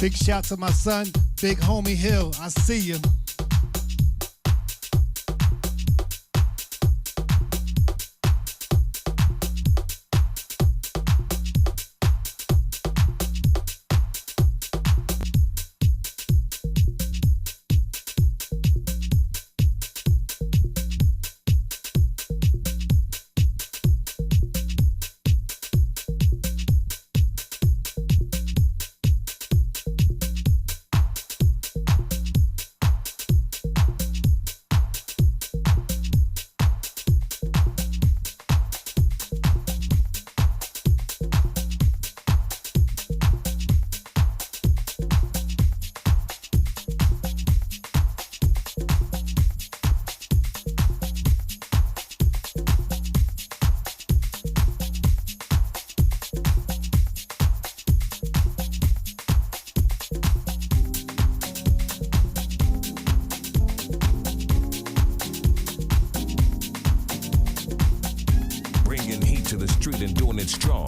Big shout to my son, Big Homie Hill. I see you. and doing it strong.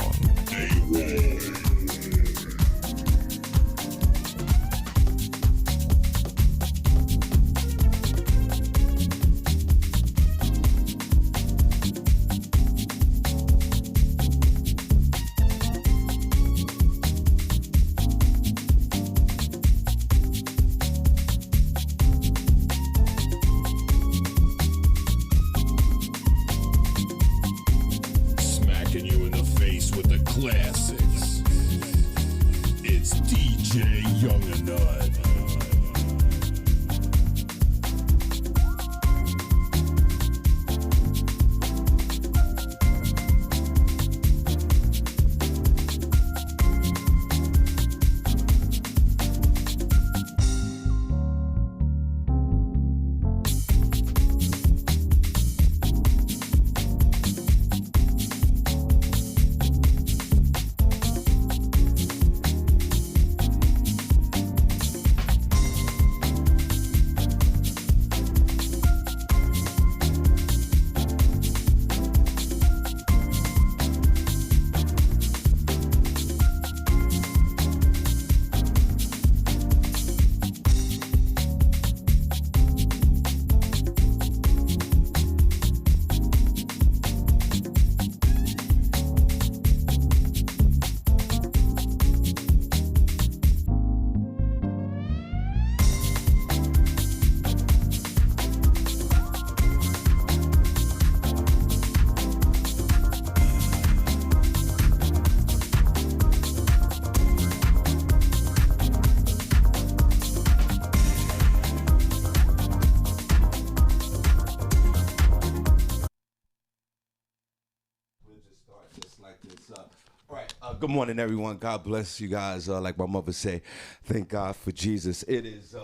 Good morning, everyone. God bless you guys. Like my mother say, thank God for Jesus. It is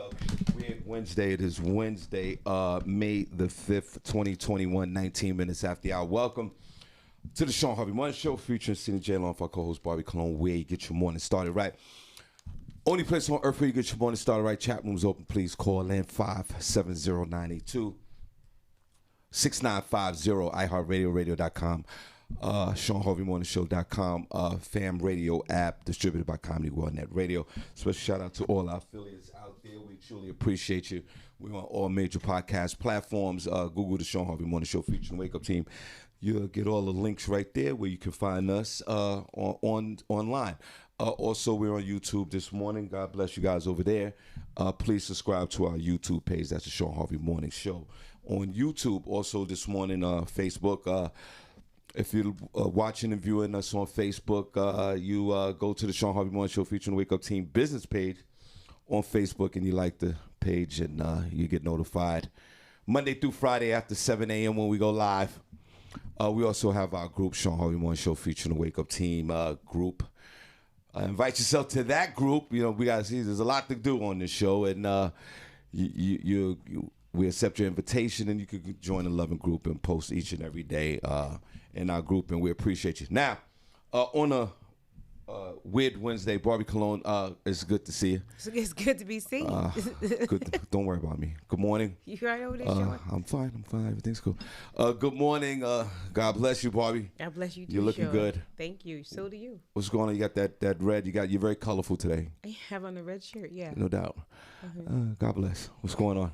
Wednesday. It is Wednesday, May the 5th, 2021, 19 minutes after the hour. Welcome to the Shawn Harvey Morning Show featuring Senny J along with our co-host Barbi Cologne, where you get your morning started right. Only place on earth where you get your morning started right. Chat room's open. Please call in 570-982-6950, iHeartRadio, radio.com. ShawnHarveyMorningShow.com, fam radio app distributed by Comedy World Net Radio. Special shout out to all our affiliates out there. We truly appreciate you. We're on all major podcast platforms. Google the Shawn Harvey Morning Show featuring Wake Up Team. You'll get all the links right there where you can find us online. Also, we're on YouTube this morning. God bless you guys over there. Please subscribe to our YouTube page. That's the Shawn Harvey Morning Show on YouTube. Also this morning, Facebook. If you're watching and viewing us on Facebook, you go to the Shawn Harvey Morning Show featuring the Wake Up Team business page on Facebook, and you like the page, and you get notified Monday through Friday after 7 a.m. when we go live. We also have our group, Shawn Harvey Morning Show featuring the Wake Up Team group. Invite yourself to that group. You know, we got to see there's a lot to do on this show, and we accept your invitation, and you can join the loving group and post each and every day in our group, and we appreciate you. Now, on a Weird Wednesday, Barbi Cologne. It's good to see you. It's good to be seen. Don't worry about me. Good morning. You right over there, Shawn? I'm fine. Everything's cool. Good morning. God bless you, Barbi. God bless you too. You're looking Shawn. Good. Thank you. So do you. What's going on? You got that red. You're very colorful today. I have on the red shirt. Yeah. No doubt. God bless. What's going on?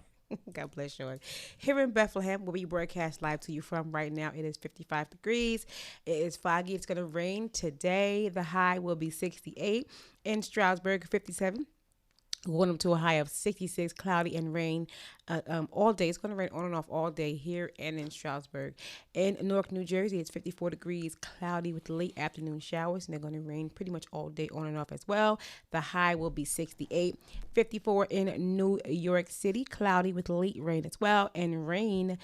God bless you. Here in Bethlehem, where we broadcast live to you from right now, it is 55 degrees. It is foggy. It's going to rain today. The high will be 68. In Stroudsburg, 57. Going up to a high of 66, cloudy and rain all day. It's going to rain on and off all day here and in Stroudsburg. In Newark, New Jersey, it's 54 degrees, cloudy with late afternoon showers, and they're going to rain pretty much all day on and off as well. The high will be 68. 54 in New York City, cloudy with late rain as well, and rain.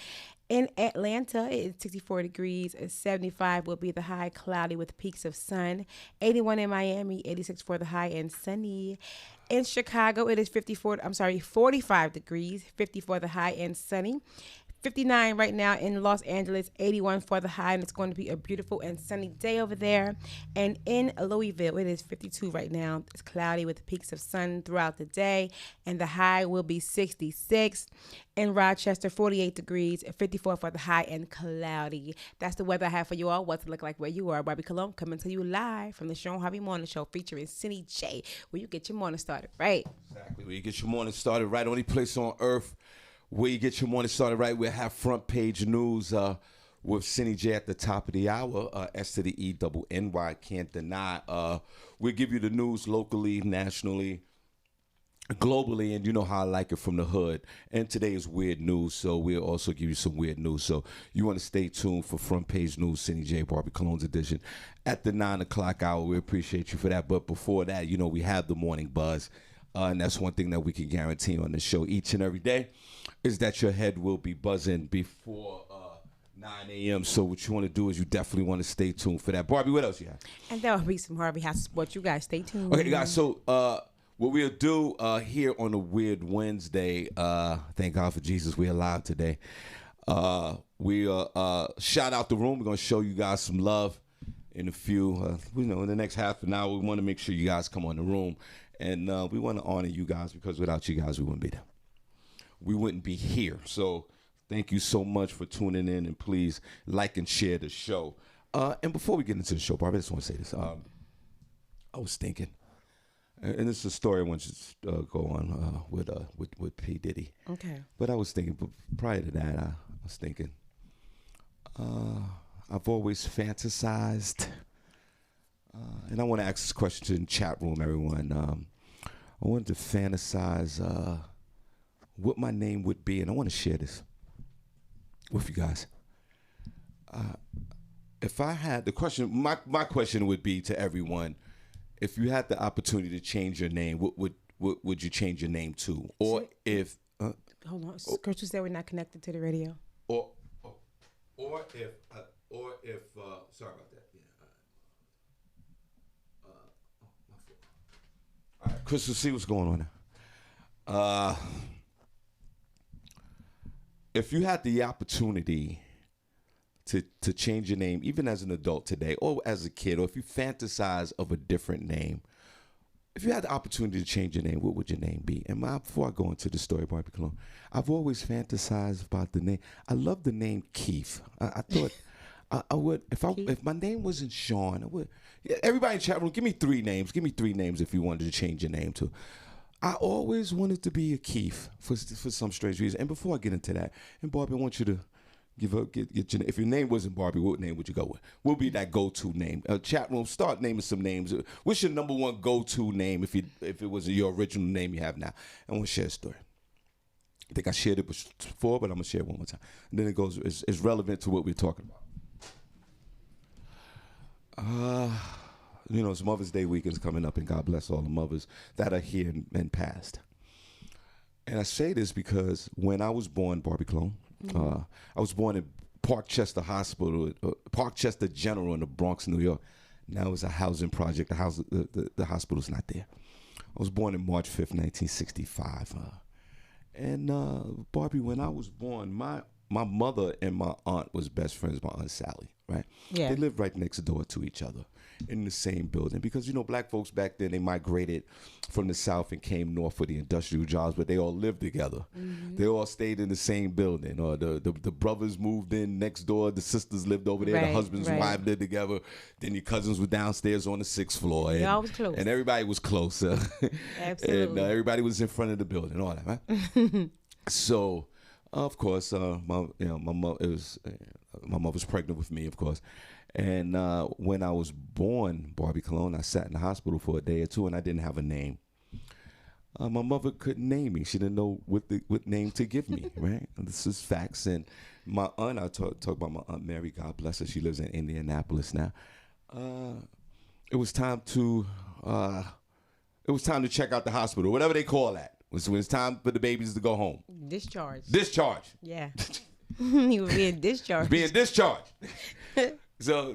In Atlanta, it's 64 degrees. 75 will be the high, cloudy with peaks of sun. 81 in Miami, 86 for the high, and sunny. In Chicago, it is 45 degrees, 50 for the high, and sunny. 59 right now in Los Angeles, 81 for the high, and it's going to be a beautiful and sunny day over there. And in Louisville, it is 52 right now. It's cloudy with peaks of sun throughout the day, and the high will be 66. In Rochester, 48 degrees, 54 for the high, and cloudy. That's the weather I have for you all. What's it look like where you are? Barbi Cologne coming to you live from the Shawn Harvey Morning Show featuring Senny J, where you get your morning started right. Exactly, where you get your morning started right. Only place on earth where you get your morning started right. We'll have front page news with Senny J at the top of the hour. S to the E-double-N-Y, can't deny. We'll give you the news locally, nationally, globally, and you know how I like it from the hood. And today is weird news, so we'll also give you some weird news. So you want to stay tuned for front page news, Senny J, Barbi Cologne's edition at the 9 o'clock hour. We appreciate you for that. But before that, you know, we have the morning buzz. And that's one thing that we can guarantee on the show each and every day is that your head will be buzzing before 9 a.m. So what you want to do is you definitely want to stay tuned for that. Barbi, what else you have? And that will be some Harvey House Sports. You guys stay tuned. Okay, guys. So what we'll do here on a Weird Wednesday, thank God for Jesus, we're alive today. We'll shout out the room. We're going to show you guys some love in a few, in the next half an hour. We want to make sure you guys come on the room. And we want to honor you guys because without you guys, we wouldn't be there. We wouldn't be here. So thank you so much for tuning in. And please like and share the show. And before we get into the show, Barbi, I just want to say this. I was thinking, and this is a story I want you to go on with P. Diddy. Okay. But I was thinking, but prior to that, I was thinking, I've always fantasized. And I want to ask this question in the chat room, everyone. I wanted to fantasize what my name would be, and I want to share this with you guys. If I had the question, my question would be to everyone: if you had the opportunity to change your name, what would you change your name to? Or if hold on, Crystal said we're not connected to the radio. Or if sorry about that. All right, Crystal, see what's going on now. If you had the opportunity to change your name, even as an adult today, or as a kid, or if you fantasize of a different name, if you had the opportunity to change your name, what would your name be? And before I go into the story, Barbi Cologne, I've always fantasized about the name. I love the name Keith. I thought I would, if my name wasn't Shawn, I would. Everybody in the chat room, give me 3 names. Give me 3 names if you wanted to change your name to. I always wanted to be a Keith for some strange reason. And before I get into that, and Barbi, I want you to get your name. If your name wasn't Barbi, what name would you go with? What would be that go-to name? Chat room, start naming some names. What's your number one go-to name if it was your original name you have now? I want to share a story. I think I shared it before, but I'm going to share it one more time. And then it goes, it's relevant to what we're talking about. It's Mother's Day weekend's coming up, and God bless all the mothers that are here and passed. And I say this because when I was born, Barbi Cologne, I was born in Parkchester Hospital, Parkchester General in the Bronx, New York. Now it's a housing project. The hospital's not there. I was born on March 5th, 1965. And Barbi, when I was born, my my mother and my aunt was best friends. My Aunt Sally, right? Yeah. They lived right next door to each other in the same building because, you know, black folks back then, they migrated from the South and came north for the industrial jobs, but they all lived together. They all stayed in the same building. Or the brothers moved in next door. The sisters lived over there. The Right, husbands and right. wives lived together. Then your cousins were downstairs on the 6th floor. And, Y'all was close. And everybody was close. And Absolutely. everybody was in front of the building, all that, right? So, of course, my mother was pregnant with me, of course. And when I was born, Barbi Cologne, I sat in the hospital for a day or two, and I didn't have a name. My mother couldn't name me. She didn't know what name to give me, right? And this is facts. And my aunt, I talk about my Aunt Mary, God bless her. She lives in Indianapolis now. It was time to check out the hospital, whatever they call that. When it's time for the babies to go home. Discharge. Yeah. You were being discharged. Being discharged. So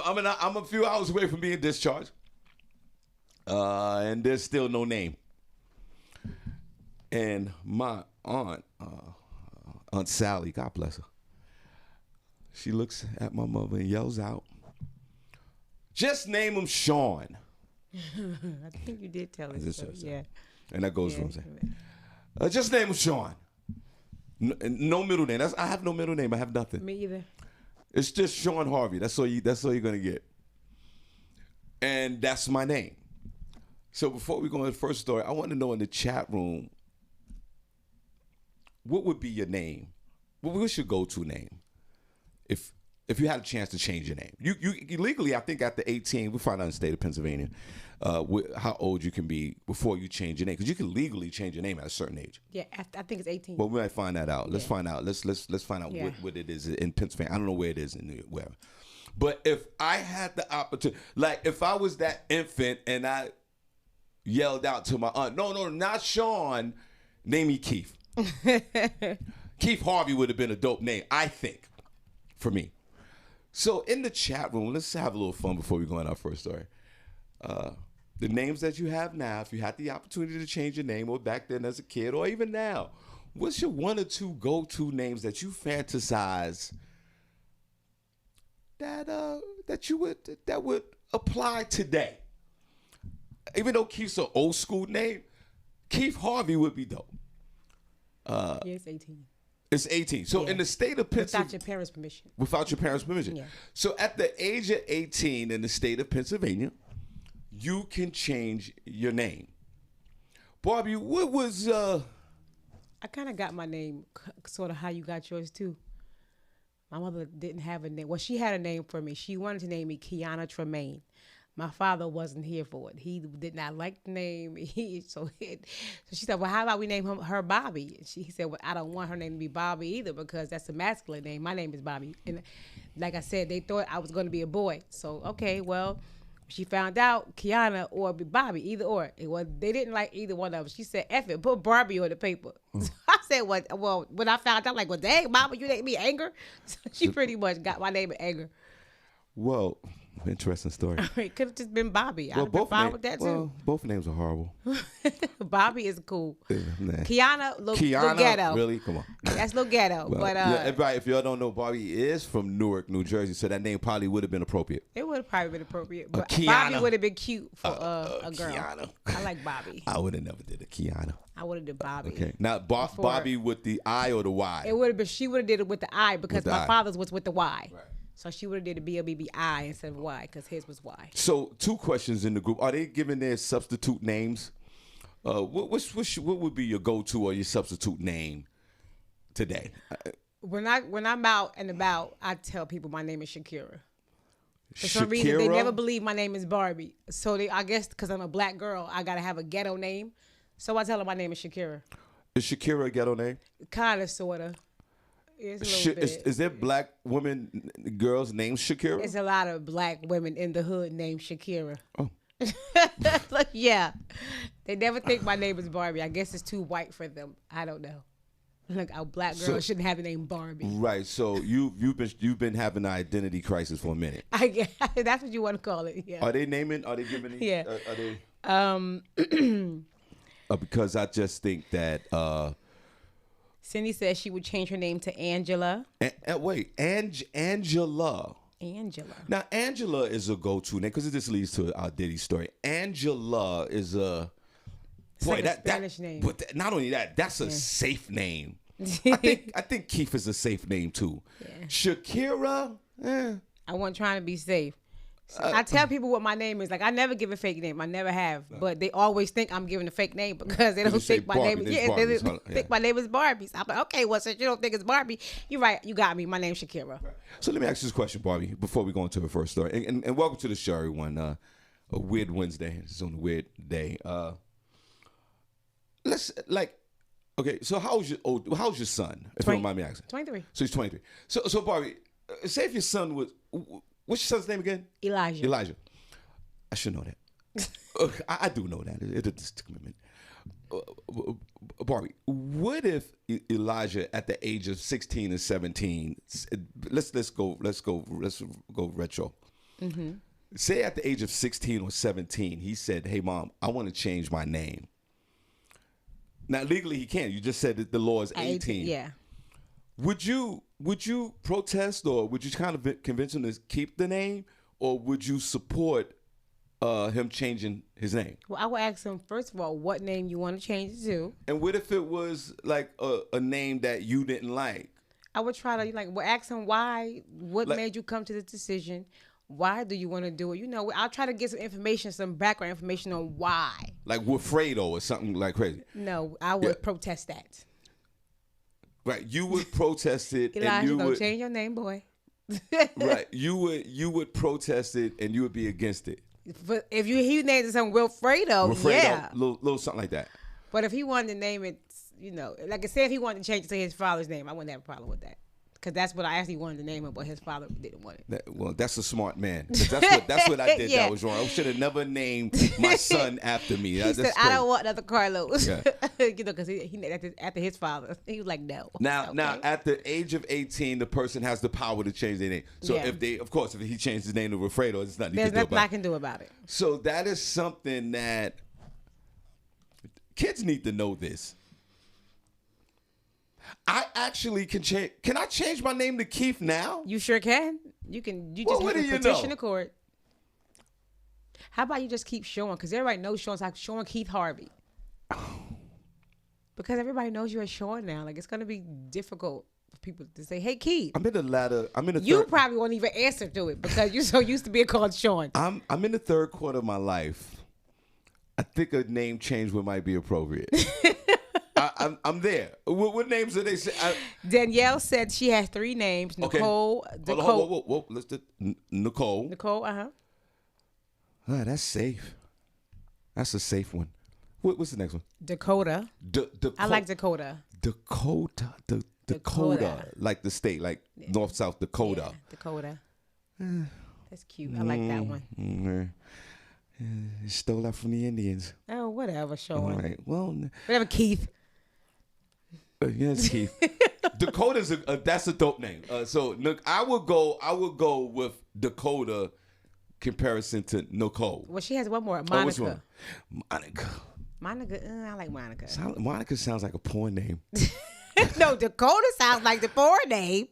I'm a few hours away from being discharged, and there's still no name. And my aunt, Aunt Sally, God bless her, she looks at my mother and yells out, "Just name him Shawn." I think you did tell us. So, yeah. And that goes from saying, "Just name him Shawn." No middle name. I have no middle name. I have nothing. Me either. It's just Shawn Harvey. That's all you're gonna get. And that's my name. So before we go into the first story, I want to know in the chat room, what would be your name? What's your go-to name? If you had a chance to change your name. You legally, I think after 18, we find out in the state of Pennsylvania, how old you can be before you change your name. Because you can legally change your name at a certain age. Yeah, I think it's 18. Well, we might find that out. Let's find out. Let's find out Yeah. what it is in Pennsylvania. I don't know where it is in New York, wherever. But if I had the opportunity, like if I was that infant and I yelled out to my aunt, no, not Shawn, name me Keith. Keith Harvey would have been a dope name, I think, for me. So in the chat room, let's have a little fun before we go on our first story. The names that you have now, if you had the opportunity to change your name, or back then as a kid, or even now, what's your one or two go-to names that you fantasize that would apply today? Even though Keith's an old school name, Keith Harvey would be dope. Yeah, it's 18. It's 18. So in the state of Pennsylvania, Without your parents' permission. Without your parents' permission. Yeah. So at the age of 18 in the state of Pennsylvania, you can change your name. Barbi, what was I kind of got my name sort of how you got yours too. My mother didn't have a name. Well, she had a name for me. She wanted to name me Kiana Tremaine. My father wasn't here for it. He did not like the name. So she said, well, how about we name her Bobby? He said, well, I don't want her name to be Bobby either because that's a masculine name. My name is Bobby. And like I said, they thought I was going to be a boy. So, okay, well, she found out Kiana or Bobby, either or. They didn't like either one of them. She said, F it, put Barbie on the paper. So I said, well, when I found out, like, well, dang, Mama, you named me Anger? So she pretty much got my name in Anger. Well, interesting story. It could have just been Bobby. Well, I'd have been fine with that too. Well, both names are horrible. Bobby is cool. Nah. Kiana, little ghetto. Really? Come on. That's little ghetto. Well, but yeah, everybody, if y'all don't know, Bobby is from Newark, New Jersey, so that name probably would have been appropriate. it would have probably been appropriate. But Kiana. Bobby would have been cute for a girl. Kiana. I like Bobby. I would have never did a Kiana. I would have did Bobby. Okay. Now, Bobby with the I or the Y? It would have been. She would have did it with the I because With the my I. father's was with the Y. Right. So she would have did a BOBBI instead of Y because his was Y. So, two questions in the group. Are they giving their substitute names? What would be your go-to or your substitute name today? When I'm out and about, I tell people my name is Shakira. For some Shakira? reason, they never believe my name is Barbie. So I guess because I'm a black girl, I gotta have a ghetto name. So I tell them my name is Shakira. Is Shakira a ghetto name? Kinda, sorta. It's a little bit. Is there black women, girls named Shakira? It's a lot of black women in the hood named Shakira. Oh. Like, yeah. They never think my name is Barbie. I guess it's too white for them. I don't know. Like a black girl shouldn't have the name Barbie. Right. So you've been having an identity crisis for a minute. I guess that's what you want to call it. Yeah. Are they naming? Are they giving? Yeah. Are they? Because I just think that Cindy says she would change her name to Angela. Wait, Angela. Angela. Now, Angela is a go-to name because this leads to our Diddy story. Angela is a Like a Spanish name. But not only that, that's a safe name. I think Keith is a safe name too. Yeah. Shakira, I wasn't trying to be safe. So I tell people what my name is. Like, I never give a fake name. I never have. But they always think I'm giving a fake name because they don't think my name is. Yeah, they think my name is Barbi. So I'm like, okay, well, since you don't think it's Barbi, you're right. You got me. My name's Shakira. Right. So let me ask you this question, Barbi, before we go into the first story. And welcome to the show, everyone. A weird Wednesday. It's on a weird day. Okay, so how's your son? If you don't mind me asking. 23. So he's 23. So Barbi, say if your son was, what's your son's name again? Elijah. I should know that. I do know that. It just took me a minute. Barbi, what if Elijah at the age of 16 and 17? Let's go retro. Mm-hmm. Say at the age of 16 or 17, he said, "Hey, Mom, I want to change my name." Now, legally, he can't. You just said that the law is 18. Yeah. Would you protest, or would you kind of convince him to keep the name, or would you support him changing his name? Well, I would ask him, first of all, what name you want to change it to. And what if it was like a name that you didn't like? I would try to ask him why. What made you come to this decision? Why do you want to do it? You know, I'll try to get some information, some background information on why. Like Wilfredo or something like crazy. No, I would protest that. Right, you would protest it. Elijah, and you would change your name, boy. Right, you would protest it, and you would be against it. But if he named it something Wilfredo, yeah, little something like that. But if he wanted to name it, like I said, if he wanted to change it to his father's name, I wouldn't have a problem with that. Because that's what I actually wanted to name him, but his father didn't want it. Well, that's a smart man. That's what I did that was wrong. I should have never named my son after me. He said, "I don't want another Carlos." Yeah. Because he after his father, he was like, "No." Now, at the age of 18, the person has the power to change their name. So if he changed his name to Wilfredo, there's nothing I can do about it. So that is something that kids need to know this. I actually can change. Can I change my name to Keith now? You sure can. You can. You just need to petition the court. How about you just keep Shawn? Because everybody knows Shawn's like Shawn Keith Harvey. Because everybody knows you're a Shawn now. Like, it's gonna be difficult for people to say, "Hey, Keith." I'm in the latter. You probably won't even answer to it because you're so used to being called Shawn. I'm in the third quarter of my life. I think a name change might be appropriate. I'm there. What names are they say? Danielle said she has 3 names. Nicole. Okay. Whoa. Let's do Nicole. Nicole, That's safe. That's a safe one. What's the next one? Dakota. I like Dakota. Dakota. Like the state, like North, South Dakota. Yeah, Dakota. That's cute. I like that one. Stole that from the Indians. Oh, whatever, Shawn. All right. Well, whatever, Keith. Yes, Keith. Dakota's that's a dope name. So I would go with Dakota comparison to Nicole. Well, she has one more, Monica. Which one? Monica. I like Monica. Monica sounds like a porn name. No, Dakota sounds like the porn name.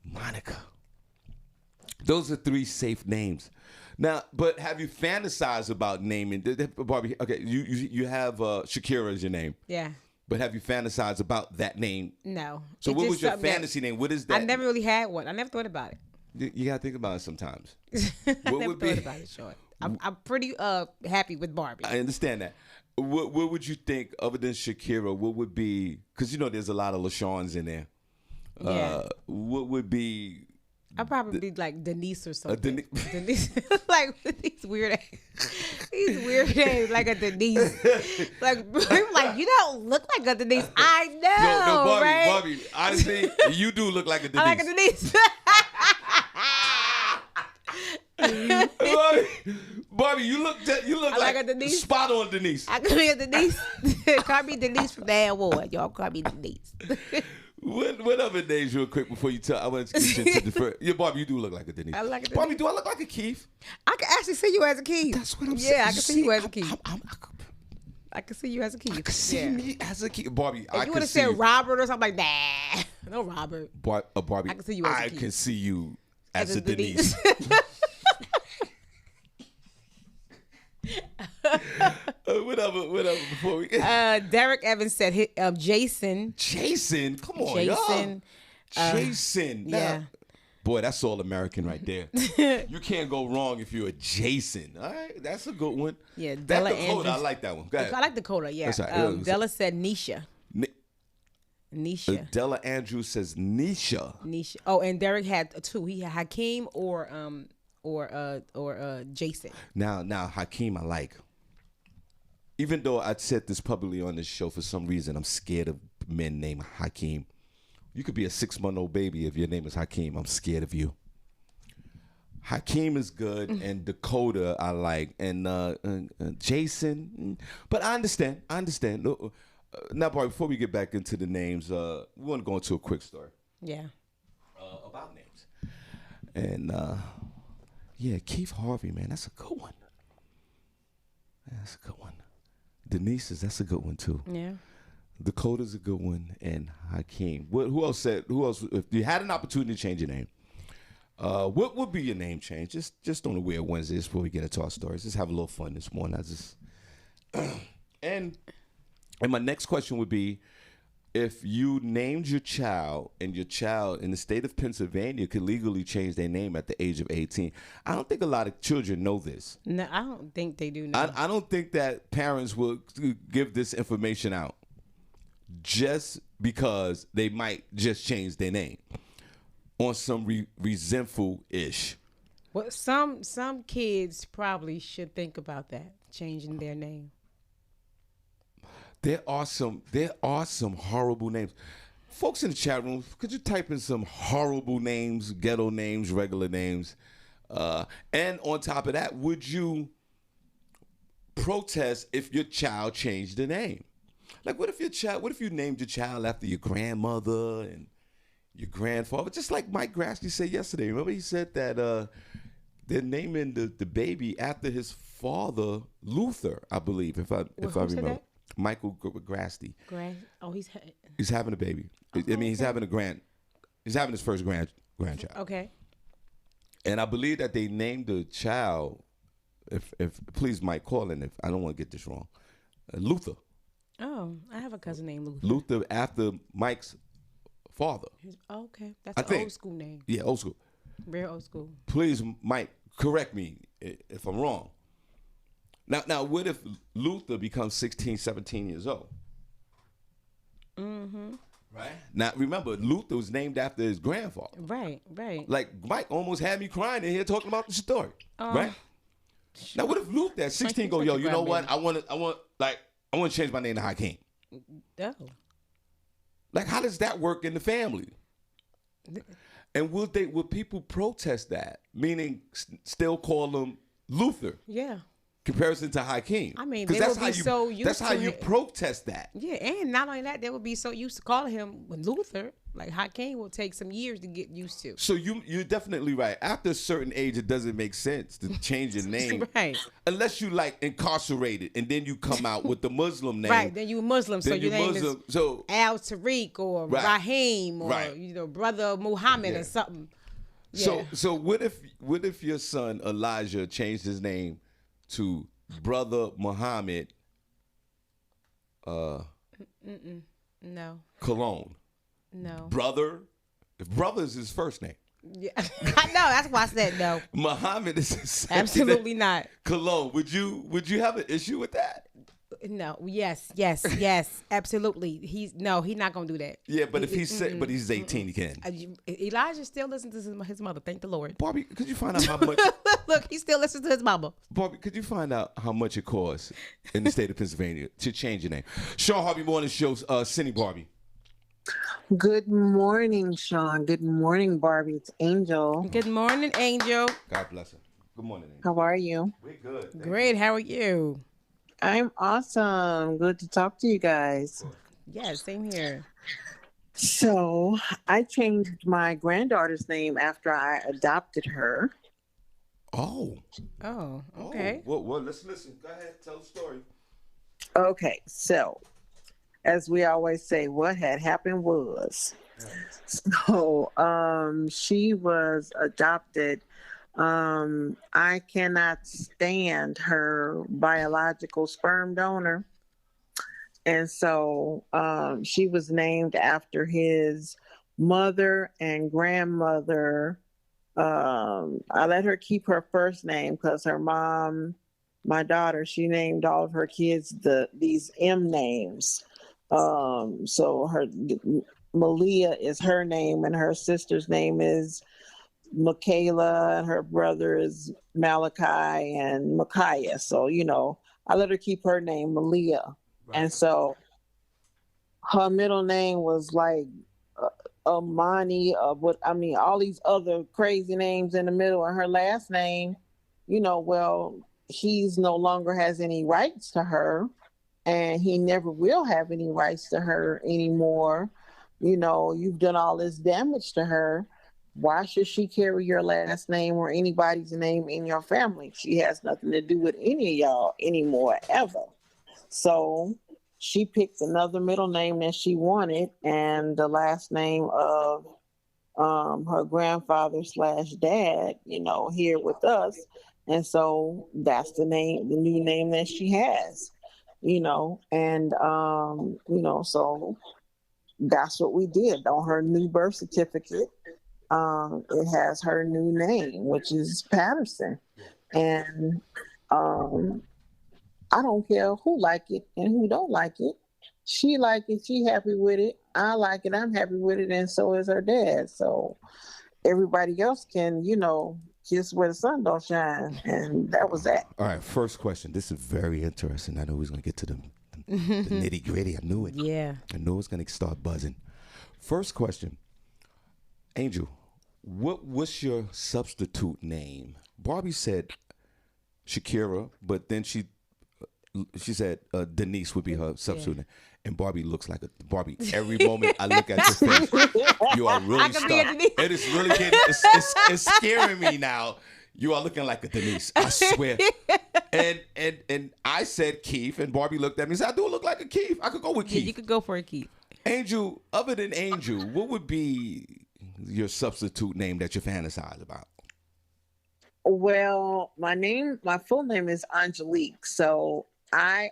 Monica. Those are 3 safe names. Now, but have you fantasized about naming Barbi? Okay, you have Shakira as your name. Yeah. But have you fantasized about that name? No. So what was your fantasy name? What is that? I never really had one. I never thought about it. You gotta think about it sometimes. I never thought about it, Shawn. I'm pretty happy with Barbi. I understand that. What would you think other than Shakira? What would be? Because there's a lot of LaShawns in there. Yeah. What would be? I'd probably be like Denise or something. Denise, like these weird names, like a Denise. Like you don't look like a Denise. I know, no, Barbi, right? Barbi. Honestly, you do look like a Denise. I like a Denise. Barbi, you look like a Denise. Spot on Denise. I could be a Denise. Call me Denise from Dan Ward. Y'all call me Denise. What other names real quick before you tell? I want to get to the Yeah, Barbi, you do look like a Denise. I like a Denise. Barbi, do I look like a Keith? I can actually see you as a Keith. That's what I'm saying. Yeah, I can see you as a Keith. I can see you as a Keith. I can see me as a Keith. Barbie, If you would have said Robert or something like that, no Robert. Barbie, I can see you as a I Keith. can see you as a Denise. Whatever. Before we Derek Evans said Jason. Jason, come on, Jason. y'all. Jason. Yeah. Now, boy, that's all American right there. You can't go wrong if you're a Jason. All right, that's a good one. Yeah, That Della Dakota, Andrews. I like that one. Go ahead. I like Dakota. Yeah. That's right. Della said Nisha. Nisha. Della Andrews says Nisha. Nisha. Oh, and Derek had two. He had Hakeem or Jason. Now Hakeem, I like. Even though I said this publicly on this show, for some reason I'm scared of men named Hakeem. You could be a 6-month-old baby if your name is Hakeem. I'm scared of you. Hakeem is good, and Dakota I like, and Jason. But I understand. Now, boy, before we get back into the names, we want to go into a quick story. Yeah. About names. And yeah, Keith Harvey, man, that's a good one. That's a good one. Denise's, that's a good one too. Yeah. Dakota's a good one, and Hakeem. Who else? If you had an opportunity to change your name, what would be your name change? Just on a weird Wednesday, just before we get into our stories. Just have a little fun this morning. And my next question would be, if you named your child, and your child in the state of Pennsylvania could legally change their name at the age of 18. I don't think a lot of children know this. No, I don't think they do know. I don't think that parents will give this information out just because they might just change their name on some resentful-ish. Well, some kids probably should think about that, changing their name. There are some horrible names. Folks in the chat room, could you type in some horrible names, ghetto names, regular names? And on top of that, would you protest if your child changed the name? Like, what if you named your child after your grandmother and your grandfather? Just like Mike Grassley said yesterday. Remember he said that they're naming the baby after his father, Luther, I believe, if I remember. That? Michael Grassley. He's having a baby. I mean, he's having his first grandchild. Okay. And I believe that they named the child, if please Mike call in if I don't want to get this wrong, Luther. Oh, I have a cousin named Luther. Luther after Mike's father. Okay, that's an old school name. Yeah, old school. Real old school. Please, Mike, correct me if I'm wrong. Now, what if Luther becomes 16, 17 years old? Mm-hmm. Right? Now, remember, Luther was named after his grandfather. Right. Like, Mike almost had me crying in here talking about the story. Right? Now, what if Luther at 16 go, yo, you know what? I want to change my name to Hakeem. Oh. Like, how does that work in the family? And will people protest that? Meaning, still call him Luther? Yeah. Comparison to Hakeem. I mean, that's how you protest that. Yeah, and not only that, they would be so used to calling him Luther. Like Hakeem will take some years to get used to. So you're definitely right. After a certain age, it doesn't make sense to change your name, right? Unless you like incarcerated, and then you come out with the Muslim name. Right. Then you a Muslim, so your name is Al Tariq or Raheem or Brother Muhammad or something. Yeah. So what if your son Elijah changed his name to Brother Muhammad No. Cologne? No. Brother? If brother is his first name. Yeah. I know, that's why I said no. Muhammad is his second Absolutely name. not. Cologne. Would you have an issue with that? No. Yes. Absolutely. He's not gonna do that. Yeah, but if he's 18, he can. Elijah still listens to his mother. Thank the Lord. Barbie, could you find out how much? Look, he still listens to his mama. Barbie, could you find out how much it costs in the state of Pennsylvania to change your name? Shawn Harvey Morning Show, Senny Barbie. Good morning, Shawn. Good morning, Barbie. It's Angel. Good morning, Angel. God bless her. Good morning, Angel. How are you? We're good. Great. How are you? I'm awesome. Good to talk to you guys. Yeah, same here. So I changed my granddaughter's name after I adopted her. Oh, okay. Well, let's listen. Go ahead. Tell the story. Okay, so as we always say, what had happened was. So she was adopted. I cannot stand her biological sperm donor. And so she was named after his mother and grandmother. I let her keep her first name because her mom, my daughter, she named all of her kids these M names. So her Malia is her name, and her sister's name is Michaela, and her brother is Malachi and Micaiah. So I let her keep her name Malia, and so her middle name was like Amani, what I mean, all these other crazy names in the middle, and her last name, well, he's no longer has any rights to her, and he never will have any rights to her anymore. You've done all this damage to her. Why should she carry your last name or anybody's name in your family? She has nothing to do with any of y'all anymore, ever. So she picked another middle name that she wanted, and the last name of her grandfather slash dad, here with us. And so that's the new name that she has, and so that's what we did on her new birth certificate. It has her new name, which is Patterson. And I don't care who like it and who don't like it. She like it, she happy with it. I like it, I'm happy with it, and so is her dad. So everybody else can, kiss where the sun don't shine. And that was that. All right, first question. This is very interesting. I know we was going to get to the nitty gritty. I knew it. Yeah. I knew it was going to start buzzing. First question. Angel, what's your substitute name? Barbie said Shakira, but then she said Denise would be her substitute name. And Barbie looks like a Barbie. Every moment I look at your face, you are really stuck. It is really getting, it's scaring me now. You are looking like a Denise, I swear. And I said Keith, and Barbie looked at me and said, I do look like a Keith. I could go with Keith. Yeah, you could go for a Keith. Angel, other than Angel, what would be your substitute name that you fantasize about? Well, my full name is Angelique. So I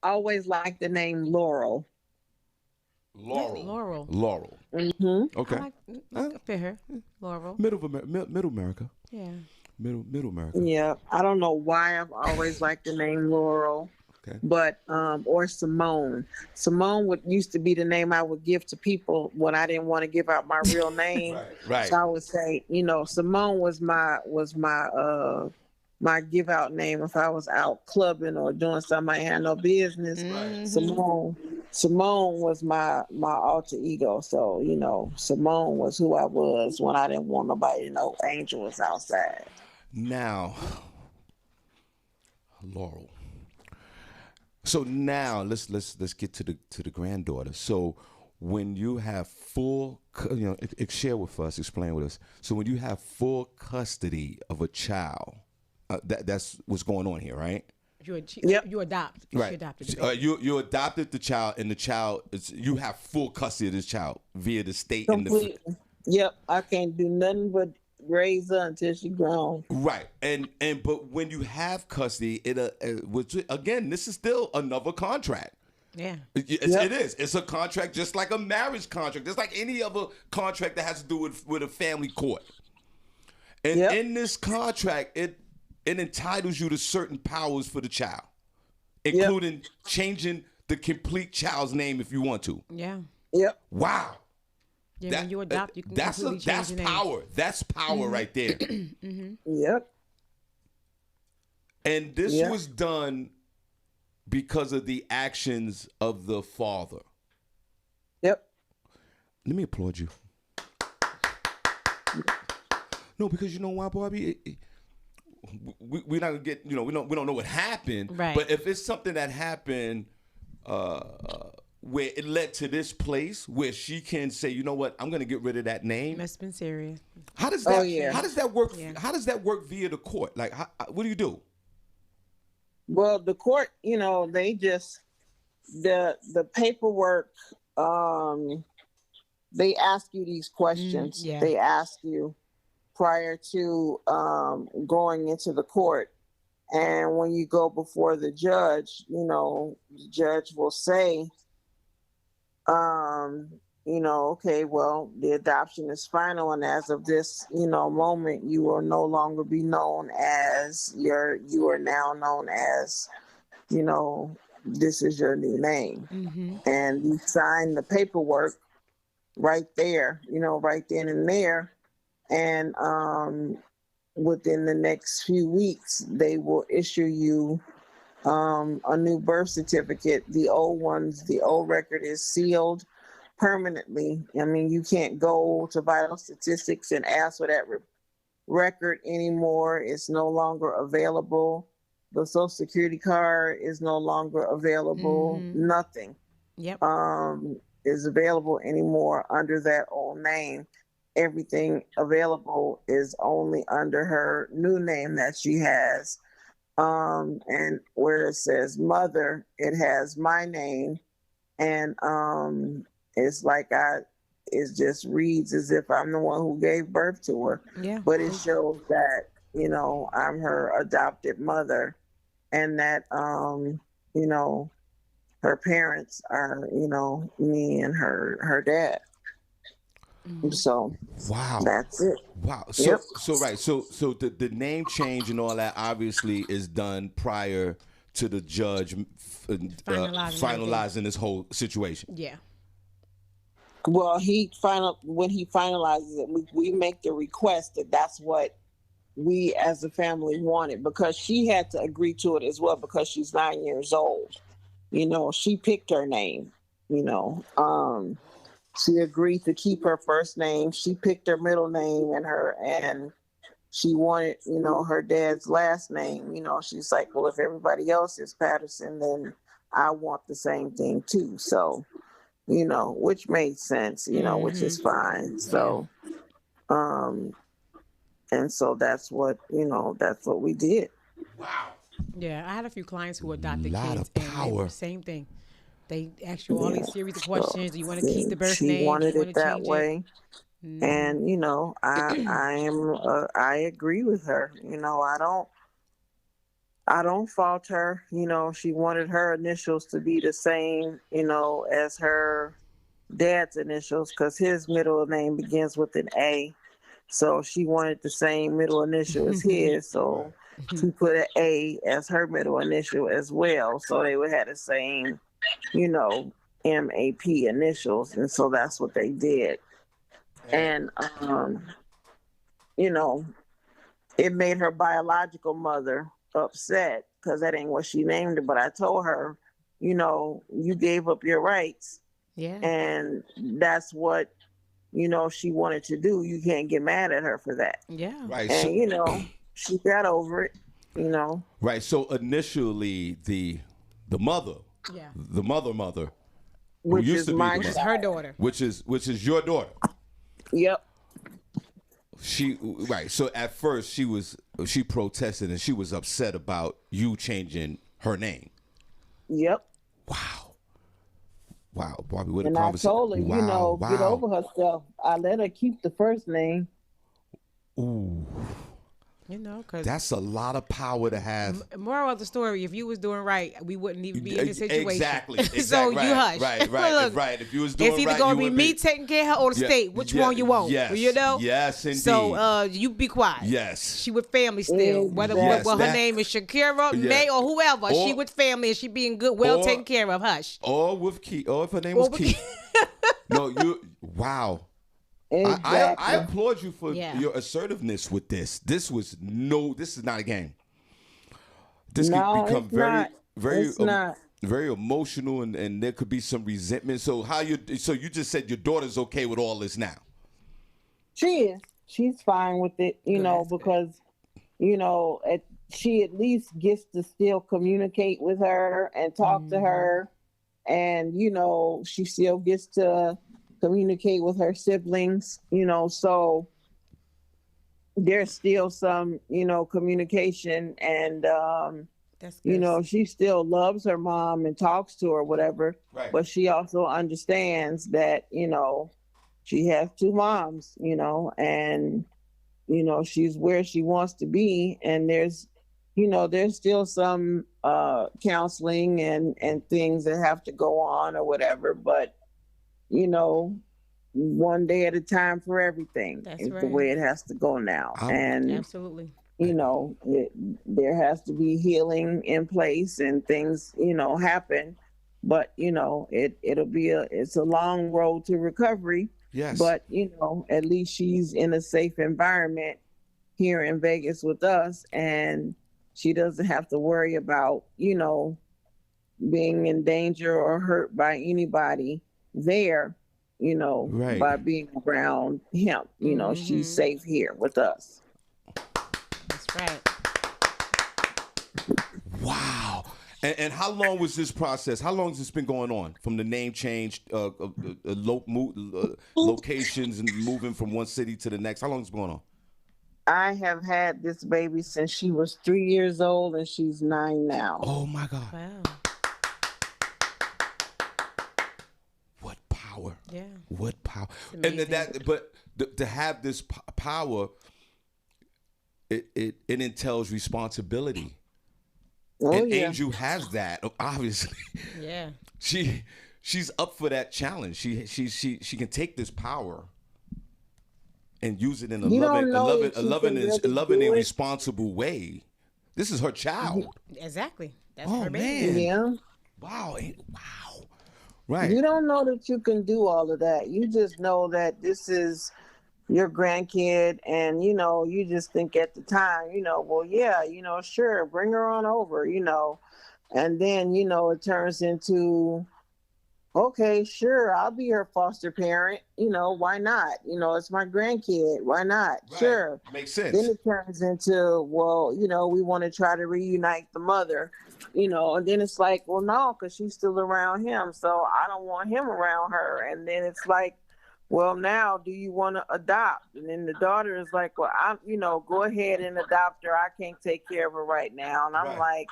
always liked the name Laurel. Laurel. Mm-hmm. Okay. I like for her. Laurel. Middle America. Yeah. Middle America. Yeah. I don't know why I've always liked the name Laurel. Okay. But or Simone. Simone used to be the name I would give to people when I didn't want to give out my real name. Right. So I would say, Simone was my my give out name if I was out clubbing or doing something I had no business. Mm-hmm. Simone was my alter ego. So, Simone was who I was when I didn't want nobody to know Angel was outside. Now, Laurel. So now let's get to the granddaughter. So when you have full, share with us, explain with us. So when you have full custody of a child, that's what's going on here, right? You adopt. Right. She adopted the you adopted the child, and the child you have full custody of this child via the state. Completely. Yep. I can't do nothing but raise her until she grown. Right. But when you have custody, which again, this is still another contract. Yeah. It is. It's a contract just like a marriage contract. Just like any other contract that has to do with a family court. And in this contract, it entitles you to certain powers for the child, including changing the complete child's name if you want to. Yeah. Yep. Wow. Yeah, when you adopt, you can that's power. Name. That's power right there. Mm-hmm. Yep. And this was done because of the actions of the father. Yep. Let me applaud you. No, because you know why, Barbie? We're not gonna get, we don't know what happened. Right. But if it's something that happened where it led to this place where she can say, you know what, I'm gonna get rid of that name. Must have been serious. How does that? Yeah. How does that work? Yeah. How does that work via the court? Like, what do you do? Well, the court, they just the paperwork, they ask you these questions. Yeah. They ask you prior to going into the court. And when you go before the judge, the judge will say, okay, well, the adoption is final, and as of this, moment, you will no longer be known as you are now known as, this is your new name. Mm-hmm. And you sign the paperwork right there, right then and there. And within the next few weeks, they will issue you a new birth certificate. The old record is sealed permanently. I mean, you can't go to Vital Statistics and ask for that record anymore. It's no longer available. The Social Security card is no longer available. Mm-hmm. Nothing Yep. is available anymore under that old name. Everything available is only under her new name that she has. And where it says mother, it has my name. And it's like it just reads as if I'm the one who gave birth to her. Yeah. But it shows that, I'm her adopted mother, and that, her parents are, me and her dad. Mm-hmm. So Wow. that's it. Wow. So so the name change and all that obviously is done prior to the judge finalizing this whole situation. Yeah. Well, when he finalizes it, we make the request that's what we as a family wanted, because she had to agree to it as well, because she's 9 years old. She picked her name. She agreed to keep her first name. She picked her middle name and she wanted, her dad's last name. She's like, well, if everybody else is Patterson, then I want the same thing too. So, which made sense, which is fine. So, and so that's what we did. Wow. Yeah, I had a few clients who adopted Lot kids, of power. and same thing. They ask you all these series of questions. Do you want to keep the birth she name? wanted Do you it want to that change way. it? And I agree with her. I don't fault her. She wanted her initials to be the same, as her dad's initials, because his middle name begins with an A. So she wanted the same middle initial as his. So she put an A as her middle initial as well. So they would have the same, MAP initials. And so that's what they did. And, it made her biological mother upset, because that ain't what she named her. But I told her, you gave up your rights. Yeah. And that's what, she wanted to do. You can't get mad at her for that. Yeah. Right. And, she got over it, Right. So initially the mother, Yeah. the mother, who Which used is to be my the mother, Her daughter. which is your daughter. Yep. So at first she protested and she was upset about you changing her name. Yep. Wow, Barbi, what a And I conversation. told her, Wow. get over herself. I let her keep the first name. Ooh, Because that's a lot of power to have. moral of the story: if you was doing right, we wouldn't even be in this situation. Exactly. So right, you hush. Right. Look, Right. If you was doing it's either right, gonna you be would me taking care of her or the state. Which one you want? Yes. Yes, indeed. So you be quiet. Yes. She with family still. Whether Yes, her that- name is Shakira, Yeah. May, or whoever. Or- she with family and she being good, well taken care of. Hush. Or with Keith. Or if her name was Keith. No, wow. Exactly. I applaud you for Yeah. your assertiveness with this. This is not a game. This No, could become it's not. It's not. very emotional, and there could be some resentment. So you just said your daughter's okay with all this now. She is. She's fine with it, that's good. because, she at least gets to still communicate with her and talk to her. And, she still gets to communicate with her siblings, so there's still some, communication. And That's You good. know, she still loves her mom and talks to her, whatever. Right. But she also understands that, you know, she has two moms, you know, and, you know, she's where she wants to be. And there's, you know, there's still some counseling and things that have to go on or whatever. But, you know, one day at a time for everything That's is the right. way it has to go now. And Absolutely. you know, there has to be healing in place and things, you know, happen. But you know, it's a long road to recovery. Yes. But you know, at least she's in a safe environment here in Vegas with us, and she doesn't have to worry about, you know, being in danger or hurt by anybody there, you know, Right. by being around him. You know, she's safe here with us. That's right. Wow. And how long was this process? How long has this been going on? From the name change, locations, and moving from one city to the next. How long is it going on? I have had this baby since she was 3 years old, and she's 9 now. Oh my God. Wow. What power. Yeah. What power. It's And amazing. to have this power, it entails responsibility. Oh, and yeah. Angel has that, obviously. Yeah. She's up for that challenge. She can take this power and use it in a You don't know loving, if she can really and do it. responsible way. This is her child. Exactly. That's Oh her baby. man! Yeah. Wow! Wow! Right? You don't know that you can do all of that. You just know that this is your grandkid, and you know, you just think at the time, you know, well, yeah, you know, sure, bring her on over, you know, and then, you know, it turns into, okay, sure, I'll be her foster parent, you know, why not? You know, it's my grandkid, why not? Right. Sure. Makes sense. Then it turns into, well, you know, we want to try to reunite the mother, you know, and then it's like, well, no, because she's still around him, so I don't want him around her. And then it's like, well, now do you want to adopt? And then the daughter is like, well, I'm, you know, go ahead and adopt her. I can't take care of her right now. And I'm Right. like,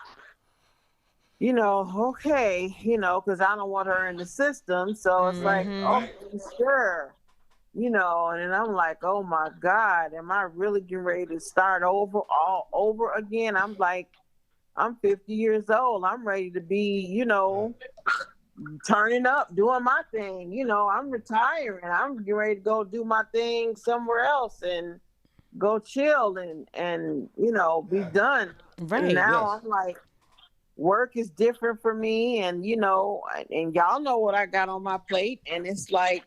you know, okay, you know, because I don't want her in the system. So it's like, okay, sure. You know, and then I'm like, oh my God, am I really getting ready to start all over again? I'm like, I'm 50 years old. I'm ready to be, you know, turning up, doing my thing. You know, I'm retiring. I'm getting ready to go do my thing somewhere else and go chill and you know, be done. Right. And now Yes. I'm like, work is different for me, and you know, and y'all know what I got on my plate, and it's like,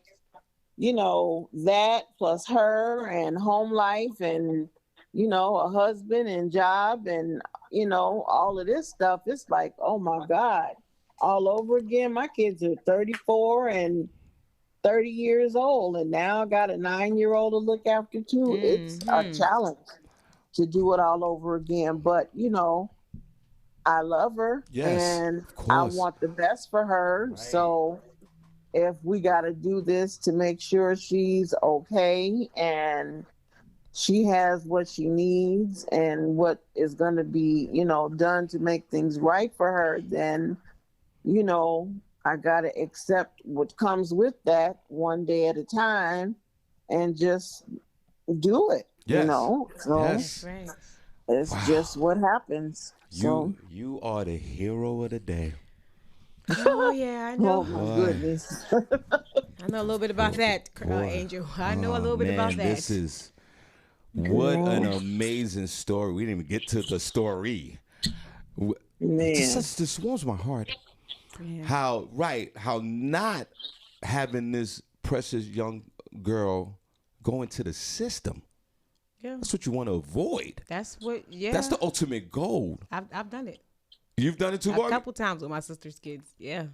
you know, that plus her and home life and, you know, a husband and job and, you know, all of this stuff. It's like, oh my God, all over again. My kids are 34 and 30 years old, and now I got a 9-year-old to look after too. It's a challenge to do it all over again. But, you know, I love her, Yes, and of I course. want the best for her. Right. So if we got to do this to make sure she's okay and she has what she needs and what is going to be, you know, done to make things right for her, then, you know, I got to accept what comes with that one day at a time and just do it, Yes. you know? So Yes. Right. it's Wow. just what happens. So, You are the hero of the day. Oh yeah, I know. oh my Boy. goodness. I know a little bit about that, Boy. Angel. I know a little bit man, about that. This is what an amazing story. We didn't even get to the story. Man. This warms my heart. Yeah. How not having this precious young girl go into the system. Yeah. That's what you want to avoid. That's what. Yeah. That's the ultimate goal. I've done it You've done it too, a Barbi? couple times with my sister's kids. Yeah.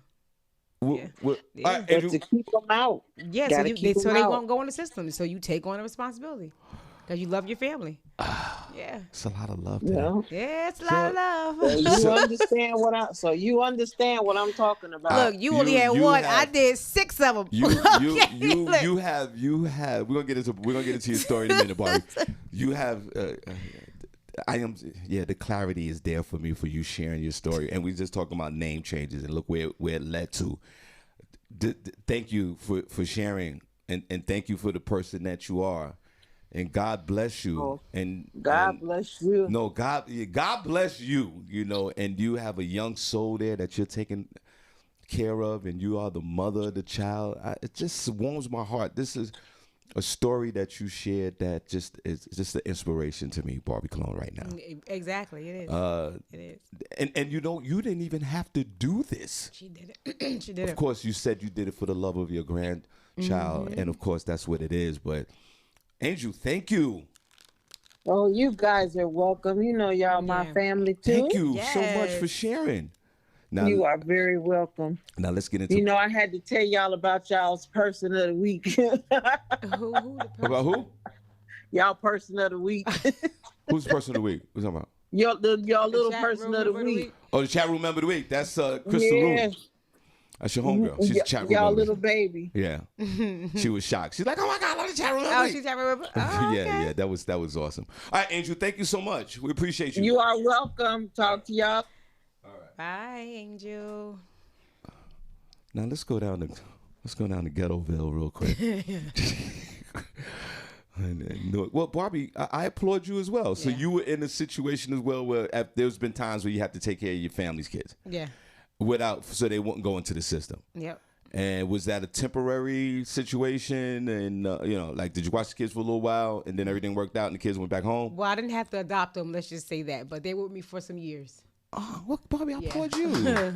Yeah. Yeah. All right, But Andrew, to keep them out. Yeah. So Gotta keep so 'em they out. won't go in the system. So you take on the responsibility because you love your family. Yeah. it's a lot of love You there. know? Yeah. It's a lot of love. You understand what I'm talking about. Look, you only had you one. have- I did 6 of them. You Look. you have we're gonna get into your story in a minute, Barbi. You have the clarity is there for me for you sharing your story, and we just talking about name changes and look where it led to. Thank you for sharing, and thank you for the person that you are, and God bless you. Oh, and God bless you. No, God bless you. You know, and you have a young soul there that you're taking care of, and you are the mother of the child. It just warms my heart. This is a story that you shared that just is just an inspiration to me, Barbi Cologne, right now. Exactly, it is. It is. And you know, you didn't even have to do this. She did it. She did it. Of course, you said you did it for the love of your grandchild, and of course, that's what it is. But Angel, thank you. Oh, you guys are welcome. You know, y'all my family too. Thank you so much for sharing. Now, you are very welcome. Now let's get into. You know, I had to tell y'all about y'all's person of the week. Who the person? About who? Y'all person of the week. Who's the person of the week? What's talking about? Y'all little person of the week. Oh, the chat room member of the week. That's Crystal Room. That's your homegirl. She's a chat room y'all member. little baby. Yeah. She was shocked. She's like, "Oh my God, I'm the chat room member." Oh, she's chat room member. Oh, yeah, yeah. That was awesome. All right, Angel, thank you so much. We appreciate you. You are welcome. Talk to y'all. All right. Bye, Angel. Now let's go down to Ghettoville real quick. Well, Barbi, I applaud you as well. So you were in a situation as well where there's been times where you have to take care of your family's kids. Yeah. So they wouldn't go into the system. Yep. And was that a temporary situation? And like, did you watch the kids for a little while, and then everything worked out, and the kids went back home? Well, I didn't have to adopt them. Let's just say that, but they were with me for some years. Oh, well, Barbi, I applaud you.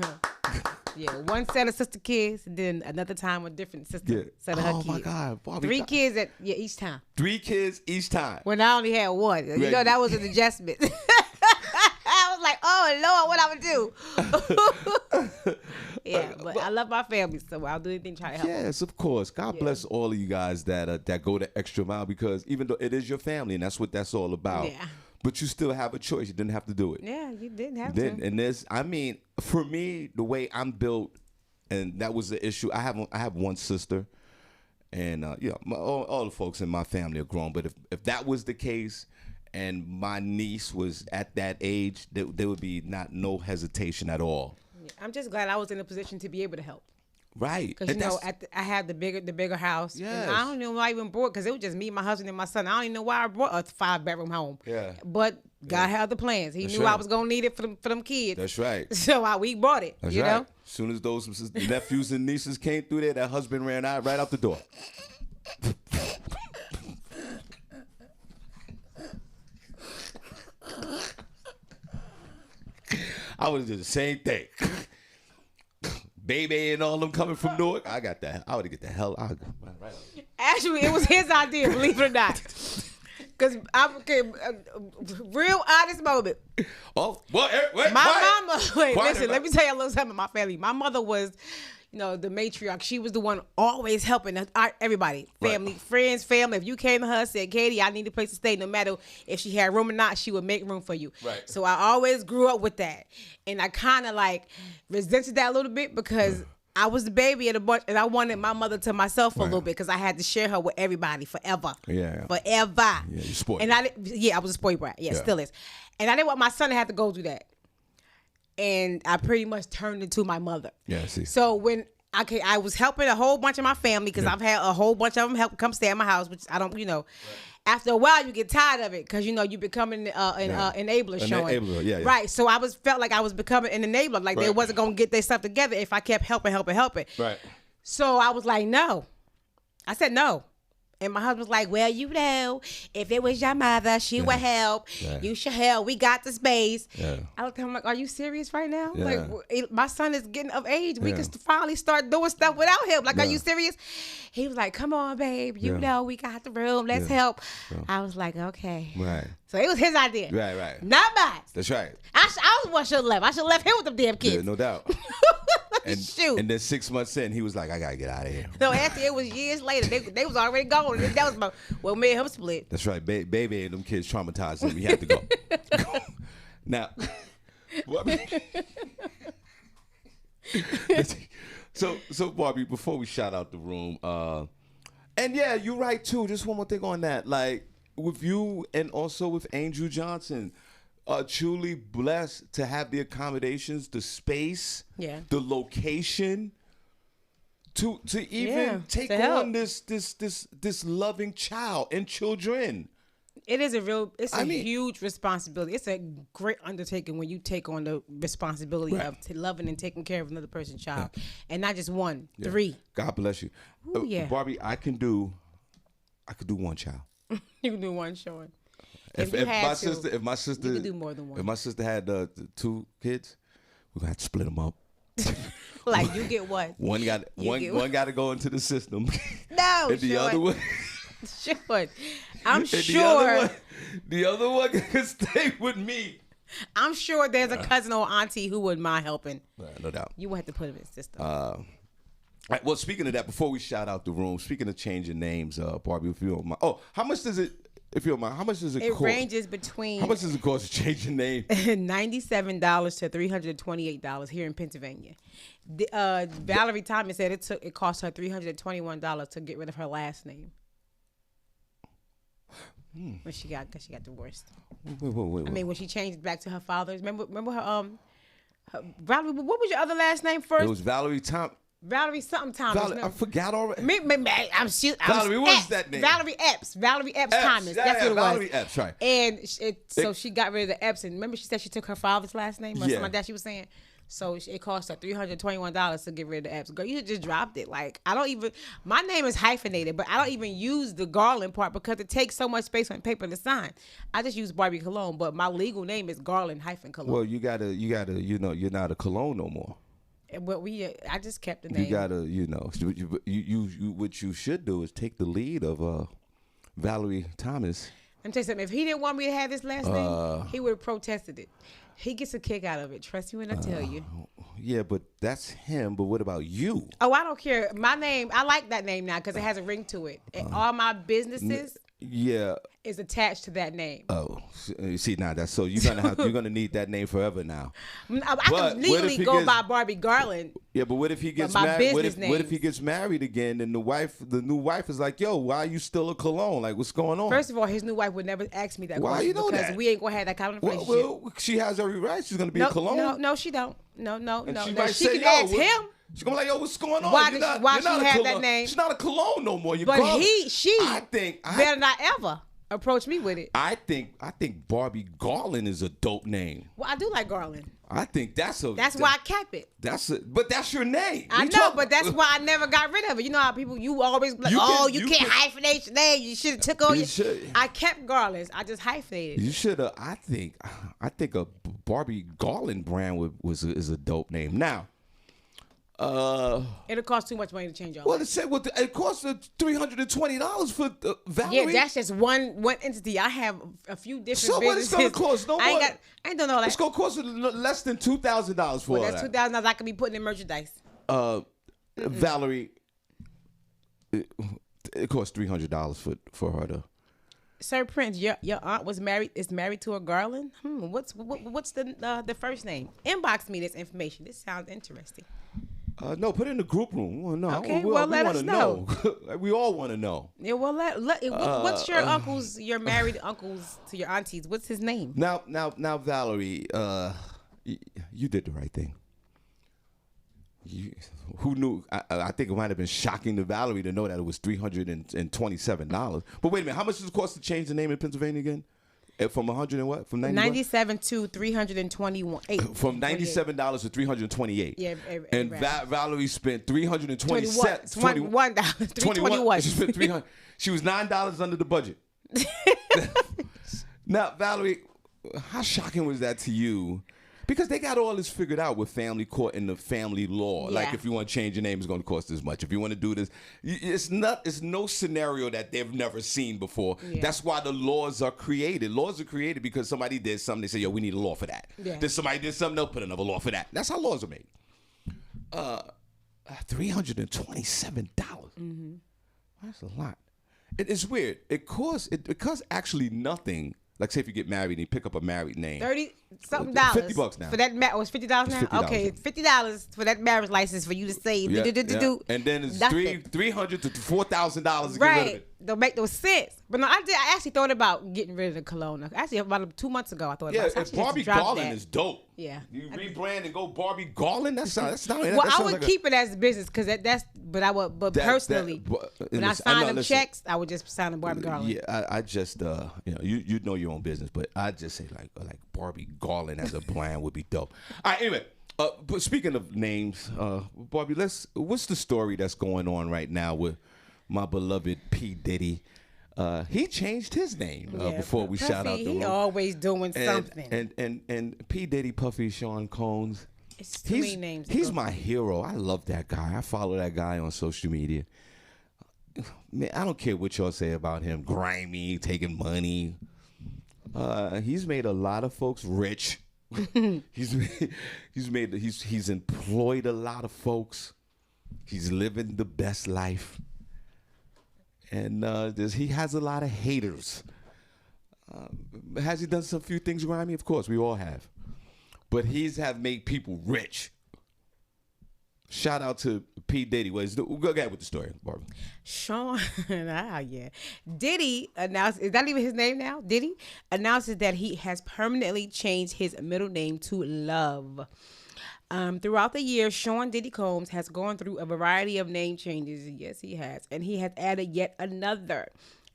Yeah, one set of sister kids, then another time a different sister set of her kids. Oh my God, Barbi. 3 kids each time. 3 kids each time. When I only had one. You know, that was an adjustment. I was like, oh Lord, what I'm gonna do? Yeah, but I love my family, so I'll do anything to try to help them. Yes, of course. God bless all of you guys that go the extra mile, because even though it is your family and that's what that's all about. Yeah. But you still have a choice. You didn't have to do it. Yeah, you didn't have to. And for me, the way I'm built, and that was the issue. I have one sister, and all the folks in my family are grown. But if that was the case, and my niece was at that age, there would be no hesitation at all. Yeah, I'm just glad I was in a position to be able to help. Right. Because I had the bigger house. Yes. And I don't know why I even brought, because it was just me, my husband, and my son. I don't even know why I brought a 5-bedroom home. Yeah. But God had the plans. He knew right. I was gonna need it for them kids. That's right. So we bought it. That's you right. know. As soon as those nephews and nieces came through there, that husband ran out right out the door. I would have did the same thing. Baby and all them coming from Newark, I would get the hell out. Actually, it was his idea, believe it or not. Because real honest moment. Oh, well, wait, My mama, listen, everybody. let me tell you a little something about my family. My mother was, the matriarch. She was the one always helping everybody, family, friends, family. If you came to her and said, Katie, I need a place to stay, no matter if she had room or not, she would make room for you. Right. So I always grew up with that. And I kind of resented that a little bit, because I was the baby of the bunch, and I wanted my mother to myself for a little bit, because I had to share her with everybody forever. Yeah. Forever. Yeah, you spoiled. And I was a spoiled brat. Yeah, still is. And I didn't want my son to have to go through that. And I pretty much turned into my mother. Yeah, see. So when I was helping a whole bunch of my family, because I've had a whole bunch of them come stay at my house, which I don't, Right. After a while, you get tired of it, because you becoming an enabler. Enabler, yeah. Right. So I felt like I was becoming an enabler. Like they wasn't gonna get their stuff together if I kept helping. Right. So I was like, no. I said no. And my husband was like, well, if it was your mother, she would help. Yeah. You should help. We got the space. Yeah. I looked at him like, are you serious right now? Yeah. Like, my son is getting of age. We can finally start doing stuff without him. Like, are you serious? He was like, come on, babe. We got the room. Let's help. Yeah. I was like, okay. Right. So it was his idea. Right. Not mine. That's right. I was the one should have left. I should have left him with them damn kids. Yeah, no doubt. And, Shoot. And then 6 months in, he was like, I got to get out of here. So after it was years later, they was already gone. That was me and him split. That's right. Baby and them kids traumatized him. We had to go. Now, so Barbi, before we shout out the room, and you're right too. Just one more thing on that. Like with you and also with Angel Johnson, are truly blessed to have the accommodations, the space, the location to even take on this loving child and children. It is a huge responsibility. It's a great undertaking when you take on the responsibility of loving and taking care of another person's child. And not just one, 3. God bless you. Ooh, Barbie, I could do one child. You can do one, Shawn. If my sister, you could do more than one. If my sister had 2 kids, we're gonna have to split them up. Like you get what? One got to go into the system. No, and the other one. Sure. I'm sure. The other one can stay with me. I'm sure there's a cousin or auntie who wouldn't mind helping. No doubt. You would have to put him in the system. Right, well, speaking of that, before we shout out the room, speaking of changing names, Barbie, if you don't mind. Oh, how much does it, if you don't mind, how much does it cost? It ranges between. How much does it cost to change your name? $97 to $328 here in Pennsylvania. Valerie Thomas said it cost her $321 to get rid of her last name. When she got divorced. Wait. I mean, when she changed it back to her father's. Remember her Valerie. What was your other last name first? It was Valerie Thomas. Valerie something Thomas. I forgot already. Valerie, what was that name? Valerie Epps. Valerie Epps Thomas. That's what it was. Valerie Epps, right. And so she got rid of the Epps. And remember she said she took her father's last name? Or something like that she was saying. So it cost her $321 to get rid of the Epps. Girl, you just dropped it. Like, my name is hyphenated, but I don't even use the Garland part because it takes so much space on paper to sign. I just use Barbie Cologne, but my legal name is Garland-Cologne. Well, you gotta, you're not a Cologne no more. But I just kept the name. You gotta, you what you should do is take the lead of Valerie Thomas. Let me tell you something. If he didn't want me to have this last name, he would have protested it. He gets a kick out of it. Trust me when I tell you. Yeah, but that's him. But what about you? Oh, I don't care. My name, I like that name now because it has a ring to it. And all my businesses is attached to that name. Oh, you see now that's so you're gonna need that name forever now. I can legally go by Barbie Garland. Yeah, but what if he gets married? What if he gets married again and the new wife is like, yo, why are you still a Cologne? Like, what's going on? First of all, his new wife would never ask me that question. Why you know because that? we ain't gonna have that kind of relationship. Well, she has every right. She's gonna be a Cologne. No, she don't. No. She say, can ask him. She's gonna be like, yo, what's going on? Why she have that name? She's not a Cologne no more. She better not ever approach me with it. I think Barbie Garland is a dope name. Well, I do like Garland. I think that's why I kept it. But that's your name. I know, but that's why I never got rid of it. You know how you always like, you can't hyphenate your name. You should have took on your. I kept Garland's. I just hyphenated. You should have. I think a Barbie Garland brand is a dope name. Now, it'll cost too much money to change all. Well, it costs $320 for Valerie. Yeah, that's just one entity. I have a few different. So what it's gonna cost? No more. I ain't done all that. It's gonna cost less than $2,000 for that's $2,000 I could be putting in merchandise. Valerie, it costs $300 for her to. Sir Prince, your aunt is married to a Garland. What's the first name? Inbox me this information. This sounds interesting. No, put it in the group room. Well, no, okay, let us know. We all want to know. Yeah, well, what's your married uncles to your aunties? What's his name? Now, Valerie, you did the right thing. Who knew? I think it might have been shocking to Valerie to know that it was $327. But wait a minute, how much does it cost to change the name in Pennsylvania again? From 100 and what? From 97 to 321. From $97 to $328. Yeah, and Valerie spent $321. $321. She spent $300. She was $9 under the budget. Now, Valerie, how shocking was that to you? Because they got all this figured out with family court and the family law. Yeah. Like if you want to change your name, it's going to cost this much. If you want to do this, it's no scenario that they've never seen before. Yeah. That's why the laws are created. Laws are created because somebody did something. They say, yo, we need a law for that. Yeah. Then somebody did something, they'll put another law for that. That's how laws are made. $327. Mm-hmm. That's a lot. It's weird. It costs actually nothing. Like say if you get married and you pick up a married name. $30-something. $50 now. For that was $50 now? $50 okay, $50 for that marriage license for you to say And then it's $300 to $4,000 to get rid of it. don't make no sense. But no, I actually thought about getting rid of the cologne. Actually, about 2 months ago, I thought about it. Yeah, Barbie Garland is dope. Yeah. You rebrand and go Barbie Garland? That's not. Well, I would keep it as a business because but personally, when I sign them checks, I would just sign a Barbie Garland. Yeah, I just you know your own business, but I just say like Barbie Garland as a brand would be dope. All right, anyway. But speaking of names, Barbie, what's the story that's going on right now with my beloved P. Diddy? He changed his name before we Puffy, shout out the he room. always doing something. And P. Diddy, Puffy, Sean Combs. It's too many names. He's my hero. I love that guy. I follow that guy on social media. Man, I don't care what y'all say about him. Grimy, taking money. He's made a lot of folks rich. he's employed a lot of folks. He's living the best life, and he has a lot of haters. Has he done some few things grimy? Of course, we all have, but have made people rich. Shout out to P. Diddy. Go ahead with the story, Barbara. Sean, Diddy announced, is that even his name now? Diddy announces that he has permanently changed his middle name to Love. Throughout the years, Sean Diddy Combs has gone through a variety of name changes. Yes, he has. And he has added yet another.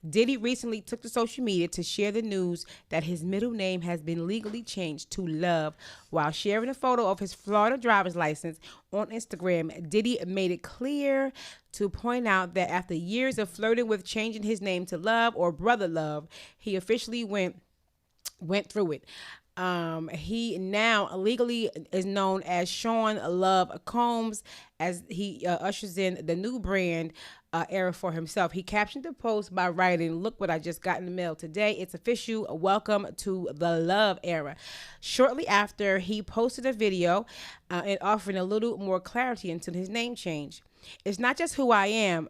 Diddy recently took to social media to share the news that his middle name has been legally changed to Love. While sharing a photo of his Florida driver's license on Instagram, Diddy made it clear to point out that after years of flirting with changing his name to Love or Brother Love, he officially went through it. He now legally is known as Shawn Love Combs as he ushers in the new brand era for himself. He captioned the post by writing, "Look what I just got in the mail today. It's official. Welcome to the Love era." Shortly after, he posted a video and offering a little more clarity into his name change. It's not just who I am.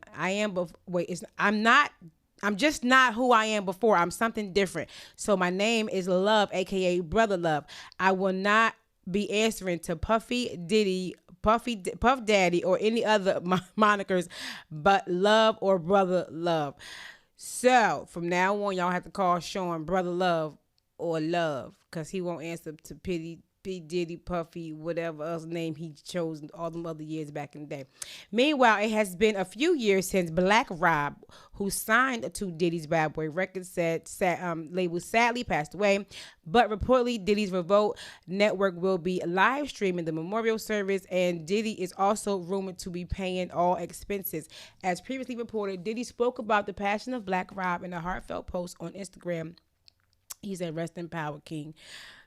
I'm just not who I am before. I'm something different. So my name is Love, aka Brother Love. I will not be answering to Puffy Diddy, Puff Daddy, or any other monikers, but Love or Brother Love. So from now on, y'all have to call Sean Brother Love or Love, because he won't answer to P. Diddy, Puffy, whatever else name he chose all them other years back in the day. Meanwhile, it has been a few years since Black Rob, who signed to Diddy's Bad Boy Records label, sadly passed away. But reportedly, Diddy's Revolt Network will be live streaming the memorial service, and Diddy is also rumored to be paying all expenses. As previously reported, Diddy spoke about the passing of Black Rob in a heartfelt post on Instagram. He said, "Rest in power, King."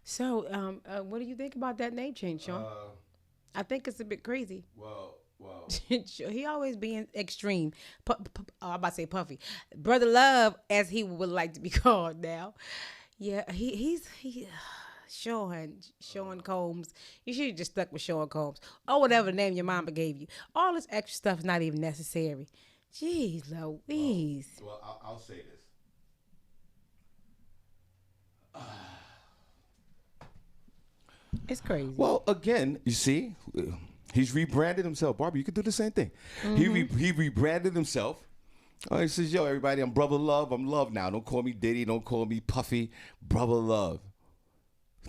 So, what do you think about that name change, Sean? I think it's a bit crazy. Well. He always being extreme. I'm about to say Puffy. Brother Love, as he would like to be called now. Yeah, he's Sean Combs. You should have just stuck with Sean Combs. Or whatever name your mama gave you. All this extra stuff is not even necessary. Jeez Louise. Well, I'll say this. It's crazy. Well, again, you see, he's rebranded himself. Barbie, you could do the same thing. Mm-hmm. He rebranded himself. He says, "Yo, everybody, I'm Brother Love. I'm Love now. Don't call me Diddy. Don't call me Puffy. Brother Love."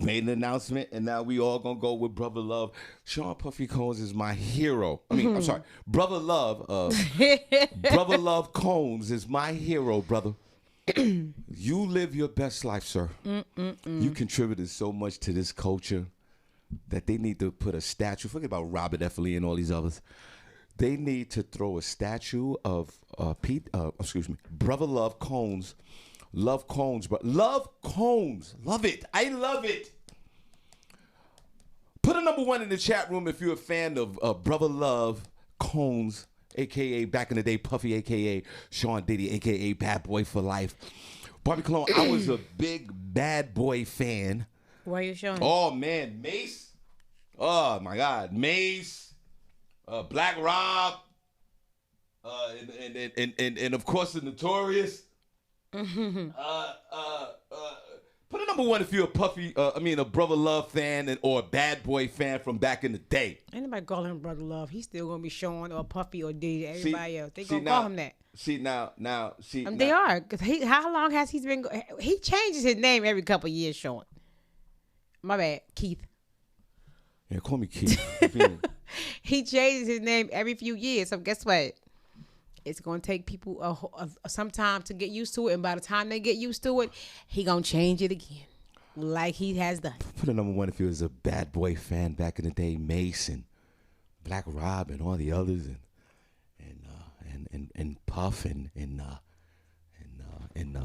Made an announcement, and now we all gonna go with Brother Love. Sean Puffy Combs is my hero. I'm sorry, Brother Love. Brother Love Combs is my hero, brother. You live your best life, sir. You contributed so much to this culture that they need to put a statue. Forget about Robert F. Lee and all these others. They need to throw a statue of Brother Love Combs. Love Combs, but Love Combs. Love it. I love it. Put a number 1 in the chat room if you're a fan of Brother Love Combs, a.k.a. back in the day Puffy, a.k.a. Sean Diddy, a.k.a. Bad Boy for Life. Barbie Cologne, I was a big Bad Boy fan. Why are you showing? Oh, man. Mace. Oh, my God. Mace. Black Rob. And of course, the Notorious. Put a number one if you're a a Brother Love fan or a Bad Boy fan from back in the day. Ain't nobody call him Brother Love. He's still gonna be Shawn or Puffy or D. Everybody else. They gonna call him that. They are. Cause how long has he been? He changes his name every couple of years. Shawn. My bad, Keith. Yeah, call me Keith. He changes his name every few years. So guess what? It's gonna take people some time to get used to it, and by the time they get used to it, he gonna change it again, like he has done. Put a number one if he was a Bad Boy fan back in the day, Mason, Black Rob, and all the others, and Puff, and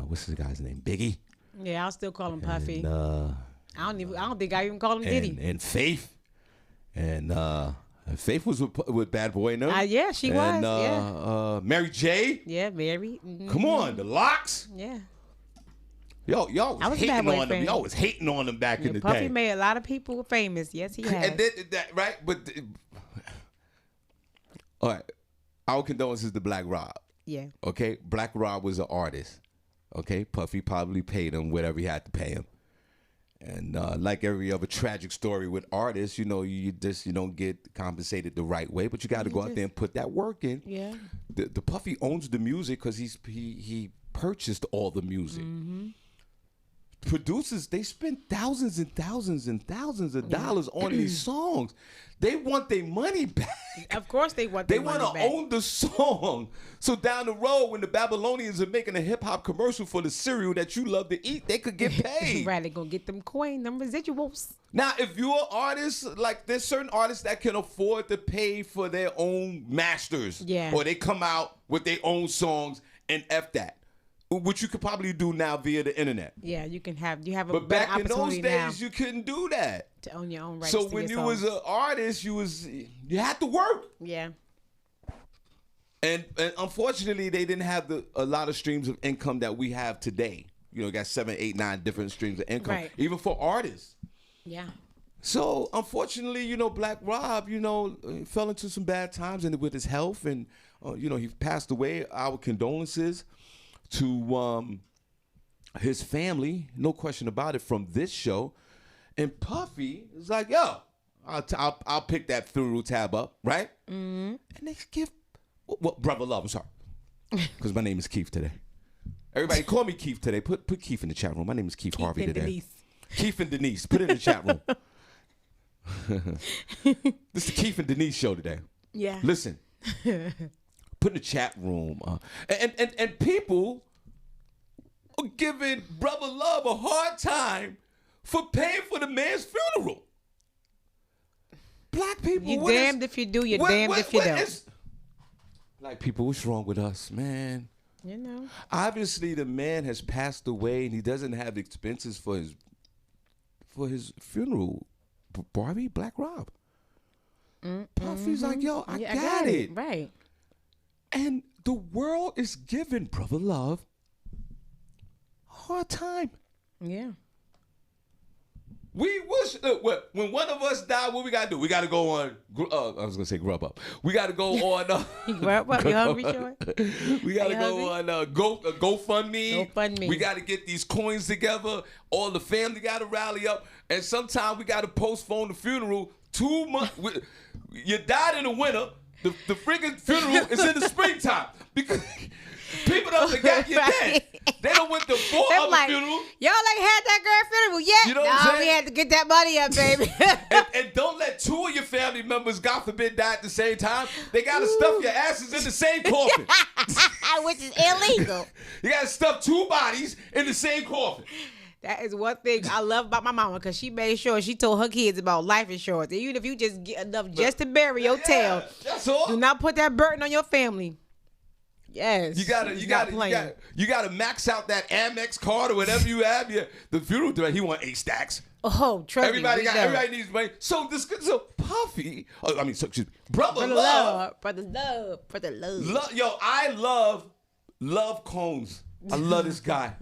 what's the guy's name, Biggie. Yeah, I'll still call him Puffy. And, I don't think I even call him Diddy. And Faith, and Faith was with Bad Boy, no? Yeah, she was. Yeah. Mary J. Yeah, Mary. Mm-hmm. Come on, the Locks. Yeah. Y'all was hating on them. Y'all was hating on them back in the Puffy day. Puffy made a lot of people famous. Yes, he has. And that right, but all right. Our condolences to Black Rob. Yeah. Okay, Black Rob was an artist. Okay, Puffy probably paid him whatever he had to pay him. And like every other tragic story with artists, you don't get compensated the right way, but you got to go out there and put that work in. Yeah. The Puffy owns the music because he purchased all the music. Mm-hmm. Producers, they spend thousands and thousands and thousands of dollars on these songs. They want their money back. Of course they want their money back. They want to own the song. So down the road, when the Babylonians are making a hip-hop commercial for the cereal that you love to eat, they could get paid. Right, they're going to get them coin, them residuals. Now, if you're an artist, like there's certain artists that can afford to pay for their own masters. Yeah. Or they come out with their own songs and F that. Which you could probably do now via the internet. Yeah, you have a but better back in those opportunity days, now you couldn't do that. to own your own rights. So to when your you was songs. an artist, you had to work. Yeah. And unfortunately, they didn't have a lot of streams of income that we have today. You got 7, 8, 9 different streams of income, right. even for artists. Yeah. So unfortunately, Black Rob, fell into some bad times and with his health, and he passed away. Our condolences to his family, no question about it, from this show. And Puffy is like, yo, I'll pick that funeral tab up, right? Mm-hmm. And they give, Brother Love, I'm sorry, because my name is Keith today. Everybody call me Keith today. Put Keith in the chat room. My name is Keith Harvey today. Denise. Keith and Denise, put it in the chat room. This is the Keith and Denise show today. Yeah. Listen, put in the chat room, and people are giving Brother Love a hard time for paying for the man's funeral. Black people, You damned if you do, you're damned if you don't. Black people, what's wrong with us, man? Obviously, the man has passed away, and he doesn't have expenses for his funeral. Barbi, Black Rob. Puffy's like, yo, I got it. Right. And the world is giving Brother Love a hard time. Yeah. We wish, when one of us die, what we got to do? We got to go on, I was going to say grub up. We got to go on. Grub up, you hungry, Joy? We got to go on GoFundMe. GoFundMe. We got to get these coins together. All the family got to rally up. And sometimes we got to postpone the funeral 2 months. You died in the winter. The freaking funeral is in the springtime. Because people don't forget you're dead. They don't went to 4 other funerals. Y'all ain't had that girl funeral yet. You know what I'm saying? We had to get that money up, baby. and don't let 2 of your family members, God forbid, die at the same time. They got to stuff your asses in the same coffin. Which is illegal. You got to stuff 2 bodies in the same coffin. That is one thing I love about my mama, because she made sure she told her kids about life insurance. And even if you just get enough just to bury your tail, that's all. do not put that burden on your family. Yes. You gotta max out that Amex card or whatever you have. The funeral director, he want 8 stacks. Oh, trust me. Everybody needs money. So Puffy, excuse me, Brother Love. Brother Love. Yo, I love Combs. I love this guy.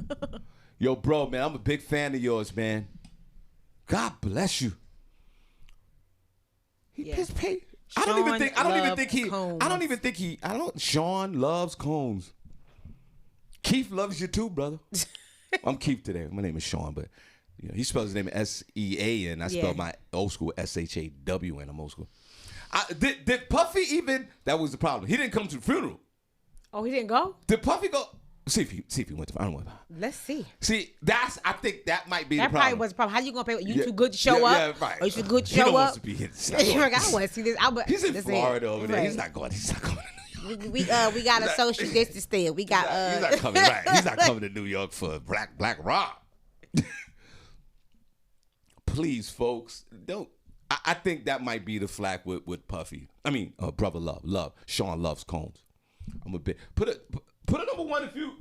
Yo, bro, man, I'm a big fan of yours, man. God bless you. Shawn loves Combs. Keith loves you too, brother. I'm Keith today. My name is Shawn, but You know, he spells his name S-E-A-N. I spell my old school S-H-A-W-N. I'm old school. Did Puffy even? That was the problem. He didn't come to the funeral. Oh, he didn't go? Did Puffy go? See if he went to. I don't know. Let's see. See, I think that might be the That problem. probably was the problem. How you gonna pay? You too good to show up? Yeah, right. Or you too good to He don't show want up? to be here. I want to see this. He's in Florida over there. Right. He's not going. He's not going to New York. We got a social distance still. We got He's not coming. Right. He's not coming to New York for Black Rock. Please, folks, don't. I think that might be the flack with Puffy. I mean, Brother Love. Shawn loves Combs. I'm a bit put a number one if you.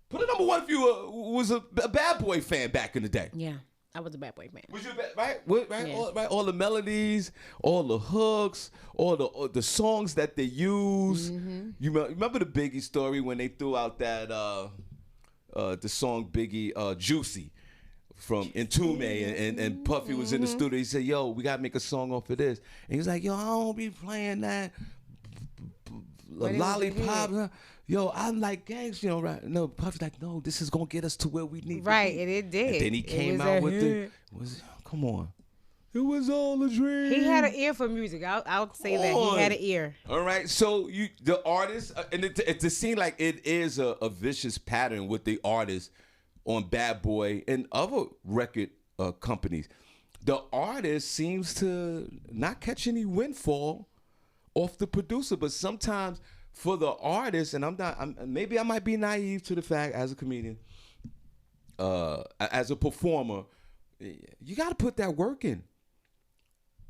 Put a number one if you was a Bad Boy fan back in the day. Yeah, I was a Bad Boy fan. Was you right? Right? Yeah. All the melodies, all the hooks, all the songs that they use. Mm-hmm. You remember the Biggie story when they threw out that the song Biggie Juicy from Entombed and Puffy was in the studio. He said, "Yo, we gotta make a song off of this." And he was like, "Yo, I don't be playing that lollipop." Yo, I'm like gangs, you know, right? No, Puffy's like, no, this is gonna get us to where we need Right, to be. and it did. And then he came out with come on. It was all a dream. He had an ear for music. I'll say that. He had an ear. All right, so the artist, and it seems like it is a vicious pattern with the artists on Bad Boy and other record companies. The artist seems to not catch any windfall off the producer, but sometimes for the artist, and maybe I might be naive to the fact as a comedian, as a performer, you got to put that work in.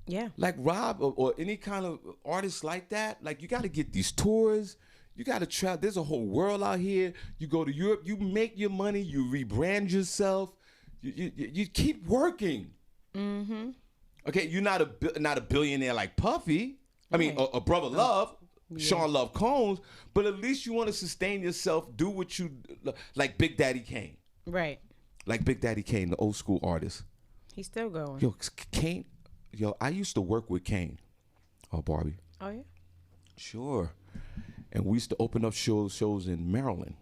Yeah. Like Rob or any kind of artist like that, like you got to get these tours. You got to travel. There's a whole world out here. You go to Europe, you make your money, you rebrand yourself, you keep working. Mm-hmm. Okay, you're not a billionaire like Puffy. I mean, a Brother Love. Yeah. Shawn Love Combs, but at least you want to sustain yourself, do what you like Big Daddy Kane. Right. Like Big Daddy Kane, the old school artist. He's still going. Yo, Kane, I used to work with Kane. Oh, Barbi. Oh, yeah? Sure. And we used to open up shows in Maryland.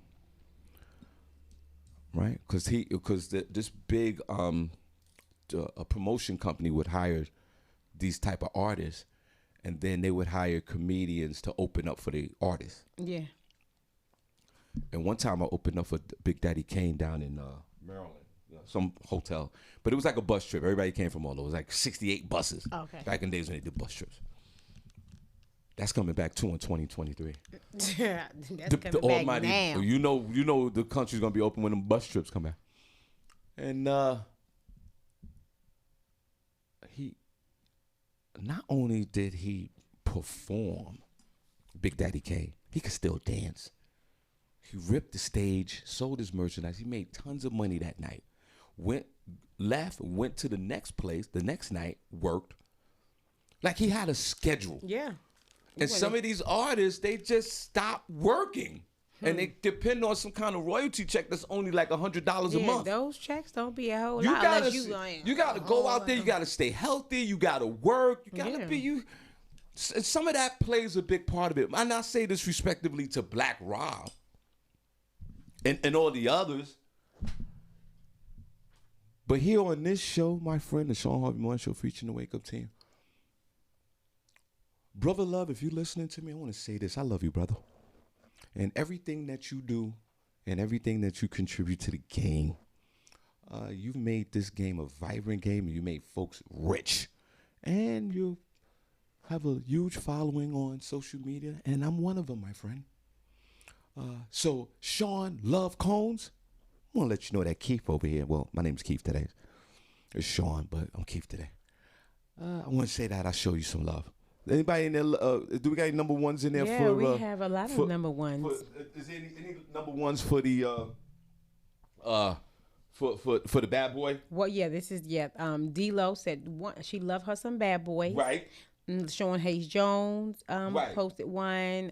Right? Because this big a promotion company would hire these type of artists. And then they would hire comedians to open up for the artists. Yeah. And one time I opened up for Big Daddy Kane down in Maryland, some hotel. But it was like a bus trip. Everybody came from all over. It was like 68 buses. Okay. Back in the days when they did bus trips. That's coming back too in 2023. That's the coming back almighty, now. You know the country's gonna be open when the bus trips come back. And he. Not only did he perform, Big Daddy Kane, he could still dance. He ripped the stage, sold his merchandise. He made tons of money that night. Went to the next place, the next night, worked. Like he had a schedule. Yeah. And some of these artists, they just stop working. And they depend on some kind of royalty check that's only like $100 a month. Those checks don't be a whole You lot gotta, unless you gotta go out there. You gotta stay healthy. You gotta work. You gotta be you. Some of that plays a big part of it. I not say this respectively to Black Rob and all the others, but here on this show, my friend, the Shawn Harvey Morning Show featuring the Wake Up Team. Brother Love, if you're listening to me, I want to say this: I love you, brother. And everything that you do and everything that you contribute to the game, you've made this game a vibrant game, and you made folks rich. And you have a huge following on social media, and I'm one of them, my friend. So, Shawn Love Combs, I want to let you know that Keith over here, well, my name's Keith today. It's Shawn, but I'm Keith today. I want to say that I'll show you some love. Anybody in there? Do we got any number ones in there? Yeah, we have a lot of number ones. Is there any number ones for the for the Bad Boy? Well, yeah, this is D-Lo said she loved her some Bad Boys. Right. Sean Hayes Jones Right. posted one.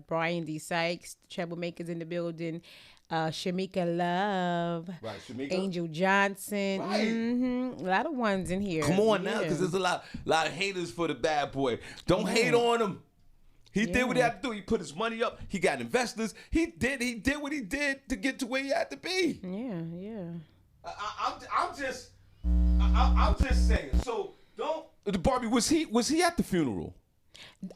Brian D. Sykes, Troublemakers in the building. Shamika Love, Right, Shamika. Angel Johnson, Right. A lot of ones in here. Come on now, because there's a lot of haters for the Bad Boy. Don't hate on him. He did what he had to do. He put his money up. He got investors. He did what he did to get to where he had to be. Yeah. I'm just saying. So don't, Barbie. Was he at the funeral?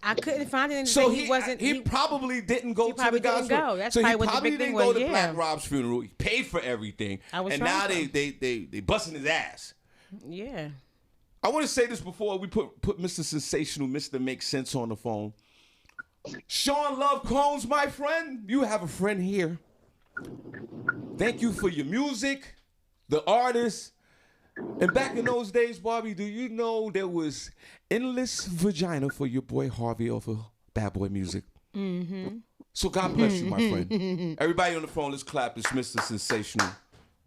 I couldn't find anything. So he wasn't. He probably didn't go he to probably the guy's didn't go. funeral. That's so probably he what the probably big thing didn't go was, to yeah. Black Rob's funeral. He paid for everything, and now they busting his ass. Yeah. I want to say this before we put Mr. Sensational, Mr. Make Sense on the phone. Shawn Love Combs, my friend, you have a friend here. Thank you for your music, the artists. And back in those days, Barbie, do you know there was endless vagina for your boy Harvey off of Bad Boy Music? Mm-hmm. So God bless you, my friend. Everybody on the phone, let's clap. It's Mr. Sensational,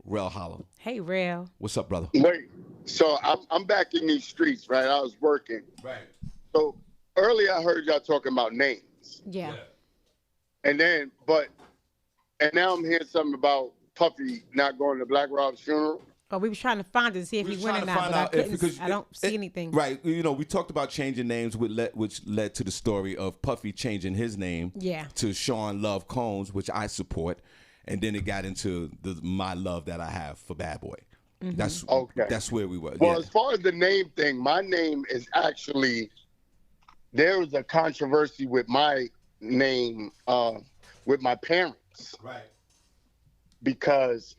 Rel Holla. Hey, Rel. What's up, brother? Wait, so I'm back in these streets, right? I was working. Right. So earlier I heard y'all talking about names. Yeah. And now I'm hearing something about Puffy not going to Black Rob's funeral. Oh, we was trying to find it to see if he went or not, but I don't see anything. Right. You know, we talked about changing names, which led to the story of Puffy changing his name to Shawn Love Combs, which I support. And then it got into my love that I have for Bad Boy. Mm-hmm. That's where we were. Well, as far as the name thing, my name is actually, there was a controversy with my name with my parents. Right. Because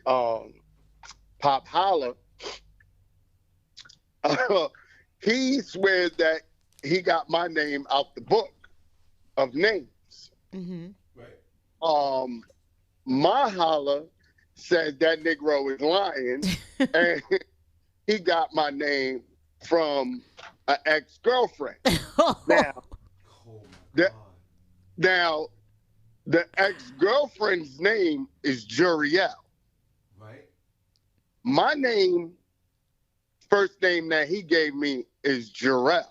Pop Holla, he swears that he got my name out the book of names. Mm-hmm. Right. My Holla says that Negro is lying, and he got my name from an ex-girlfriend. Now, the ex-girlfriend's name is Juriel. Right. My name, first name that he gave me is Jarrell.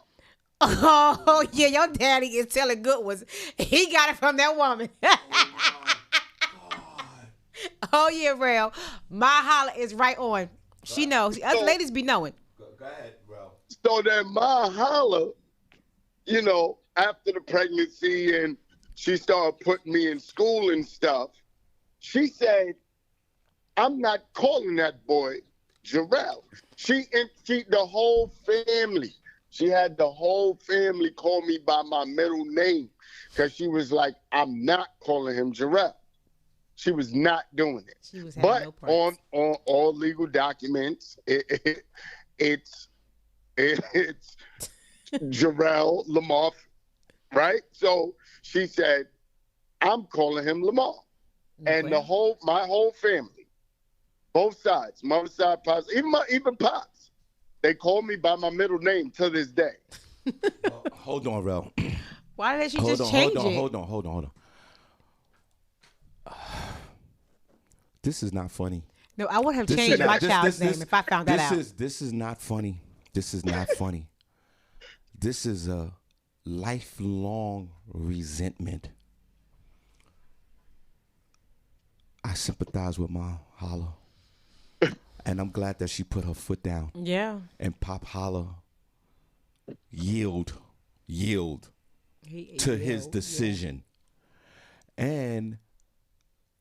Oh, yeah, your daddy is telling good ones. He got it from that woman. Oh, yeah, Rel. My Holla is right on. She knows. Us ladies be knowing. Go ahead, Rel. So then my Holla, you know, after the pregnancy and she started putting me in school and stuff, she said, I'm not calling that boy Jarrell. The whole family. She had the whole family call me by my middle name because she was like, I'm not calling him Jarrell. She was not doing it. She was having no parts. on all legal documents, it's Jarrell Lamar, right? So she said, I'm calling him Lamar. Okay. And my whole family, both sides, mother side, pops, even pops, they call me by my middle name to this day. Hold on, Rel. Why did she just change it? Hold on. This is not funny. No, I would have changed my child's name if I found that out. This is not funny. This is not funny. This is a lifelong resentment. I sympathize with my Holla. And I'm glad that she put her foot down. Yeah. And Pop Holla yield to his decision. Yeah. And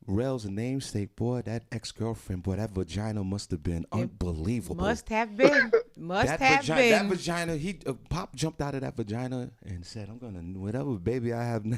Rel's namesake, boy, that ex-girlfriend, boy, that vagina must have been unbelievable. Must have been. That vagina, Pop jumped out of that vagina and said, I'm going to, whatever baby I have now.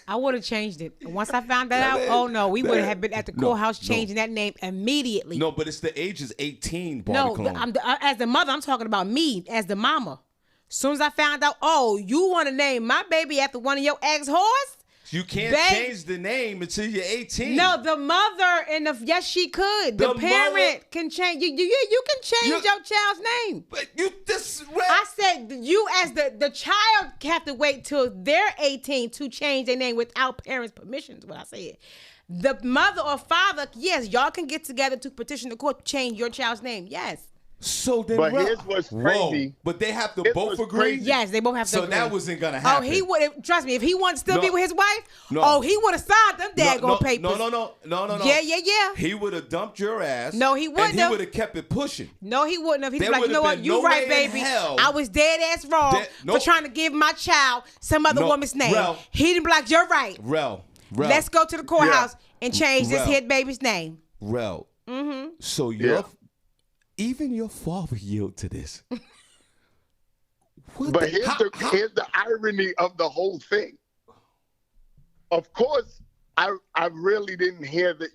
I would have changed it. Once I found that out, oh no, we would have been at the courthouse changing that name immediately. No, but it's the age is 18, Barbie. No, as the mother, I'm talking about me as the mama. As soon as I found out, oh, you want to name my baby after one of your ex-whores? You can't change the name until you're 18. No, the mother and yes, she could. The parent can change. You can change your child's name. But I said you as the child have to wait till they're 18 to change their name without parents' permission. Is what I said. The mother or father, yes, y'all can get together to petition the court to change your child's name. Yes. So then, but here's what's crazy. Whoa, but they have to both agree. Yes, they both have to agree. So that wasn't gonna happen. Oh, he would. Trust me, if he wanted to still be with his wife, he would have signed them daggone papers. No. Yeah. He would have dumped your ass. No, he wouldn't. And he would have kept it pushing. No, he wouldn't have. He'd be like, you know what? You right, baby. I was dead ass wrong for trying to give my child some other woman's name. He didn't be like, you're right. Rel. Let's go to the courthouse and change this hit baby's name. Rel. Mm-hmm. So even your father yielded to this. But here's the irony of the whole thing. Of course, I really didn't hear that.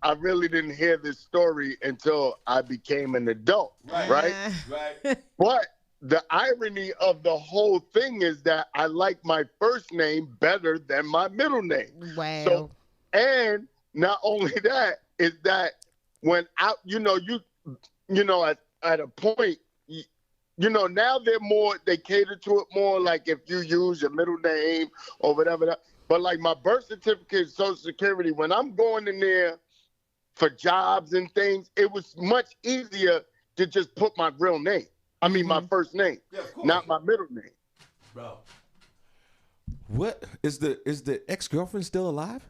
I really didn't hear this story until I became an adult, right? But the irony of the whole thing is that I like my first name better than my middle name. Wow. So, and not only that is that when at a point, now they cater to it more, like if you use your middle name or whatever. But like my birth certificate, Social Security, when I'm going in there for jobs and things, it was much easier to just put my real name. I mean, my first name, not my middle name. Bro, what is the ex-girlfriend still alive?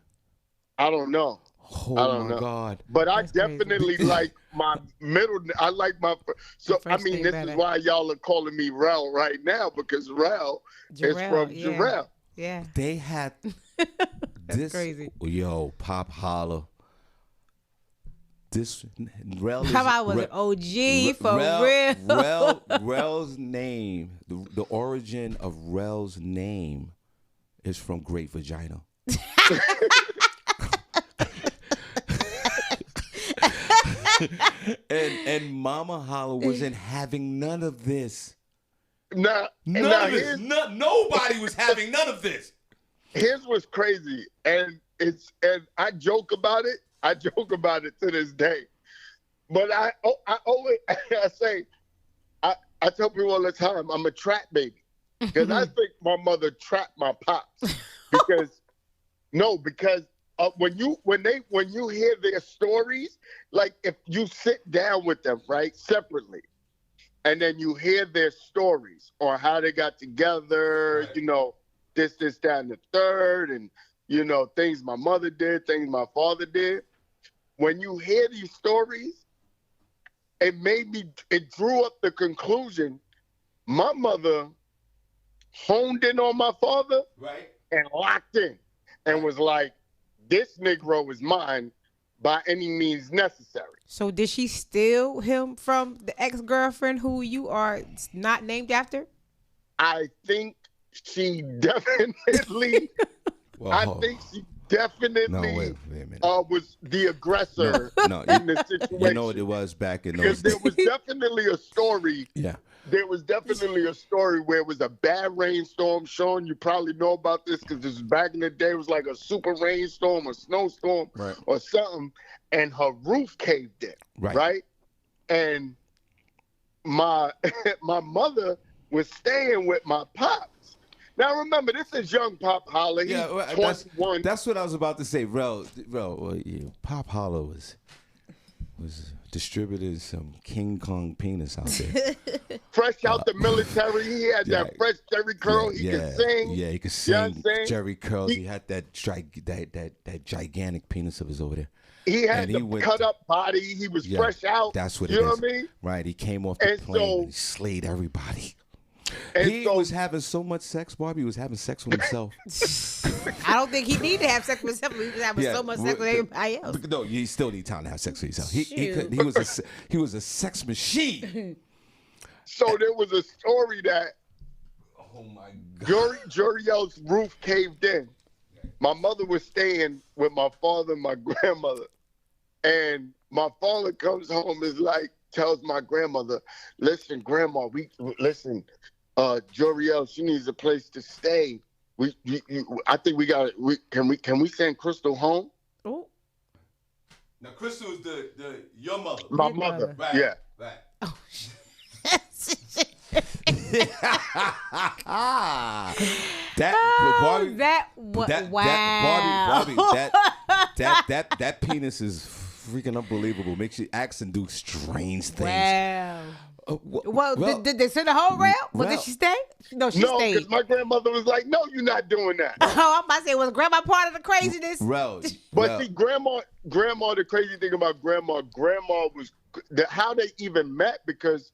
I don't know. Oh, I don't know. God. But I definitely like my middle. I like my. So I mean, this is why y'all are calling me Rel right now, because Rel is from Jarrell. Yeah. They had this. Crazy. Yo, Pop Holler. This Rel is. How I was an OG for real. Rel's name, the origin of Rel's name is from Great Vagina. and Mama Holla wasn't having none of this. Nobody was having none of this. Here's what's crazy, and I joke about it. I joke about it to this day, but I always say, I tell people all the time, I'm a trap baby, because I think my mother trapped my pops, because when you hear their stories, like if you sit down with them, right, separately, and then you hear their stories on how they got together, right. This, that, and the third, and things my mother did, things my father did. When you hear these stories, it drew up the conclusion. My mother honed in on my father, right, and locked in, and was like, this Negro is mine by any means necessary. So did she steal him from the ex-girlfriend who you are not named after? I think she definitely. Was the aggressor in the situation. You know what it was back in those days. There was definitely a story. Yeah. There was definitely a story where it was a bad rainstorm. Sean, you probably know about this because this was back in the day. It was like a super rainstorm or snowstorm or something. And her roof caved in. Right? And my mother was staying with my pops. Now remember, this is young Pop Holler. He's 21. That's what I was about to say. Pop Holler was distributing some King Kong penis out there. Fresh out the military, he had that fresh Jerry curl. He could sing. Yeah, he could sing. Jerry curls. He had that gigantic penis of his over there. He had the cut up body. He was fresh out. That's what it is. You know what I mean? Right. He came off the plane. And he slayed everybody. He was having so much sex, Barbi. He was having sex with himself. I don't think he needed to have sex with himself. He was having so much sex with everybody else. No, you still need time to have sex with yourself. He was a sex machine. So there was a story that, oh my God, Joriel's roof caved in. My mother was staying with my father and my grandmother, and my father comes home tells my grandmother, listen, Grandma, Joriel, she needs a place to stay. I think we got it. Can we send Crystal home? Oh. Now Crystal is your mother. My mother. Right. Yeah. Right. Oh. That penis is freaking unbelievable. Makes you act and do strange things. Wow. Did they send a whole rail? Did she stay? No, she stayed. No, because my grandmother was like, no, you're not doing that. Oh, I'm about to say, was Grandma part of the craziness? But see, Grandma, the crazy thing about Grandma was how they even met, because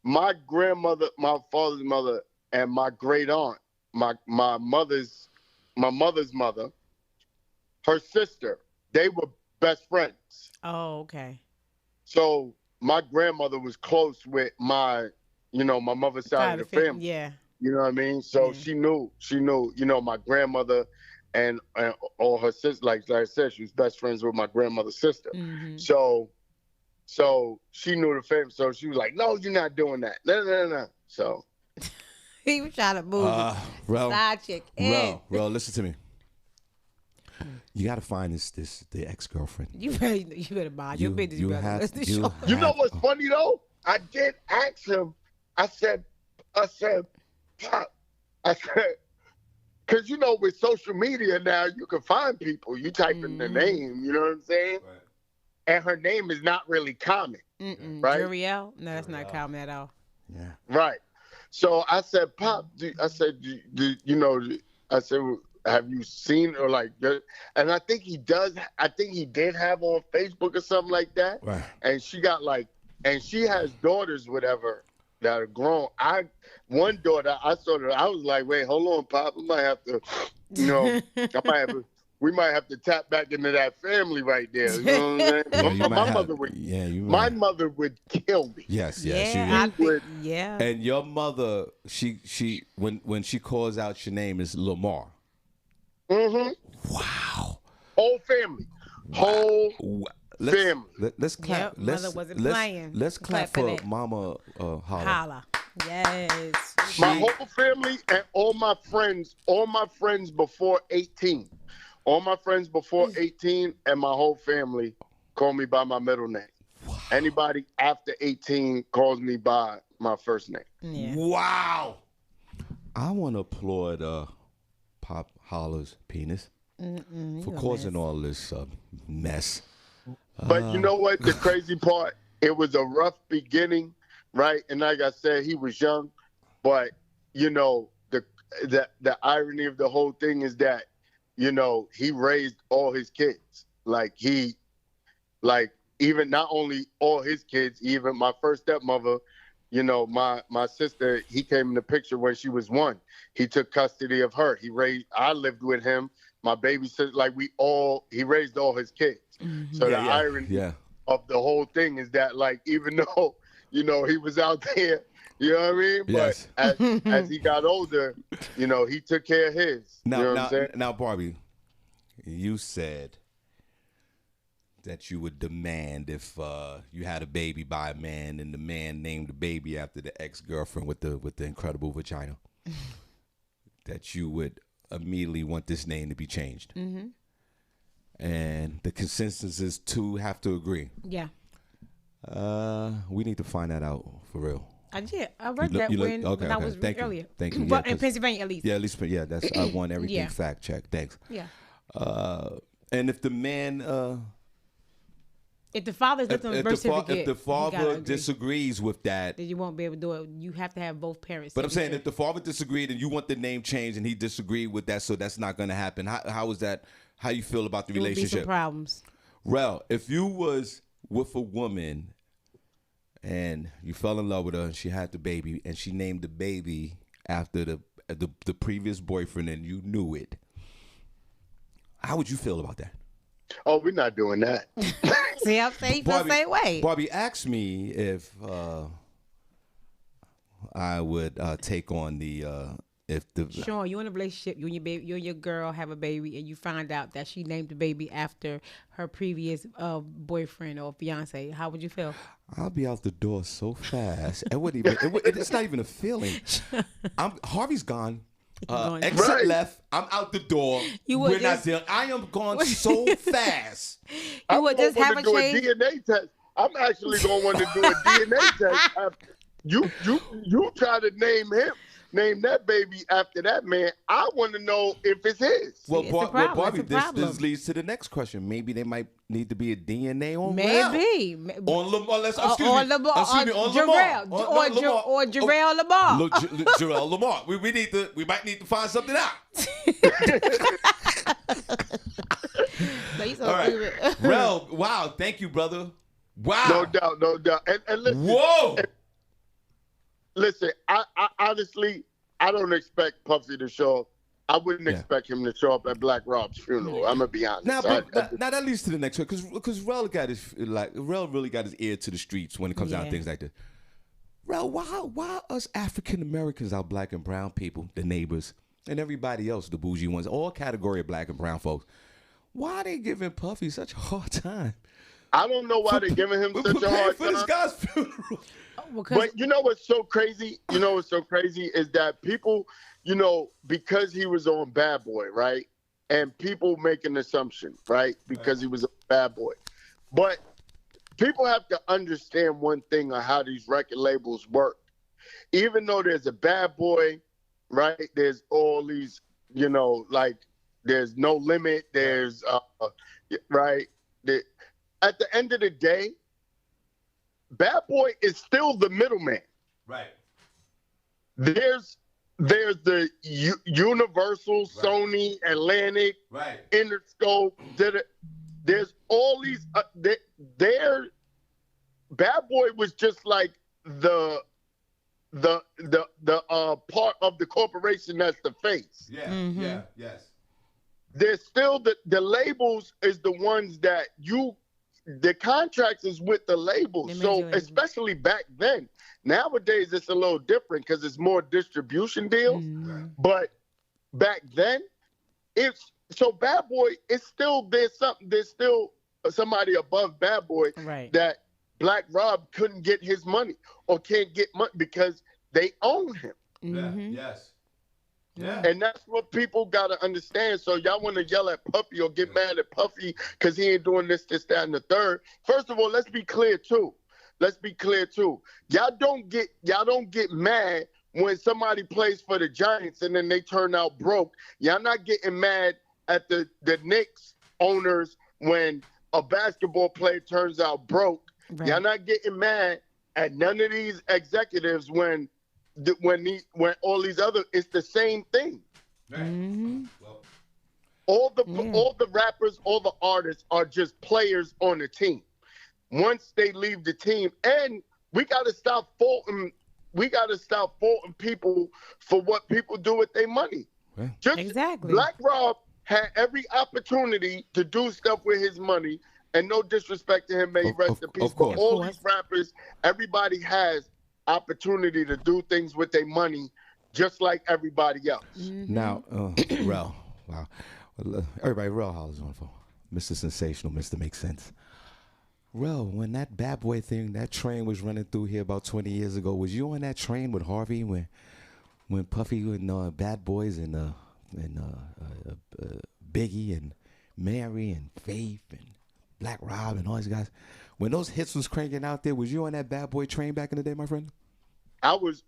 my grandmother, my father's mother, and my great aunt, my mother's mother, her sister, they were best friends. Oh, okay. So my grandmother was close with my mother's side of the family. Yeah. You know what I mean? So Yeah. she knew, my grandmother and all her sisters. Like I said, she was best friends with my grandmother's sister. Mm-hmm. So she knew the family. So she was like, "No, you're not doing that. No." So He was trying to move side chick in. Rel, listen to me. You gotta find the ex-girlfriend. You better mind your business, brother. Let's do show. You know what's funny though? I did ask him. I said, Pop, because with social media now, you can find people. You type in the name, you know what I'm saying? Right. And her name is not really common, right? Juriel? No, that's not common at all. Yeah. Right. So I said, Pop, I said, have you seen her like that? And I think he does. I think he did have on Facebook or something like that. Right. And she got and she has daughters, whatever, that are grown. One daughter, I saw her. I was like, wait, hold on, Pop. I might have to, we might have to tap back into that family right there. You know what I'm saying? My mother would. Yeah, my mother would kill me. Yes, yeah, she would. Yeah. And your mother, she when she calls out your name is Lamar. Mm-hmm. Wow. Whole family. Whole family. Let's clap. Yep, mother wasn't playing. Let's clap for Mama Holla. Holla. Yes. My whole family and all my friends before 18. All my friends before 18 and my whole family call me by my middle name. Wow. Anybody after 18 calls me by my first name. Yeah. Wow. I want to applaud Pop Holla's penis for causing all this mess. But you know what? The crazy part, it was a rough beginning, right? And like I said, he was young. But, the irony of the whole thing is that, he raised all his kids. Even not only all his kids, even my first stepmother, my sister, he came in the picture when she was 1. He took custody of her. I lived with him, my baby sister, he raised all his kids. Mm-hmm. So the irony of the whole thing is that, even though, he was out there, you know what I mean? Yes. But as he got older, he took care of his. Now, Barbi, you said that you would demand if you had a baby by a man and the man named the baby after the ex-girlfriend with the incredible vagina, that you would immediately want this name to be changed. Mm-hmm. And the consensus is 2 have to agree. Yeah. We need to find that out for real. I did. I read that when I was earlier. Thank you. But in Pennsylvania, at least. Yeah, at least. Yeah, that's. I want everything fact checked. Thanks. Yeah. And if the man, if the father's left on the birth certificate, if the father disagrees with that, then you won't be able to do it. You have to have both parents. But I'm saying if the father disagreed and you want the name changed and he disagreed with that, so that's not going to happen. How is that? How you feel about the relationship? Would be some problems. Rel, if you was with a woman and you fell in love with her and she had the baby and she named the baby after the previous boyfriend and you knew it, how would you feel about that? Oh, we're not doing that. See, I'm saying the same way. Barbi asked me if I would take on Shawn, you in a relationship, you and your girl have a baby, and you find out that she named the baby after her previous boyfriend or fiance. How would you feel? I'll be out the door so fast. It's not even a feeling. Harvey's gone. Exit left. I'm out the door. We're not dealing. I am gone so fast. You would just have a change. DNA test. I'm actually going to want to do a DNA test. You try to name that baby after that man. I want to know if it's his. Well, Barbi, this leads to the next question. Maybe they might need to be a DNA on Maybe. On Lamar. On Lamar. Or Jarrell Lamar. Jarrell Lamar. We might need to find something out. No, all right. Rel, wow. Thank you, brother. Wow. No doubt. And listen. Whoa. Listen, I honestly, I don't expect Puffy to show. I wouldn't expect him to show up at Black Rob's funeral. I'm gonna be honest. Now that leads to the next one, because Rel really got his ear to the streets when it comes down to things like this. Rel, why us African Americans, our black and brown people, the neighbors, and everybody else, the bougie ones, all category of black and brown folks, why are they giving Puffy such a hard time? I don't know why they're giving him such a hard for time. this guy's funeral. But you know what's so crazy? You know what's so crazy is that people, you know, because he was on Bad Boy, right? And people make an assumption, right? Because he was a Bad Boy. But people have to understand one thing on how these record labels work. Even though there's a Bad Boy, right? There's all these, you know, like there's No Limit. There's, right? At the end of the day, Bad Boy is still the middleman. Right. There's the Universal, Sony, Atlantic, Interscope. There's all these. Bad Boy was just like the part of the corporation that's the face. Yes. There's still the labels is the ones that the contracts is with the labels. So especially back then. Nowadays it's a little different because it's more distribution deals. But back then, Bad Boy is still there's still somebody above Bad Boy that Black Rob couldn't get his money or can't get money because they own him. Yeah. And that's what people got to understand. So y'all want to yell at Puffy or get mad at Puffy because he ain't doing this, that, and the third. First of all, let's be clear too. Y'all don't get mad when somebody plays for the Giants and then they turn out broke. Y'all not getting mad at the Knicks owners when a basketball player turns out broke. Y'all not getting mad at none of these executives when all these other, it's the same thing. Well, all the rappers, all the artists are just players on the team. Once they leave the team, and we gotta stop faulting people for what people do with their money. Black Rob had every opportunity to do stuff with his money, and no disrespect to him, may he rest in peace. But all these rappers, everybody has opportunity to do things with their money just like everybody else. Now, Rel, wow. Everybody, Rel hollers on the phone. Mr. Sensational, Mr. Make Sense. Rel, when that Bad Boy thing, that train was running through here about 20 years ago, was you on that train with Harvey when Puffy and Bad Boys and Biggie and Mary and Faith and Black Rob and all these guys, when those hits was cranking out there, was you on that Bad Boy train back in the day, my friend? I was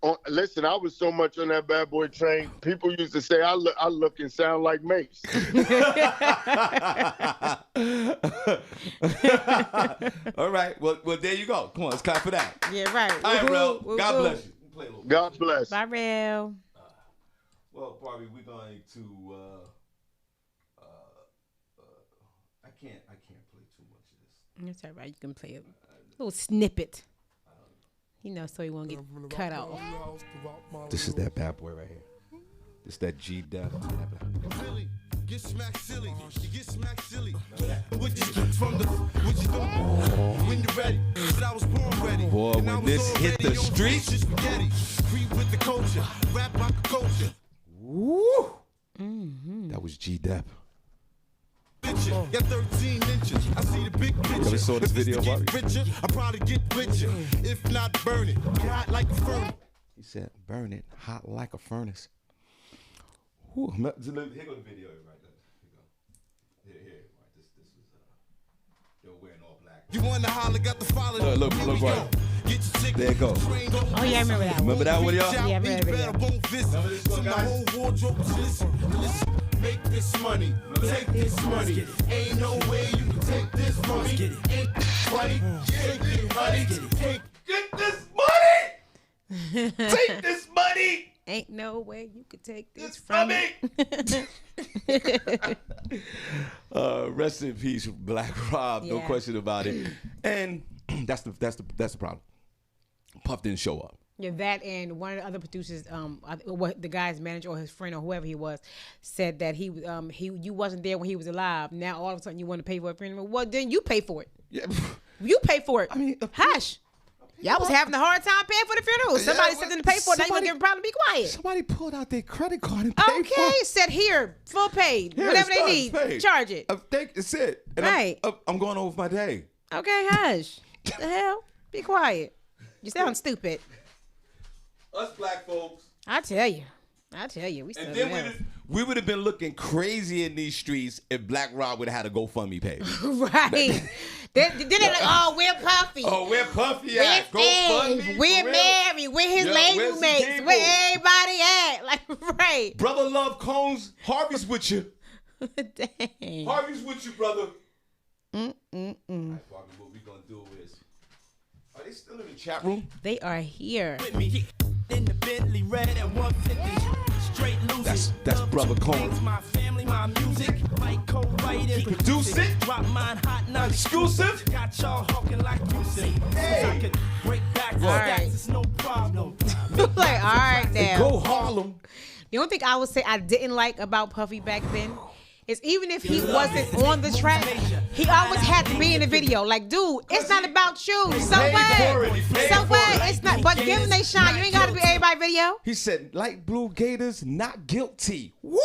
so much on that Bad Boy train. People used to say I look and sound like Mace. All right. Well, there you go. Come on, it's time for that. Yeah, right. All right, Rel. God bless you. Play a little bit. God bless. Bye, Rel. Well, Barbi, we're going to. I can't play too much of this. That's all right. You can play a little snippet. So he won't get cut off. This is that Bad Boy right here. This is that G-Dep. Get smacked silly. You get smacked silly. When you're ready. But I was born ready. Boy, when this hit the streets. Creep with the culture. Rap like a culture. Woo! That was G-Dep. Got 13 inches. I see the big picture. You ever saw this video, Barbi? Richer, I probably get richer. If not, burn it. Be hot like a furnace. He said, burn it hot like a furnace. Here go the video right there. Here. Right. This is they're wearing all black. You want to holler, got the follow. Look, right. There it goes. Oh yeah, I remember that one. Remember that one, y'all? Yeah, I remember that. Remember this one, guys? Listen. Make this money. Take this money. Ain't no way you can take this from me. Ain't funny. Take it, honey. Get this money! Take this money! Ain't no way you could take this from me. Rest in peace, Black Rob. No question about it. And that's the problem. Puff didn't show up. Yeah, that and one of the other producers, what the guy's manager or his friend or whoever he was, said that you wasn't there when he was alive. Now all of a sudden you want to pay for a funeral. Well, then you pay for it. Yeah. You pay for it. I mean, hush. Y'all was having a hard time paying for the funeral. Somebody said to pay for it. Now you want to give them problem? Be quiet. Somebody pulled out their credit card and paid for Okay, it. said here, full paid, Here, whatever it's they done, need, it's paid. charge it. It's it. And Right. I'm going over my day. Okay, hush. The hell? Be quiet. You sound stupid. Us black folks. I tell you. We And still then we would have been looking crazy in these streets if Black Rob would have had a GoFundMe page. Right. then they're like, oh, we're Puffy. Oh, where Puffy We're at? GoFundMe. Steve. We're for real? Mary. We're his Yeah, label where's the mates. people? Where everybody at? Like, right. Brother Love Combs, Harvey's with you. Dang. Harvey's with you, brother. All right, Bobby, what we gonna do is, are they still in the chat room? They are here. With me in the Bentley red at 150. Straight losing. That's Brother Combs. My family, my music. Like co-writing. Produce it. Drop mine hot, not Exclusive. Got y'all hawking like music. Hey. I could break back to Right. that. It's no problem. Like, all right now. Go Harlem. The only thing I would say I didn't like about Puffy back then is even if he wasn't on the track, he always had to be in the video. Like, dude, it's not about you. So paid for it. what? He paid So for what? it. It's not. But give them they shine. You ain't got to be everybody video. He said, light blue gators, not guilty. Woo!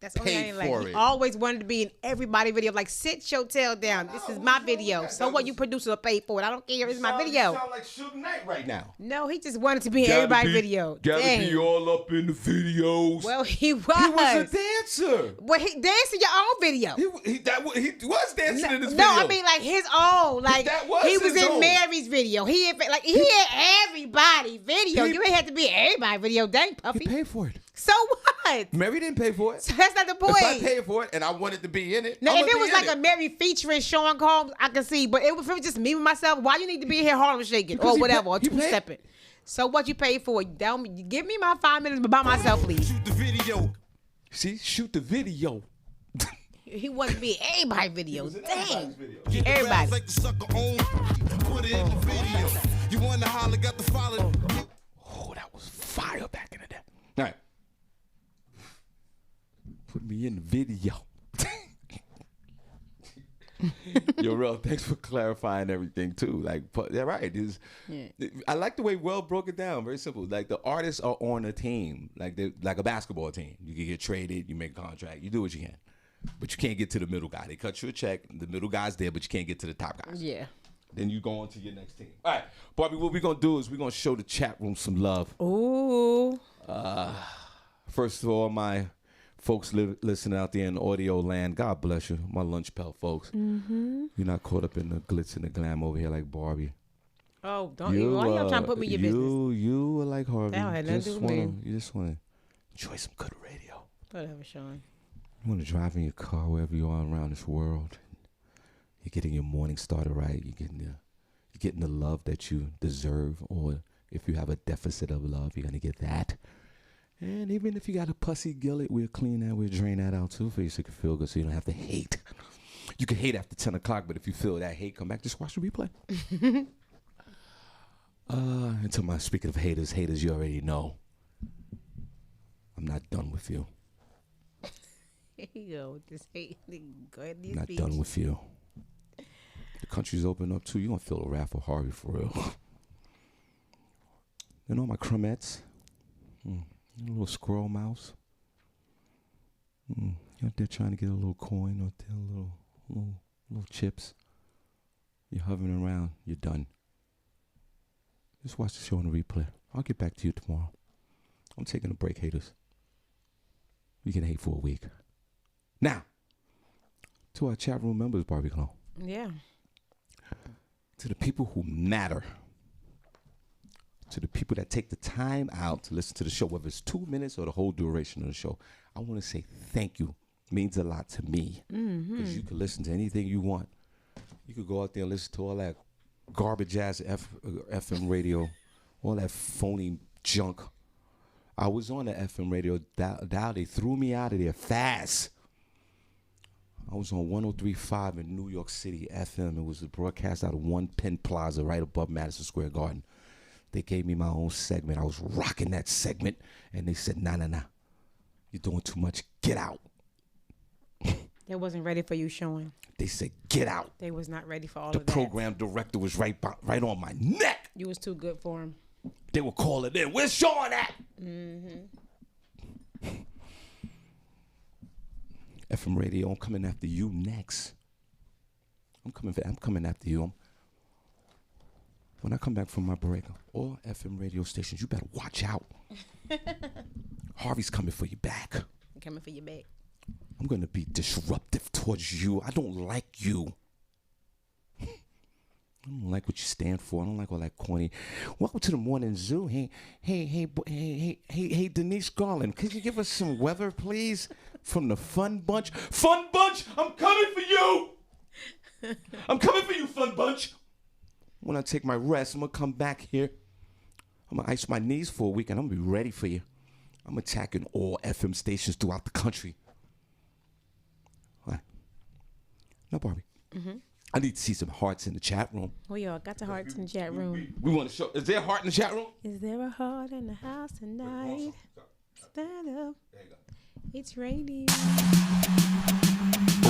That's the only thing I Paid ain't like. for He it. always wanted to be in everybody video. Like, sit your tail down. This is my video. So what? You producer paid for it. I don't care. It's my video. You sound like Suge Knight right now. No, he just wanted to be in everybody video. Gotta Dang. be all up in the videos. Well, he was. He was a dancer. Well, he danced in your own video. He was dancing in this No, video. I mean like his own. Like That was he was his in own. Mary's video. He had everybody video. He- You ain't had to be everybody video. Dang, Puffy. He paid for it. So what? Mary didn't pay for it. So that's not the If I point. paid for it and I wanted to be in it, Now, I'm if it gonna was be in like a Mary featuring Sean Combs, I can see. But if it was just me with myself, why you need to be here Harlem shaking Because or he whatever, pay- or he two paid- stepping? So what you paid for? Give me my 5 minutes by myself, please. Shoot the video. See, shoot the video. He wanted to be in everybody video. was in Dang. everybody's video. Get the Everybody. raps like the sucker on. Put it in the video. You want to holler, got the follow. Oh, that was fire back in the day. All right. Put me in the video. Yo, real, thanks for clarifying everything too. Like, yeah, right. I like the way Will broke it down. Very simple. Like the artists are on a team, like a basketball team. You can get traded, you make a contract, you do what you can, but you can't get to the middle guy. They cut you a check. The middle guy's there, but you can't get to the top guys. Yeah. Then you go on to your next team. All right, Barbie. What we're gonna do is we're gonna show the chat room some love. Ooh. First of all, my folks listening out there in audio land, God bless you. My lunch bell folks. Mm-hmm. You're not caught up in the glitz and the glam over here like Barbie. Oh, don't you? Why y'all trying to put me in your business? You are like Harvey. That had nothing to do with me. You just want to enjoy some good radio. Whatever, Sean. You want to drive in your car wherever you are around this world. You're getting your morning started right. You're getting the love that you deserve, or if you have a deficit of love, you're gonna get that. And even if you got a pussy gillet, we'll clean that, we'll drain that out too for you so you can feel good, so you don't have to hate. You can hate after 10 o'clock, but if you feel that hate, come back, just watch the replay. Until my speaking of haters, you already know. I'm not done with you. Yo, this hate. Go ahead, I'm not done with you. The country's open up too. You're going to feel the wrath of Harvey for real. You know my crumettes? A little squirrel mouse. You out there trying to get a little coin or there, little chips. You're hovering around. You're done. Just watch the show on the replay. I'll get back to you tomorrow. I'm taking a break, haters. You can hate for a week. Now, to our chat room members, Barbie Clone. Yeah. To the people who matter. To the people that take the time out to listen to the show, whether it's 2 minutes or the whole duration of the show, I want to say thank you. It means a lot to me. Because you can listen to anything you want. You could go out there and listen to all that garbage ass FM radio, all that phony junk. I was on the FM radio dial. They threw me out of there fast. I was on 103.5 in New York City FM. It was a broadcast out of One Penn Plaza right above Madison Square Garden. They gave me my own segment. I was rocking that segment, and they said, nah. You're doing too much. Get out. They wasn't ready for you, Shawn. They said, get out. They was not ready for all The of that. program director was right on my neck. You was too good for him. They were calling in. Where's Shawn at? FM radio, I'm coming after you next. I'm coming after you. When I come back from my break, all FM radio stations, you better watch out. Harvey's coming for you back. I'm coming for you back. I'm going to be disruptive towards you. I don't like you. I don't like what you stand for. I don't like all that corny. Welcome to the morning zoo. Hey, Denise Garland, could you give us some weather, please, from the Fun Bunch? Fun Bunch, I'm coming for you. I'm coming for you, Fun Bunch. When I take my rest, I'm going to come back here. I'm going to ice my knees for a week, and I'm going to be ready for you. I'm attacking all FM stations throughout the country. All right. Now, Barbi. Mm-hmm. I need to see some hearts in the chat room. We all got the hearts in the chat room. We want to show. Is there a heart in the chat room? Is there a heart in the house tonight? Stand up. There you go. It's raining.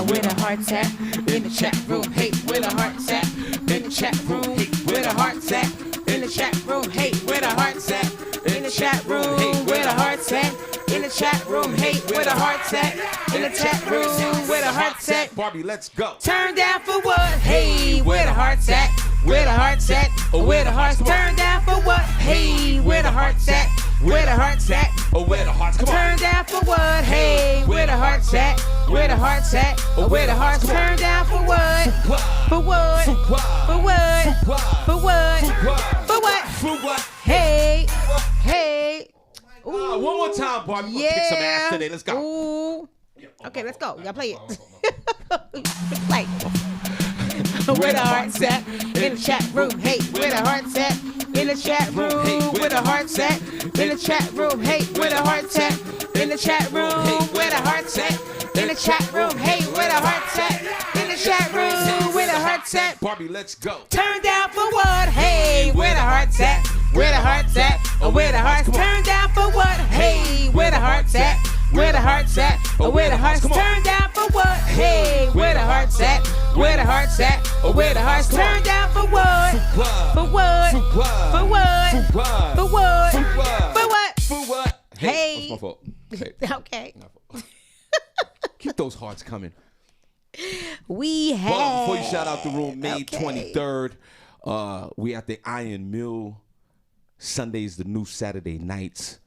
Where the heart's at? In the chat room. Hey, where the heart's at? In the chat room. Hey, where the heart's at? In the chat room. Hey, where the heart's at? In the chat room. Hey, where the heart's at? In the chat room. Hey, where the heart's at? In the chat room. Where the heart's at? Barbi, let's go. Turn down for what? Hey, where the heart's at? Where the heart's at? Or where the heart's turn down for what? Hey, where the heart's at? Where the heart's at? Or where the heart's turn down for what? Hey, where the heart's at? Where the heart's at? Or where the heart's turn down for what? For what? For what? For what? For what? For what? Hey, hey. One more time, Barbi. We're gonna kick some ass today. Let's go. Ooh. Okay, let's go. Y'all play it. Play. Where the heart's at? In the chat room. Hey, where the heart's at? In the chat room. Hey, where the heart's at? In the chat room. Hey, where the heart's at? In the chat room. Hey, where the heart's at? In the chat room. Hey, where the heart's at? In the chat room. Where the heart's at? Barbi, let's go. Turn down for what? Hey, where the heart's at? Where the heart's at? Or where the heart's turn down for what? Hey, where the heart's at? Where the heart's at? Or where the heart's turn down for what? Hey, where the heart's at? Where the heart's at? Or where the heart's turn down for what? For what? For what? For what? For what? For what? Hey. That's my fault. Hey. Okay. Keep those hearts coming. We have. Well, before you shout out the room, May 23rd, we at the Iron Mill. Sunday's the new Saturday nights.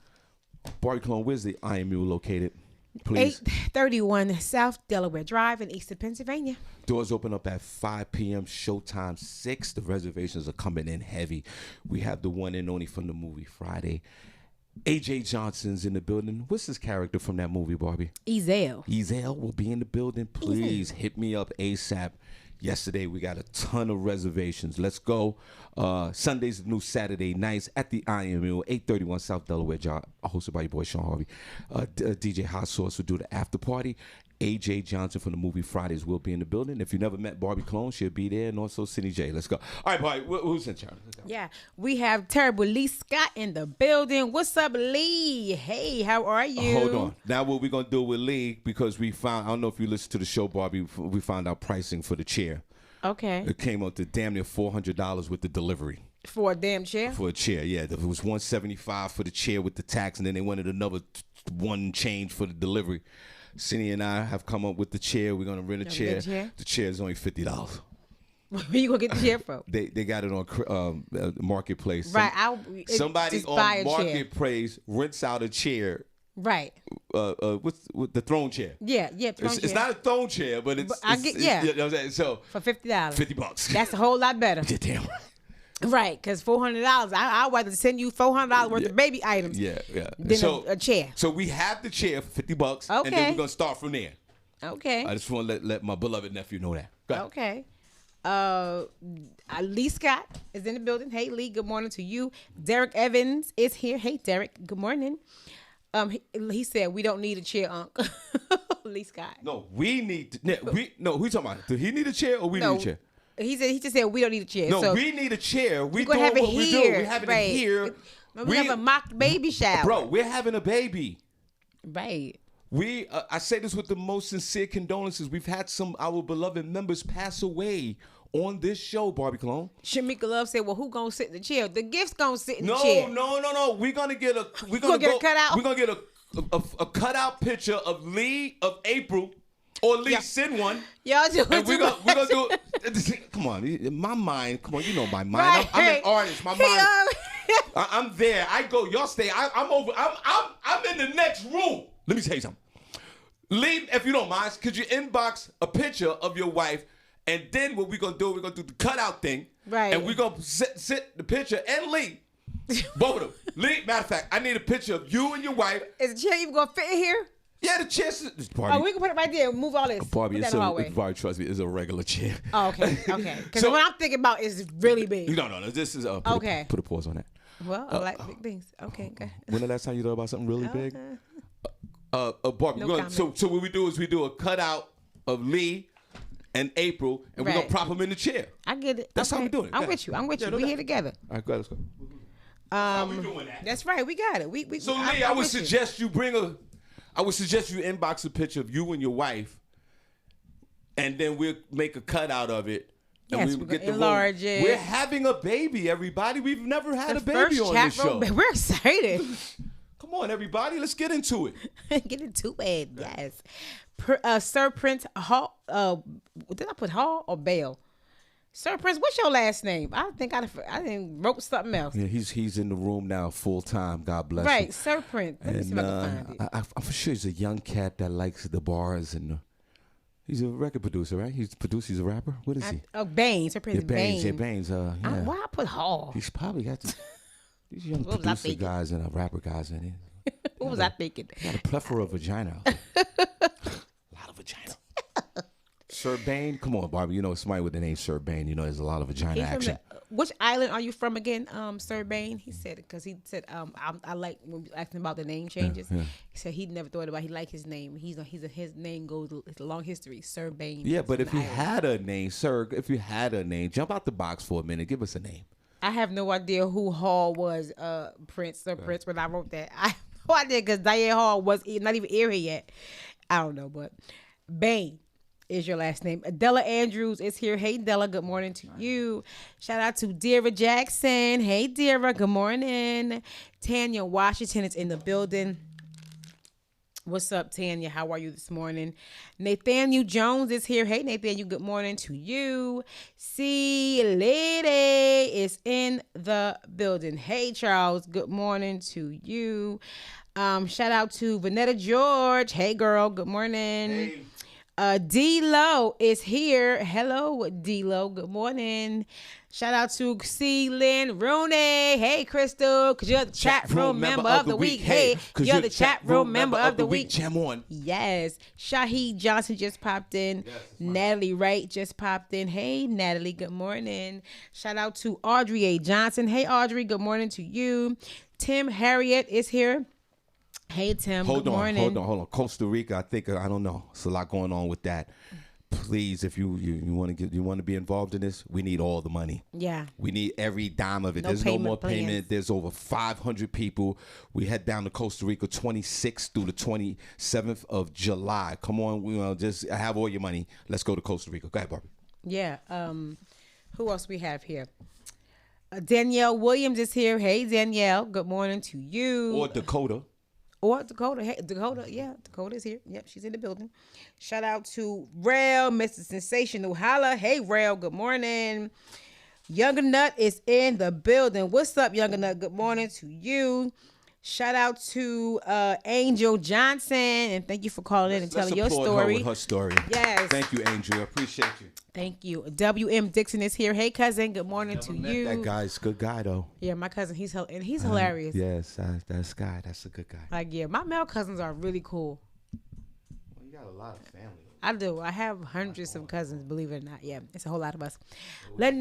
Barbi Cologne, where's the Iron Mule located? Please. 831 South Delaware Drive in Eastern Pennsylvania. Doors open up at 5 p.m. Showtime 6. The reservations are coming in heavy. We have the one and only from the movie Friday. AJ Johnson's in the building. What's his character from that movie, Barbi? Ezel. Ezel will be in the building. Please hit me up ASAP. Yesterday, we got a ton of reservations. Let's go. Sunday's the new Saturday nights at the Iron Mill, 831 South Delaware Drive, hosted by your boy Shawn Harvey. DJ Hot Sauce will do the after party. AJ Johnson from the movie Fridays will be in the building. If you never met Barbi Cologne, she'll be there, and also Senny J. Let's go. All right, Barbi, who's in charge? Yeah, we have Terrible Lee Scott in the building. What's up, Lee? Hey, how are you? Hold on. Now what we're going to do with Lee, because we found, I don't know if you listened to the show, Barbi, we found out pricing for the chair. Okay. It came up to damn near $400 with the delivery. For a damn chair? For a chair, yeah. It was $175 for the chair with the tax, and then they wanted another one change for the delivery. Senny and I have come up with the chair. We're going to rent a chair. The chair is only $50. Where you going to get the chair from? They got it on Marketplace. Right. Somebody on Marketplace rents out a chair. Right. With the throne chair. Yeah, throne chair. It's not a throne chair, but it's. You know what I'm saying? So for $50. $50. That's a whole lot better. Yeah, damn right. Right, because $400. I'd rather send you $400 worth of baby items. Yeah. Than a chair. So we have the chair for $50. Okay. And then we're gonna start from there. Okay. I just want to let my beloved nephew know that. Go ahead. Okay. Lee Scott is in the building. Hey, Lee. Good morning to you. Derek Evans is here. Hey, Derek. Good morning. He said we don't need a chair, Unc. Lee Scott. No, we need. Who you talking about? Do he need a chair or we need a chair? He just said we don't need a chair. No, so we need a chair. we're gonna have it what we do. here. We're having right. it here. We have a mock baby shower. Bro, we're having a baby. Right. I say this with the most sincere condolences. We've had some our beloved members pass away on this show, Barbie Cologne. Shamika Love said, "Well, who gonna sit in the chair? The gift's gonna sit in the chair." No. We're gonna get a. We're gonna get a cutout? We're gonna get a cutout picture of Lee of April. Or Lee send one. Y'all do and we're gonna do it. Come on, in my mind. Come on, you know my mind. Right. I'm an artist. My mind. I'm there. I go. Y'all stay. I'm over. I'm in the next room. Let me tell you something. Lee, if you don't mind, could you inbox a picture of your wife, and then what we're gonna do? We're gonna do the cutout thing. Right. And we're gonna sit the picture and Lee. Both of them. Lee, matter of fact, I need a picture of you and your wife. Is the chair even gonna fit in here? Yeah, the chair. Oh, we can put it right there and move all this. Barbie, Barbie, trust me, it's a regular chair. Oh, okay. Because So- what I'm thinking about is really big. No. This is Okay. Put a pause on that. Well, I like big things. Okay, okay. When the last time you thought about something really big? Barbie, No we're gonna, comment. so what we do is we do a cutout of Lee and April, and we're gonna Right. prop them in the chair. I get it. That's how we do it. I'm Yeah. with you. I'm with Yeah, you. no We doubt. here together. All right, go ahead, let's go. How we doing that? That's right. We got it. So I'm Lee, I would with you. suggest you inbox a picture of you and your wife, and then we'll make a cutout of it. And Yes, we we're get gonna the enlarge room. it. We're having a baby, everybody. We've never had The a baby first on chat this show. room. We're excited. Come on, everybody, let's get into it. Get into it. Yes. Sir Prince Hall. Did I put Hall or Bale? Sir Prince, what's your last name? I think I wrote something else. Yeah, he's in the room now full time. God bless him. Right, Sir Prince. Let me see if I can find it. I'm for sure he's a young cat that likes the bars and he's a record producer, right? He's a rapper. What is he? Baines. Sir Prince Baines. Baines. Yeah. Why I put Hall? He's probably got these young What was I producer thinking? guys and rapper guys in it. What was I thinking? Got a plethora of vagina. Out there. A lot of vagina. Sir Bane, come on, Barbie. You know somebody with the name Sir Bane. You know there's a lot of vagina He's from action. which island are you from again, Sir Bane? He said because he said I like when we asked him about the name changes. Yeah. He said he never thought about he liked his name. His name goes it's a long history. Sir Bane. Yeah, is but from if the you island. had a name, sir, jump out the box for a minute. Give us a name. I have no idea who Hall was, Prince when I wrote that. I have no idea because Diane Hall was not even here yet. I don't know, but Bane is your last name. Adela Andrews is here. Hey, Della, good morning to you. Shout out to Dira Jackson. Hey, Dira, good morning. Tanya Washington is in the building. What's up, Tanya? How are you this morning? Nathaniel Jones is here. Hey, Nathaniel, good morning to you. C Lady is in the building. Hey, Charles, good morning to you. Shout out to Vanetta George. Hey, girl, good morning. D-Lo is here. Hello, D-Lo. Good morning. Shout out to C. Lynn Rooney. Hey, Crystal, because you're the chat room member of the week. Hey, because you're the chat room member of the week. Jam on. Yes. Shahid Johnson just popped in. Yes, Natalie Wright just popped in. Hey, Natalie, good morning. Shout out to Audrey A. Johnson. Hey, Audrey, good morning to you. Tim Harriet is here. Hey, Tim, good morning. Hold on. Costa Rica, I don't know. It's a lot going on with that. Please, if you want to be involved in this, we need all the money. Yeah. We need every dime of it. No There's no payment more plans. payment. There's over 500 people. We head down to Costa Rica 26th through the 27th of July. Come on, we just have all your money. Let's go to Costa Rica. Go ahead, Barbie. Yeah. Who else we have here? Danielle Williams is here. Hey, Danielle. Good morning to you. Or Dakota. Or Dakota. Hey, Dakota. Yeah, Dakota's here. Yep, she's in the building. Shout out to Rail, Mr. Sensational Holla. Hey, Rail. Good morning. Younger Nut is in the building. What's up, Younger Nut? Good morning to you. Shout out to Angel Johnson, and thank you for calling in and telling your applaud story. her with her story. Yes. Thank you, Angel. I appreciate you. Thank you. W.M. Dixon is here. Hey, cousin. Good morning to you. That guy's a good guy, though. Yeah, my cousin. He's hilarious. Yes, that's guy. That's a good guy. Like, yeah, my male cousins are really cool. Well, you got a lot of family. I do. I have hundreds of cousins, believe it or not. Yeah, it's a whole lot of us. Safe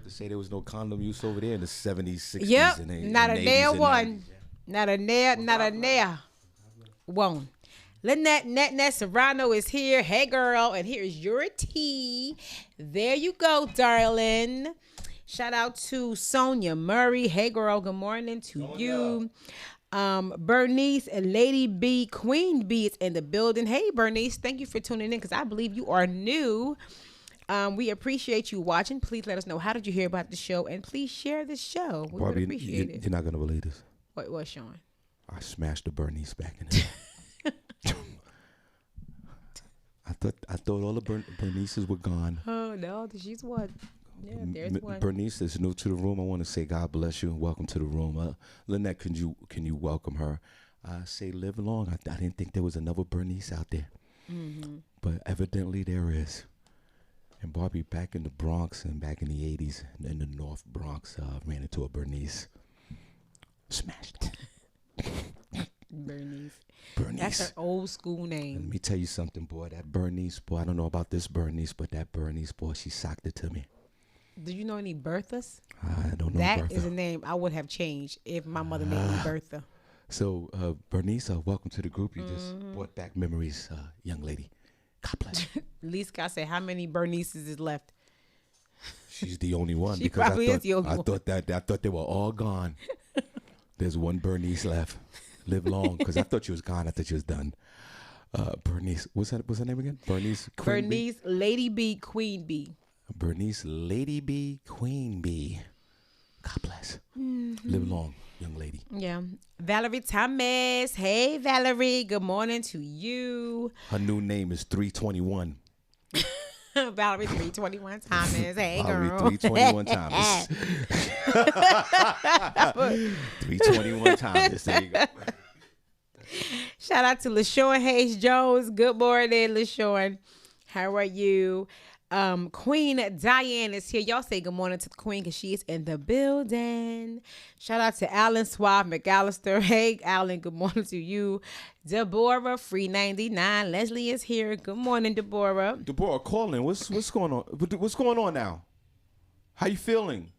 to say there was no condom use over there in the 70s, 60s, Yep, and 80s. not a nair and one. 90s, yeah. Not a nair. Won't. Lynette Serrano is here. Hey, girl. And here's your tea. There you go, darling. Shout out to Sonia Murray. Hey, girl. Good morning to you. Bernice and Lady B, Queen B is in the building. Hey, Bernice. Thank you for tuning in because I believe you are new. We appreciate you watching. Please let us know how did you hear about the show, and please share the show. We would appreciate it. You're not gonna believe this. What, Sean? I smashed the Bernice back in the I thought all the Bernices were gone. Oh no, she's one. Yeah, there's one. Bernice is new to the room. I want to say God bless you and welcome to the room. Lynette, can you welcome her? I say live long. I didn't think there was another Bernice out there, but evidently there is. And Barbi, back in the Bronx and back in the 80s in the North Bronx, ran into a Bernice. Smashed. Bernice. Bernice. That's her old school name. Let me tell you something, boy. That Bernice, boy, I don't know about this Bernice, but that Bernice, boy, she socked it to me. Do you know any Berthas? I don't know That Bertha. is a name I would have changed if my mother named me Bertha. So, Bernice, welcome to the group. You just brought back memories, young lady. God bless you. At least God said, how many Bernices is left? She's the only one. She because probably is the only one. I thought they were all gone. There's one Bernice left. Live long, because I thought she was gone. I thought she was done. Bernice, what's her name again? Bernice. Bernice, Lady B, Queen B. Bernice, Lady B, Queen B. God bless. Live long, young lady. Yeah. Valerie Thomas. Hey, Valerie. Good morning to you. Her new name is 321. Valerie 321 Thomas. Hey, Valerie girl. 321 Thomas. 321 Thomas. There you go. Shout out to LaShawn Hayes Jones. Good morning, LaShawn. How are you? Queen Diane is here. Y'all say good morning to the Queen because she is in the building. Shout out to Alan Suave McAllister. Hey, Alan, good morning to you. Deborah, Free 99. Leslie is here. Good morning, Deborah. Deborah, calling. What's going on? What's going on now? How you feeling?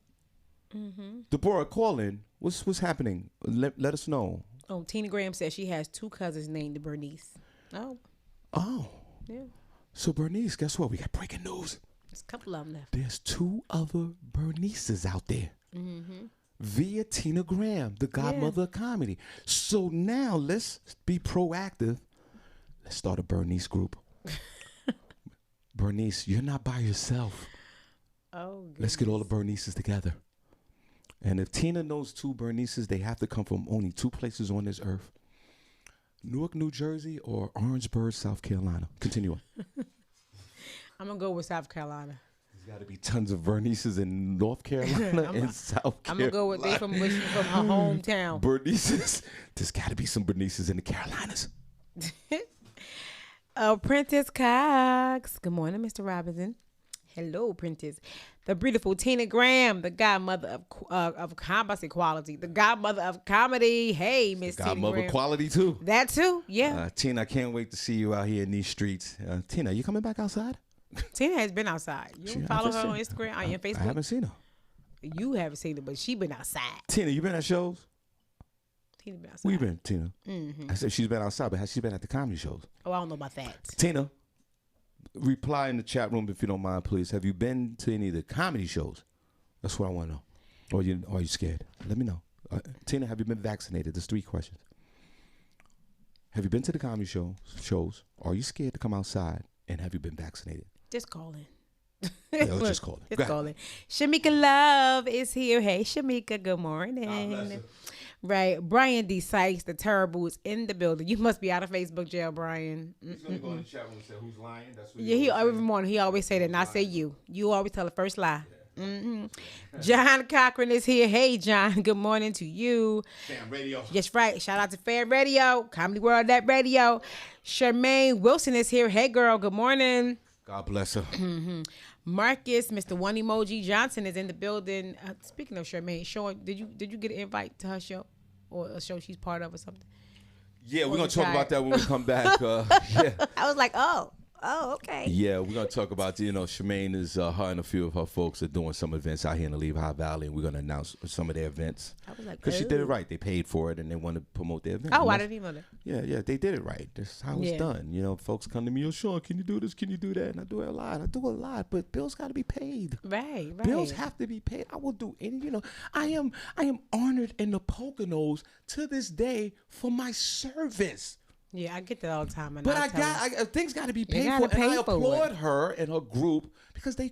Deborah, calling. What's happening? Let us know. Oh, Tina Graham says she has two cousins named Bernice. Oh. Yeah. So Bernice, guess what? We got breaking news. There's a couple of them left. There's two other Bernices out there. Via Tina Graham, the godmother of comedy. So now let's be proactive. Let's start a Bernice group. Bernice, you're not by yourself. Oh, goodness. Let's get all the Bernices together. And if Tina knows two Bernices, they have to come from only two places on this earth. Newark, New Jersey, or Orangeburg, South Carolina. Continue on. I'm going to go with South Carolina. There's got to be tons of Bernices in North Carolina and South Carolina. I'm going to go with they from her hometown. Bernices. There's got to be some Bernices in the Carolinas. Prentice Cox. Good morning, Mr. Robinson. Hello, Prentice. The beautiful Tina Graham, the godmother of comedy quality, the godmother of comedy. Hey, Miss Tina Graham. Godmother quality too. That too, yeah. Tina, I can't wait to see you out here in these streets. Tina, you coming back outside? Tina has been outside. You follow her on Instagram, on your Facebook? I haven't seen her. You haven't seen her, but she been outside. Tina, you been at shows? Tina been outside. Where you been, Tina? I said she's been outside, but has she been at the comedy shows? Oh, I don't know about that. Tina, reply in the chat room if you don't mind, please. Have you been to any of the comedy shows? That's what I want to know. Or are you scared? Let me know. Tina, have you been vaccinated? There's 3 questions. Have you been to the comedy shows? Are you scared to come outside? And have you been vaccinated? Just calling. Yeah, let's just call it. Just calling. Shamika Love is here. Hey, Shamika, good morning. Right. Brian D. Sykes, the terrible, is in the building. You must be out of Facebook jail, Brian. He's going to go in the chat room and say, who's lying? That's what Yeah, every morning he always say that, and I say you. You always tell the first lie. John Cochran is here. Hey, John. Good morning to you. Fan Radio. Yes, right. Shout out to Fan Radio, Comedy World Net Radio. Charmaine Wilson is here. Hey, girl. Good morning. God bless her. Marcus, Mr. One Emoji Johnson is in the building. Speaking of Charmaine, Sean, did you get an invite to her show or a show she's part of or something? Yeah, we're going to talk about that when we come back. Yeah. I was like, oh, Oh, okay. Yeah, we're gonna talk about Shemaine is her and a few of her folks are doing some events out here in the Lehigh Valley, and we're gonna announce some of their events. I was like, because she did it oh. right. They paid for it and they want to promote their event. Oh, And I that's- didn't even know that. Yeah, they did it right. That's how it's Yeah. done. Folks come to me, Sean, can you do this? Can you do that? And I do it a lot. I do a lot, but bills got to be paid. Right. Bills have to be paid. I will do any. I am honored in the Poconos to this day for my service. Yeah, I get that all the time. And But tell them, things got to be paid gotta for, and I pay for applaud it. her and her group because they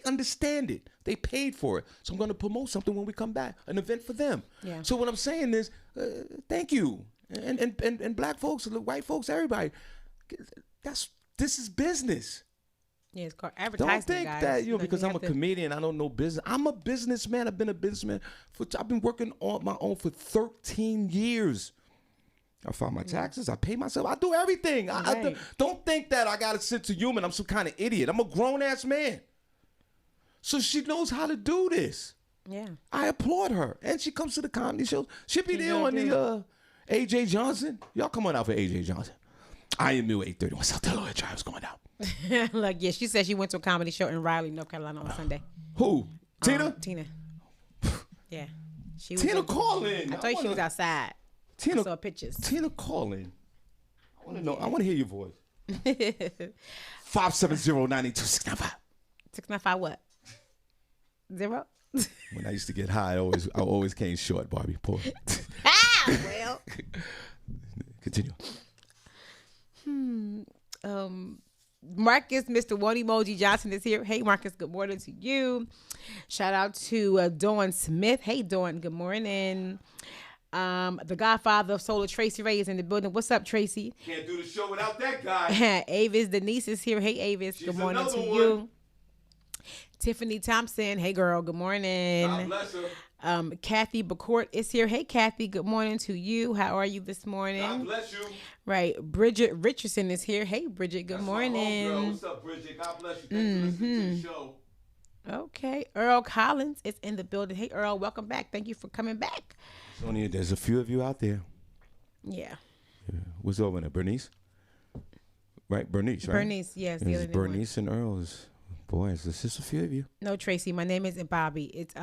understand it. They paid for it, so I'm going to promote something when we come back, an event for them. Yeah. So what I'm saying is, thank you, and black folks, white folks, everybody. This is business. yeah, it's called advertising. Don't think guys. that You know, because you I'm a have to- comedian, I don't know business. I'm a businessman. I've been a businessman I've been working on my own for 13 years. I file my taxes. I pay myself. I do everything. Right. Don't think that I got a sense of humor. I'm some kind of idiot. I'm a grown ass man. So she knows how to do this. Yeah. I applaud her, and she comes to the comedy shows. She'll be She there gonna on do the AJ Johnson. Y'all come on out for AJ Johnson. I am new 831 South Delaware Drive is going down. Like, yeah, she said she went to a comedy show in Raleigh, North Carolina on Sunday. Who? Tina? Tina. Yeah. She was Tina, in- call in. I told you she was outside. I Tina, saw pictures. Tina, call in. I want to know. I want to hear your voice. 570-982-695. 695 what? 0? When I used to get high, I always came short, Barbie. Poor. Well. Continue. Marcus, Mr. One Emoji Johnson is here. Hey, Marcus, good morning to you. Shout out to Dawn Smith. Hey, Dawn, good morning. The godfather of Solar, Tracy Ray, is in the building. What's up, Tracy? Can't do the show without that guy. Avis Denise is here. Hey, Avis, She's good morning to another one. you. Tiffany Thompson. Hey, girl, good morning. God bless her. Kathy Bacourt is here. Hey, Kathy, good morning to you. How are you this morning? God bless you. Right. Bridget Richardson is here. Hey, Bridget, good That's my morning. homegirl. What's up, Bridget? God bless you. Thanks for listening to the show. Okay. Earl Collins is in the building. Hey, Earl, welcome back. Thank you for coming back. Sonia, there's a few of you out there. Yeah. What's over there? Bernice? Right? Bernice, right? Bernice, yes. The It's other name was- Bernice and Earl. Boys, there's just a few of you. No, Tracy. My name isn't Bobby. It's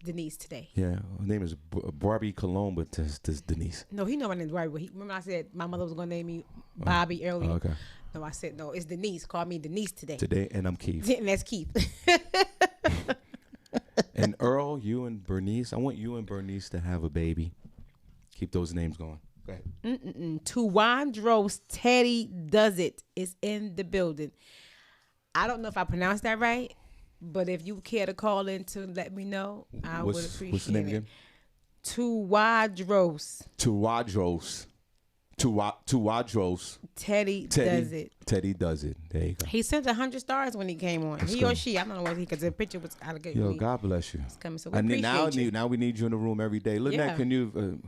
Denise today. Yeah, her name is Barbie Cologne, but there's Denise. No, he know my name's Bobby. Remember I said my mother was gonna name me Bobby earlier. Okay. No, I said no. It's Denise. Call me Denise today. Today, and I'm Keith. And that's Keith. And Earl, you and Bernice, I want you and Bernice to have a baby. Keep those names going. Go ahead. Tuwandros Teddy Does It is in the building. I don't know if I pronounced that right, but if you care to call in to let me know, I would appreciate it. What's the name again? Tuwadros Tuwadros. Teddy Does It. Teddy Does It. There you go. He sent 100 stars when he came on. Let's He go. or she, I don't know what he, because the picture was out of good. Yo, God bless you. coming, so we And then appreciate you. now we need you in the room every day. Lynette, Yeah. can you?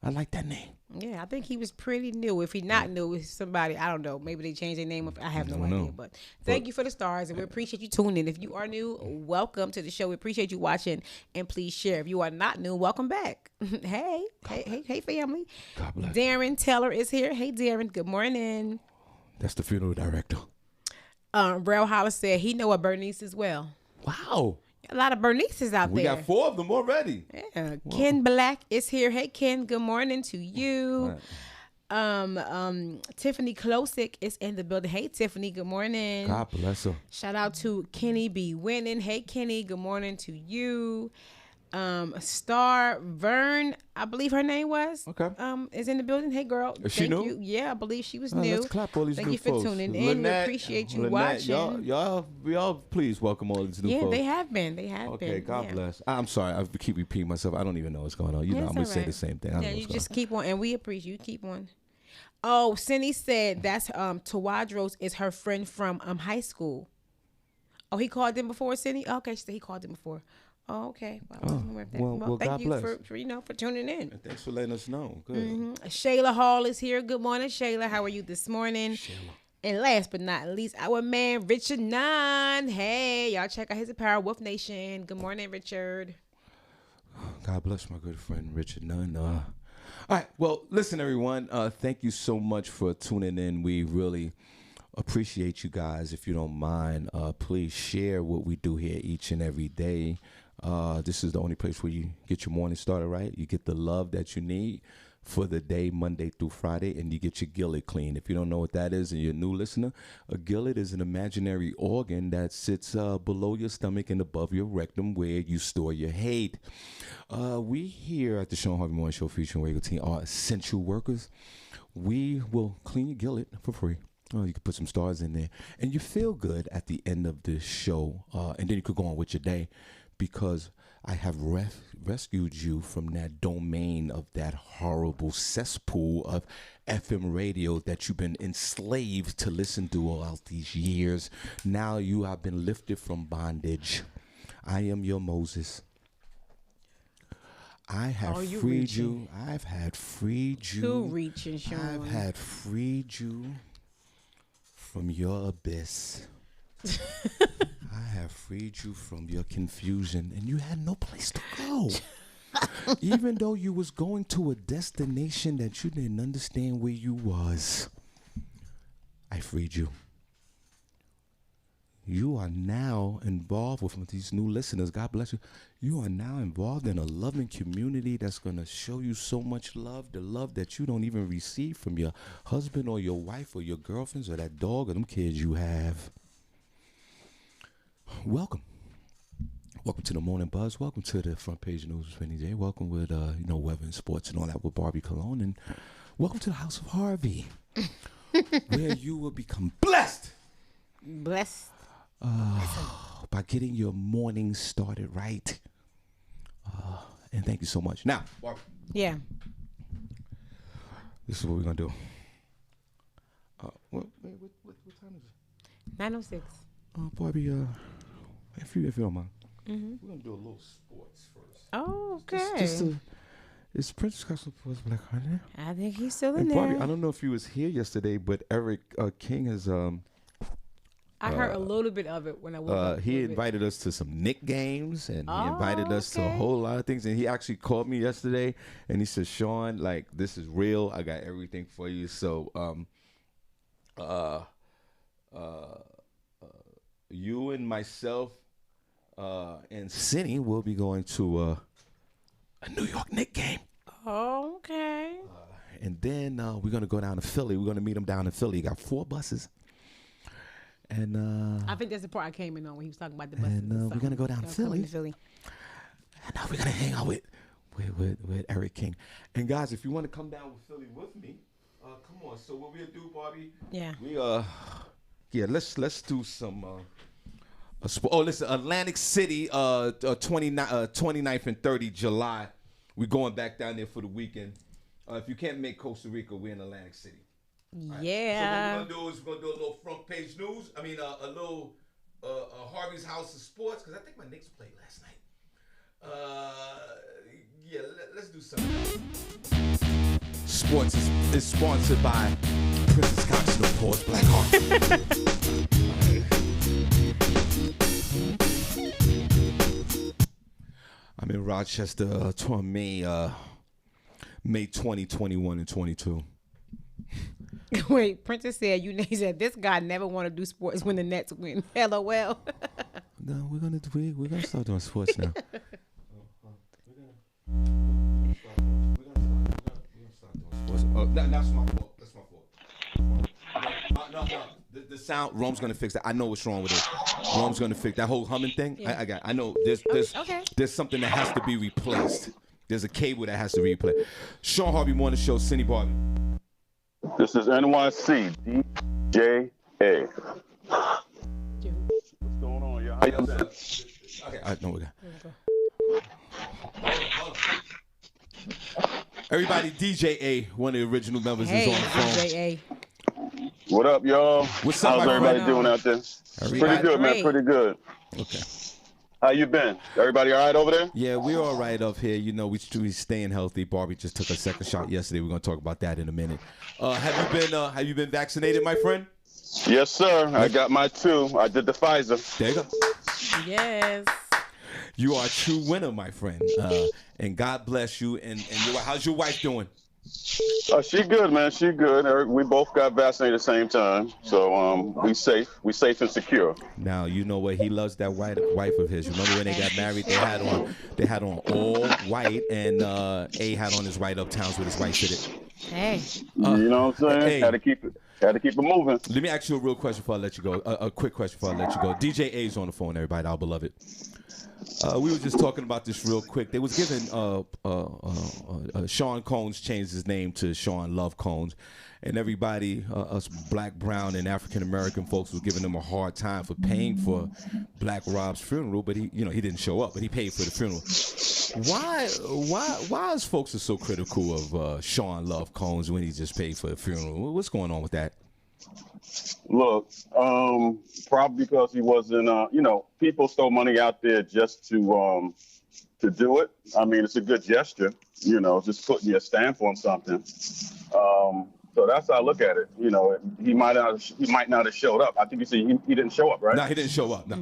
I like that name. Yeah, I think he was pretty new. If he not new, it's somebody, I don't know. Maybe they changed their name. I have no don't idea. know. But thank you for the stars, and we appreciate you tuning in. If you are new, welcome to the show. We appreciate you watching, and please share. If you are not new, welcome back. Hey, family. God bless. Darren Taylor is here. Hey, Darren. Good morning. That's the funeral director. Rel Hollis said he know a Bernice as well. Wow. A lot of Bernices out We there. got 4 of them already. Yeah. Ken Black is here. Hey, Ken. Good morning to you. Tiffany Klosick is in the building. Hey, Tiffany. Good morning. God bless her. Shout out to Kenny B. Winning. Hey, Kenny. Good morning to you. Star Vern, I believe her name was. Okay. Is in the building. Hey, girl. Is she new? You. Yeah, I believe she was Oh, new. let's clap all these Thank new you for folks. tuning in. We appreciate you Lynette, watching. y'all, please welcome all these new Yeah, folks. they have been. They have been. Okay, God Yeah. bless. I'm sorry, I keep repeating myself. I don't even know what's going on. You know, That's I'm gonna all say right. the same thing. I don't Yeah, know you what's just keep on, and we appreciate you. Keep on. Oh, Senny said that's Tawadros is her friend from high school. Oh, he called them before, Senny? Okay, so he called them before. Oh, okay. Well, I wasn't aware of that. well, thank God you bless. for tuning in. going on. Thanks for letting us know. Good. Shayla Hall is here. Good morning, Shayla. How are you this morning? And last but not least, our man Richard Nunn. Hey, y'all check out his apparel, Wolf Nation. Good morning, Richard. God bless my good friend Richard Nunn. All right. Well, listen, everyone. Thank you so much for tuning in. We really appreciate you guys. If you don't mind, please share what we do here each and every day. This is the only place where you get your morning started right. You get the love that you need for the day, Monday through Friday, and you get your gillet clean. If you don't know what that is and you're a new listener, a gillet is an imaginary organ that sits below your stomach and above your rectum where you store your hate. We here at the Shawn Harvey Morning Show featuring radio team are essential workers. We will clean your gillet for free. You can put some stars in there, and you feel good at the end of the show, and then you could go on with your day, because I have rescued you from that domain of that horrible cesspool of FM radio that you've been enslaved to listen to all these years. Now you have been lifted from bondage. I am your Moses. I have freed you. I've had freed you. Too reaching, Shawn. I've had freed you from your abyss. I have freed you from your confusion, and you had no place to go. Even though you was going to a destination that you didn't understand where you was, I freed you. You are now involved with these new listeners. God bless you. You are now involved in a loving community that's going to show you so much love, the love that you don't even receive from your husband or your wife or your girlfriends or that dog or them kids you have. Welcome. Welcome to the Morning Buzz. Welcome to the Front Page News with Senny J. Welcome with, weather and sports and all that with Barbi Cologne. And welcome to the House of Harvey, where you will become blessed. Blessed. By getting your morning started right. And thank you so much. Now, Barbi. Yeah. This is what we're going to do. What time is it? 9:06. Barbi, if you don't mind, we're going to do a little sports first. Oh, okay. Is Prince Castle Sports Black Honey? I think he's still in And there. Barbi, I don't know if you was here yesterday, but Eric King has... I heard a little bit of it when I was. He invited us to some Knick games, and he invited us to a whole lot of things. And he actually called me yesterday, and he said, "Shawn, like, this is real. I got everything for you." So, you and myself and Senny will be going to a New York Knicks game. Oh, okay. And then we're gonna go down to Philly. We're gonna meet him down in Philly. He got 4 buses. And I think that's the part I came in on when he was talking about the buses. And we're gonna go down to Philly. Philly. And now we're gonna hang out with Eric King. And guys, if you want to come down with Philly with me, come on. So what we'll do, Barbi? Yeah. Let's do some. Listen, Atlantic City, 29th and 30 July. We're going back down there for the weekend. If you can't make Costa Rica, we're in Atlantic City. Yeah. So what we're gonna do is we're gonna do a little front page news. I mean, a little Harvey's House of Sports, because I think my Knicks played last night. Let's do something. Sports is sponsored by Princess Constant of Ports Black Heart. I'm in Rochester, May 20, 21, and 22. Wait, Princess said he said this guy never want to do sports when the Nets win. LOL. No, we're gonna start doing sports now. That's my fault. No. The sound. Rome's gonna fix that. I know what's wrong with it. Rome's gonna fix that whole humming thing. Yeah. I know. There's something that has to be replaced. There's a cable that has to be replaced. Shawn Harvey Morning Show. Senny Barbi. This is NYC DJA. What's going on, y'all? How y'all doing? Okay, I know we got. Everybody, DJ one of the original members is on the phone. DJ What up, y'all? What's up, How's my everybody friend? doing out there? Everybody Pretty good, man. Pretty good. Okay. How you been? Everybody all right over there? Yeah, we're all right up here. You know, we staying healthy. Barbi just took a second shot yesterday. We're gonna talk about that in a minute. Have you been vaccinated, my friend? Yes, sir. I got my 2. I did the Pfizer. There you go. Yes. You are a true winner, my friend. And God bless you. And how's your wife doing? She good, man. She good. We both got vaccinated at the same time, so we safe. We safe and secure. Now you know what, he loves that wife of his. Remember when they got married? They had on all white, and A had on his white uptowns with his white fitted. Hey. You know what I'm saying? Hey. Had to keep it moving. Let me ask you a real question before I let you go. A quick question before I let you go. DJ A's on the phone, everybody, our beloved. We were just talking about this real quick. They was giving Sean Combs changed his name to Sean Love Combs, and everybody, us Black, Brown, and African American folks, was giving him a hard time for paying for Black Rob's funeral. But he didn't show up, but he paid for the funeral. Why is folks so critical of Sean Love Combs when he just paid for the funeral? What's going on with that? Look, probably because he wasn't. People throw money out there just to do it. I mean, it's a good gesture. Just putting your stamp on something. So that's how I look at it. He might not have showed up. I think you said he didn't show up, right? No, he didn't show up. No.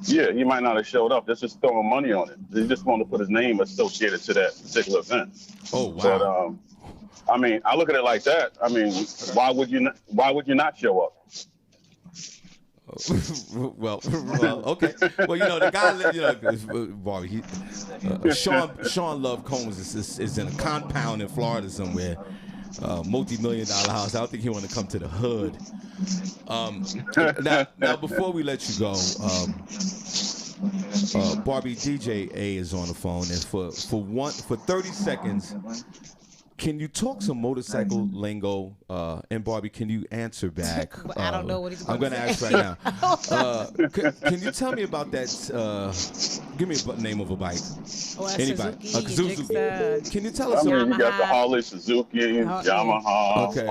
Yeah, he might not have showed up. That's just throwing money on it. They just want to put his name associated to that particular event. Oh wow. But I mean, I look at it like that. I mean, why would you not show up? well, okay. Well, the guy, Barbi, Sean Love Combs is in a compound in Florida somewhere, multi-million-dollar house. I don't think he want to come to the hood. Now, before we let you go, Barbi, DJ A is on the phone, and for 30 seconds. Can you talk some motorcycle lingo? And Barbi, can you answer back? I don't know what he's going to say. I'm going to ask right now. Can you tell me about that? Give me a name of a bike. Anybody? Suzuki. Can you tell us? You got the Harley, Suzuki, Yamaha. Okay.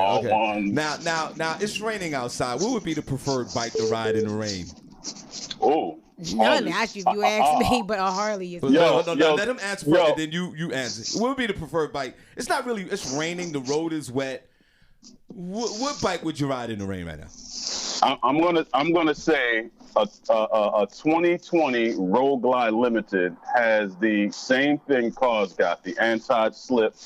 Now it's raining outside. What would be the preferred bike to ride in the rain? Oh. None actually, if you ask me, but a Harley is. No, let him answer first, and then you answer. What would be the preferred bike? It's not really. It's raining. The road is wet. What bike would you ride in the rain right now? I'm gonna say a 2020 Road Glide Limited has the same thing cars got. The anti-slip.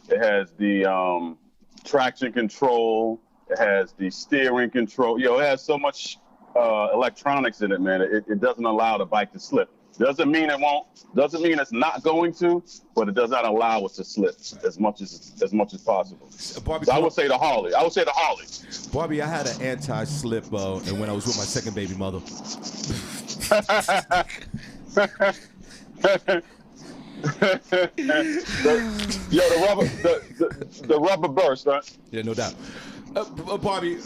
It has the traction control. It has the steering control. It has so much electronics in it, man. It doesn't allow the bike to slip. Doesn't mean it won't. Doesn't mean it's not going to, but it does not allow it to slip as much as possible. Barbi, so I would say the Harley. Barbi, I had an anti-slip, and when I was with my second baby mother. the rubber burst, right? Yeah, no doubt. Barbi,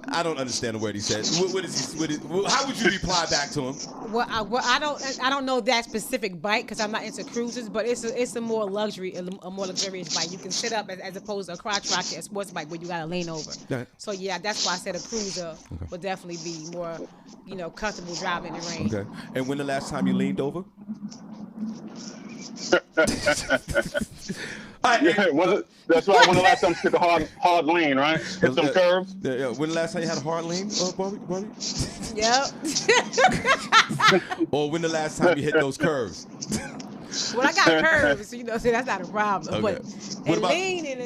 I don't understand the word he said. What is he? How would you reply back to him? Well, I don't know that specific bike because I'm not into cruisers, but it's a more more luxurious bike. You can sit up as opposed to a crotch rocket, a sports bike where you got to lean over. Yeah. So yeah, that's why I said a cruiser would definitely be more, comfortable driving in the rain. Okay. And when the last time you leaned over? That's right. When the last time you took a hard lean, right? Hit some curves. Yeah. When the last time you had a hard lean, Barbi? Yep. Or when the last time you hit those curves? Well, I got curves, so that's not a problem. Okay. But lean and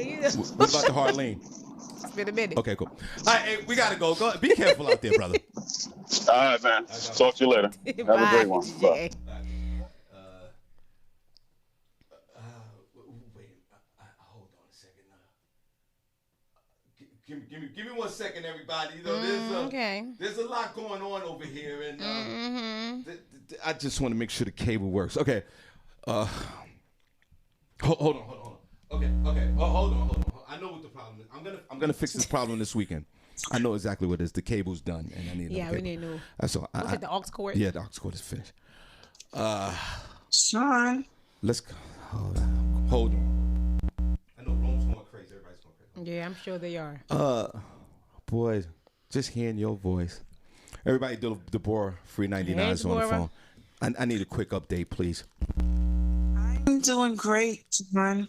What about the hard lean? It's been a minute. Okay, cool. All right, hey, we gotta go. Be careful out there, brother. All right, man. Talk to you later. Have a great one. Bye. Give me 1 second, everybody. There's a lot going on over here, and I just want to make sure the cable works. Okay, hold on. Okay. Hold on. I know what the problem is. I'm gonna fix this problem this weekend. I know exactly what it is. The cable's done, and I need another cable. We need new. That's all. What's it? The aux cord? Yeah, the aux cord is finished. Sean. Let's go. Hold on. I know Rome's going crazy. Everybody's going crazy. Yeah, I'm sure they are. Boy, just hearing your voice. Everybody, Deborah, free 99 is on the phone. I need a quick update, please. I'm doing great, John.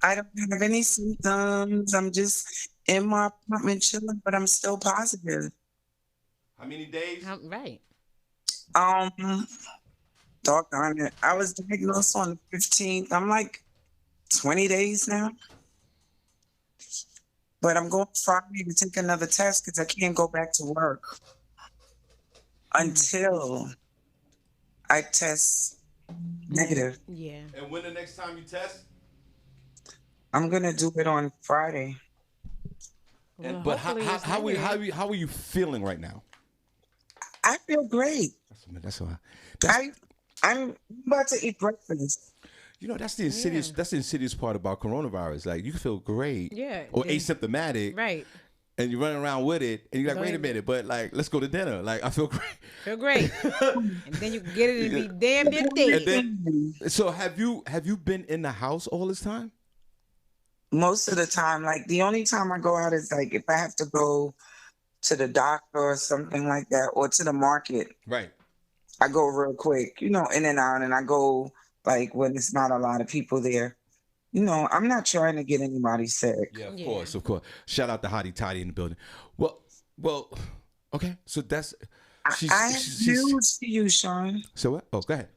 I don't have any symptoms. I'm just in my apartment chilling, but I'm still positive. How many days? Right. Doggone it. I was diagnosed on the 15th. I'm like 20 days now. But I'm going Friday to take another test because I can't go back to work until I test negative. Yeah. And when the next time you test? I'm gonna do it on Friday. Well, But hopefully it's negative. how are you feeling right now? I feel great. That's what I'm about to eat breakfast. you know, that's the insidious part about coronavirus. Like, you feel great, or asymptomatic, Right. and you're running around with it, and you're like, wait a minute, but like, let's go to dinner. Like, I feel great. Feel great. And then you can get it and be damn near dead. And then, so have you been in the house all this time? Most of the time, like the only time I go out is like if I have to go to the doctor or something like that, or to the market. Right. I go real quick, in and out, and I go like when it's not a lot of people there. I'm not trying to get anybody sick. Yeah, of course. Shout out to Hottie Toddy in the building. Well, okay. So that's I have news to you, Shawn. So what? Oh, go ahead.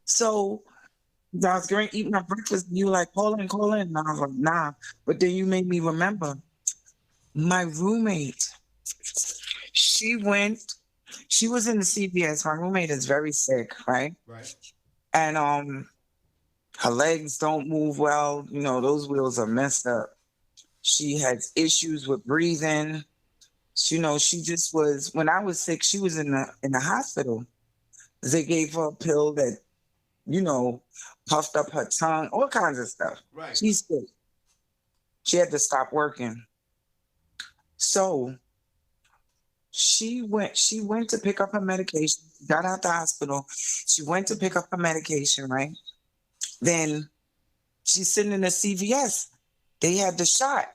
So I was going to eat my breakfast, and you were like, call in. And I was like, nah. But then you made me remember my roommate. She was in the CVS. My roommate is very sick, right? Right. And her legs don't move well. Those wheels are messed up. She has issues with breathing. She just was, when I was sick, she was in the hospital. They gave her a pill that, puffed up her tongue, all kinds of stuff. Right. She's sick. She had to stop working. So she went to pick up her medication, got out the hospital. She went to pick up her medication, right? Then she's sitting in the CVS. They had the shot.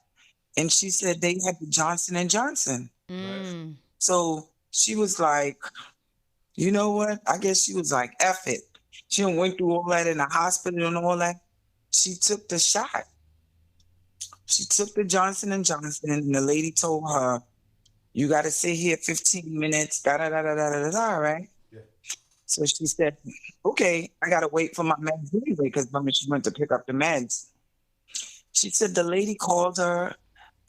And she said they had the Johnson & Johnson. Mm. So she was like, you know what? I guess she was like, F it. She went through all that in the hospital and all that. She took the shot. She took the Johnson & Johnson, and the lady told her, you got to sit here 15 minutes, da-da-da-da-da-da-da, right? Yeah. So she said, okay, I got to wait for my meds anyway, because she went to pick up the meds. She said the lady called her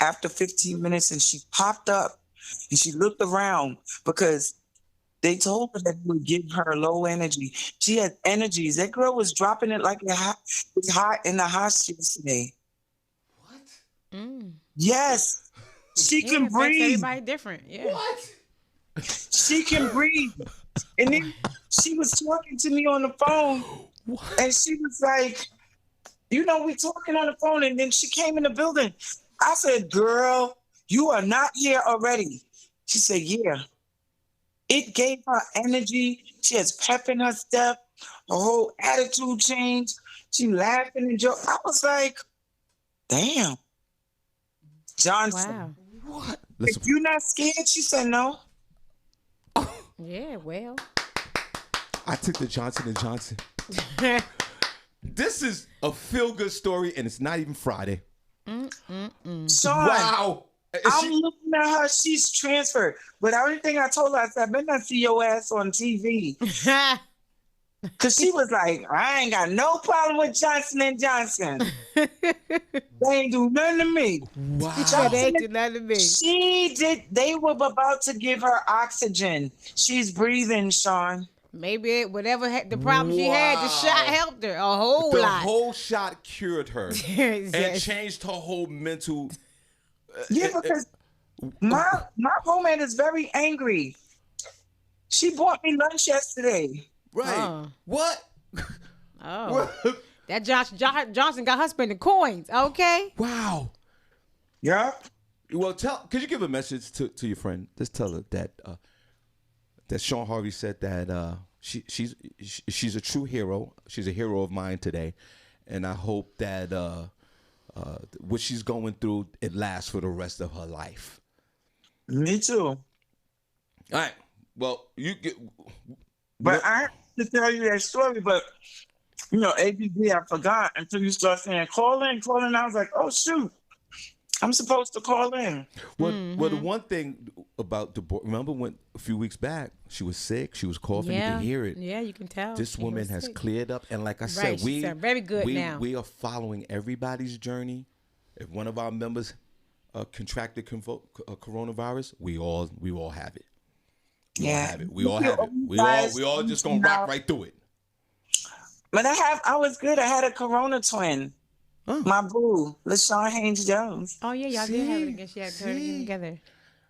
after 15 minutes, and she popped up, and she looked around because they told her that it would give her low energy. She had energies. That girl was dropping it like it was hot in the house yesterday. What? Mm. Yes. She can breathe. Everybody different. Yeah. What? She can breathe. And then she was talking to me on the phone. What? And she was like, we talking on the phone. And then she came in the building. I said, girl, you are not here already. She said, yeah. It gave her energy. She has pep in her step. Her whole attitude changed. She laughing and joking. I was like, damn. Johnson. Wow. What? If you're not scared, she said no. Yeah, well. I took the Johnson & Johnson. This is a feel-good story, and it's not even Friday. Shawn, Wow. I'm looking at her. She's transferred. But the only thing I told her, I said, I better not see your ass on TV. Because she was like, I ain't got no problem with Johnson & Johnson. They ain't do nothing to me. Wow. They ain't do nothing to me. She did. They were about to give her oxygen. She's breathing, Shawn. Maybe whatever the problem she had, the shot helped her a whole lot. The whole shot cured her Yes. and changed her whole mental. Yeah, because my roommate is very angry. She bought me lunch yesterday. Right. What? Oh. That Johnson got her spending coins, okay? Wow. Yeah. Well, could you give a message to your friend? Just tell her that Shawn Harvey said that she's a true hero. She's a hero of mine today. And I hope that what she's going through, it lasts for the rest of her life. Me too. All right. Well, But I have to tell you that story, but ABD, I forgot until you start saying call in. I was like, oh shoot, I'm supposed to call in. Well, the one thing about remember when a few weeks back she was sick, she was coughing, you can hear it. Yeah, you can tell. This woman has cleared up, and like I said, Right, she's very good now. We are following everybody's journey. If one of our members contracted coronavirus, we all have it. We all Yeah. have it. We all have it. We all just gonna rock right through it. But I was good. I had a corona twin. My boo, LaShawn Haynes Jones. Oh yeah, y'all did have it again. She had her together.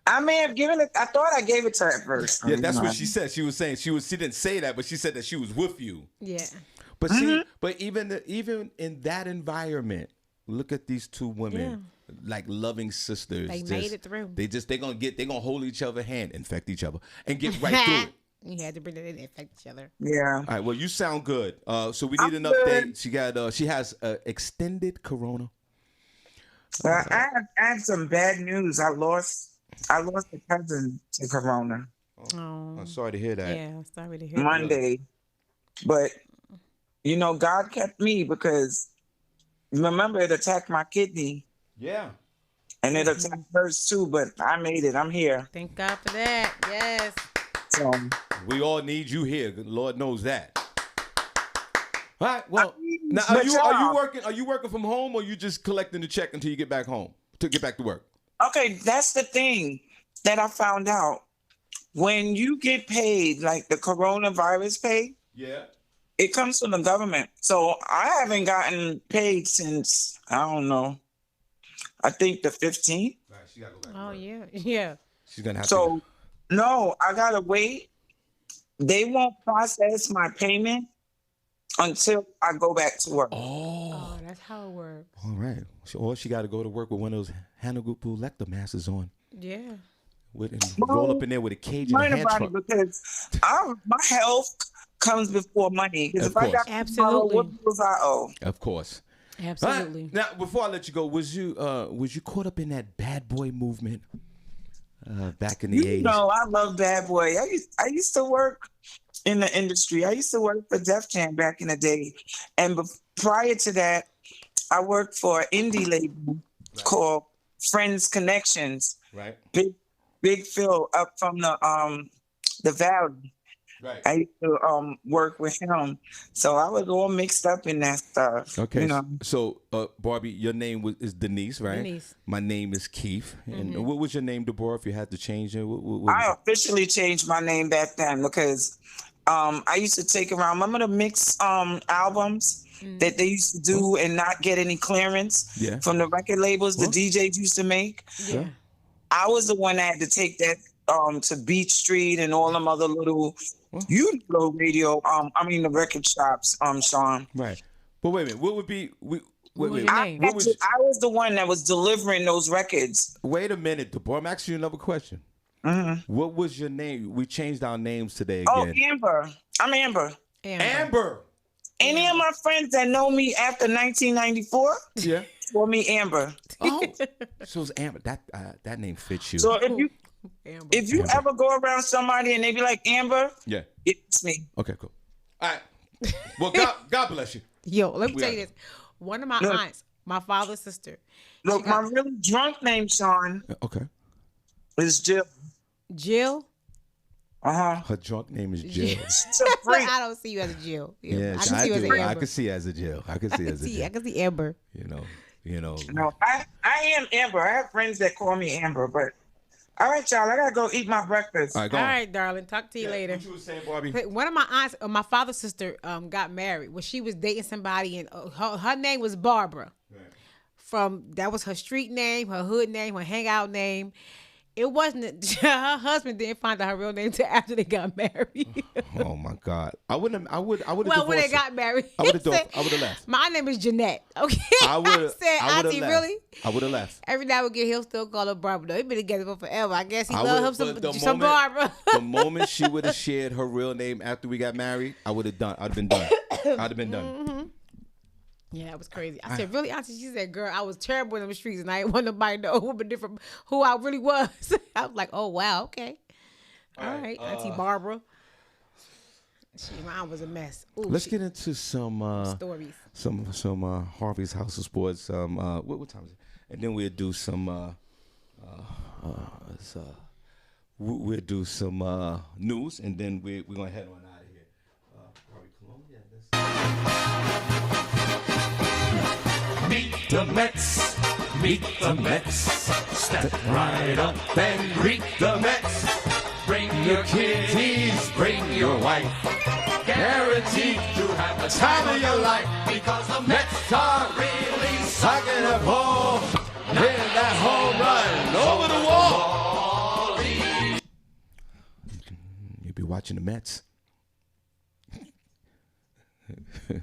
I may have given it. I thought I gave it to her at first. Yeah, that's what she said. She was saying she didn't say that, but she said that she was with you. Yeah. But see, but even in that environment, look at these two women, like loving sisters. They made it through. They're gonna hold each other hand, infect each other, and get right through it. You had to bring it in and infect each other. Yeah. All right. Well, you sound good. So we need an update. She has extended corona. I have some bad news. I lost a cousin to corona Oh. I'm sorry to hear that. Yeah, sorry to hear that. Monday, but God kept me because remember it attacked my kidney Yeah. and it attacked hers too. But I made it. I'm here. Thank God for that. Yes. So We all need you here. Lord knows that. All right. Well, now are you working from home, or you just collecting the check until you get back home to get back to work? okay, that's the thing that I found out. When you get paid, like the coronavirus pay, Yeah. it comes from the government. So I haven't gotten paid since, I don't know, I think the 15th. All right, she gotta go back. Oh yeah. Yeah. She's gonna have So, no, I got to wait. They won't process my payment until I go back to work. Oh, that's how it works. All right. Or she got to go to work with one of those Hannibal masks on. Yeah. And roll up in there with a cage and a Mind hand about truck. it because my health comes before money. Because Of if I got course. tomorrow, what Absolutely. bills I owe? Of course. Absolutely. All right. Now, before I let you go, was you caught up in that bad boy movement back in the 80s? No, I love Bad Boy. I used to work in the industry. I used to work for Def Jam back in the day, and prior to that, I worked for an indie label called Friends Connections. Right. Big Phil up from the Valley. Right. I used to work with him, so I was all mixed up in that stuff. Okay. You know? So, Barbie, your name is Denise, right? Denise. My name is Keith. And what was your name, Deborah? If you had to change it, what I officially changed my name back then because I used to take around. Remember the mix albums that they used to do and not get any clearance from the record labels the DJs used to make? Yeah. I was the one that had to take that to Beach Street and all them other little radio. The record shops. Sean. Right. But wait a minute. What would be? Wait. I was the one that was delivering those records. Wait a minute, Deborah. I'm asking you another question. What was your name? We changed our names today again. Oh, Amber. I'm Amber. Amber. Any of my friends that know me after 1994 call me Amber. Oh, so it's Amber. That name fits you. So if you ever go around somebody and they be like Amber, it's me. Okay, cool. All right. Well, God bless you. Yo, let me tell you this. One of my aunts, my father's sister. Look, my really drunk name, Sean, is Jill. Jill? Her drunk name is Jill. I don't see you as a Jill. Yeah, I can see you as an Amber. I can see you as a Jill. I can see as a Jill. I can see Amber. You know. No, I am Amber. I have friends that call me Amber, but all right, y'all, I gotta go eat my breakfast. All right, go on. All right, darling. Talk to you later. What you were saying, Barbie? One of my aunts, my father's sister, got married. Well, she was dating somebody, and her name was Barbara. Right. That was her street name, her hood name, her hangout name. It wasn't. Her husband didn't find out her real name until after they got married. Oh my God! I would have. Well, when they got married, I would have left. My name is Jeanette. Okay. I said, Auntie, really? I would have left. Every now and again, he'll still call her Barbara. They've been together for forever. I guess he loved him some Barbara. The moment she would have shared her real name after we got married, I would have done. I'd have been done. I'd have been done. Mm-hmm. Yeah, it was crazy. I said, really, Auntie? She said, girl, I was terrible in the streets and I didn't want nobody to know who I really was. I was like, oh, wow, okay. All right, Auntie Barbara. Mine was a mess. Ooh, let's get into some stories. Some Harvey's House of Sports. What time is it? And then we'll do some we'll do some news, and then we're gonna head on out of here. Harvey Cologne, Meet the Mets, Meet the Mets. Step right up and greet the Mets. Bring your kiddies, bring your wife. Guaranteed to have the time of your life, because the Mets are really sucking the ball. Hit that home run over the wall. You'll be watching the Mets. Go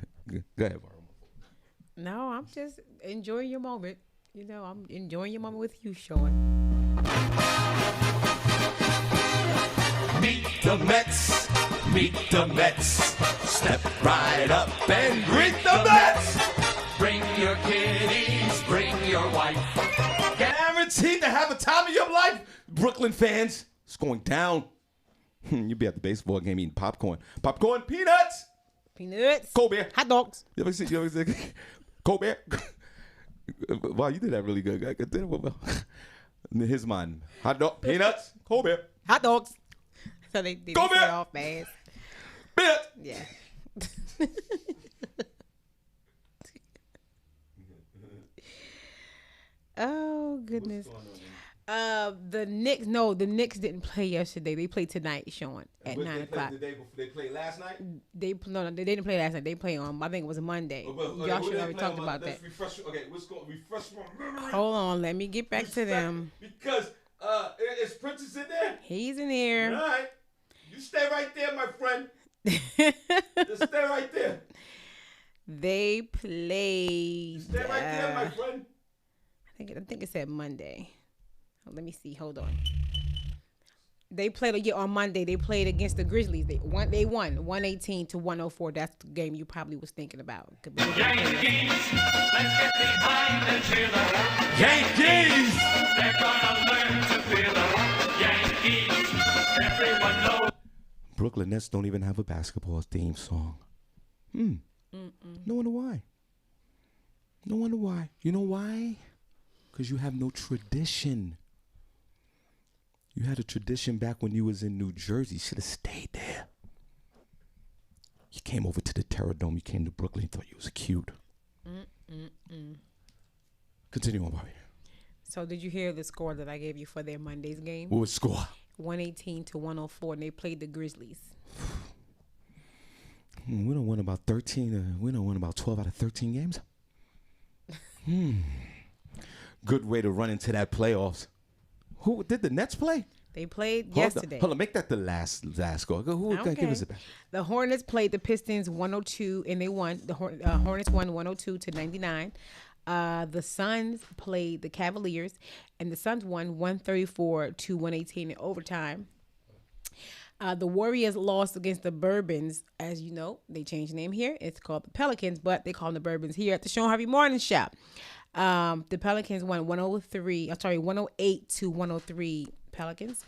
ahead, Barb. No, I'm just enjoying your moment. You know, I'm enjoying your moment with you, Shawn. Meet the Mets, meet the Mets. Step right up and greet the Mets. Bring your kiddies, bring your wife. Guaranteed to have a time of your life, Brooklyn fans. It's going down. You'll be at the baseball game eating popcorn. Popcorn, peanuts. Peanuts. Cold beer. Hot dogs. You ever see Cold beer? Wow, you did that really good. His mind. Hot dog, peanuts, cold beer. Hot dogs. So they Go say it back. all fast. Peanuts. Yeah. Oh goodness. The Knicks didn't play yesterday. They played tonight, Shawn, at 9 o'clock. They played last night? They didn't play last night. They play on, I think it was a Monday. Y'all should have talked about that. Refresh my memory. Hold on, let me get back to them. Because is Princess in there? He's in here. All right. You stay right there, my friend. Just stay right there. They played. Stay right there, my friend. I think it said Monday. Let me see. Hold on. They played on Monday. They played against the Grizzlies. They won 118-104. That's the game you probably was thinking about. Yankees, let's get behind and cheer the Yankees. They're gonna learn to feel the Yankees. Everyone knows. Brooklyn Nets don't even have a basketball theme song. No wonder why. No wonder why. You know why? Because you have no tradition. You had a tradition back when you was in New Jersey. You should have stayed there. You came over to the Terror Dome. You came to Brooklyn. Thought you was cute. Continue on, Bobby. So did you hear the score that I gave you for their Monday's game? What was the score? 118-104, and they played the Grizzlies. We don't win about 13. We don't win about 12 out of 13 games. Good way to run into that playoffs. Who did the Nets play? They played yesterday. Hold on, make that the last score. Who Okay. give us it back? The Hornets played the Pistons 102, and they won. The Hornets won 102-99. The Suns played the Cavaliers, and the Suns won 134-118 in overtime. The Warriors lost against the Bourbons. As you know, they changed the name here. It's called the Pelicans, but they call them the Bourbons here at the Shawn Harvey Morning Show. The Pelicans won 108-103 Pelicans.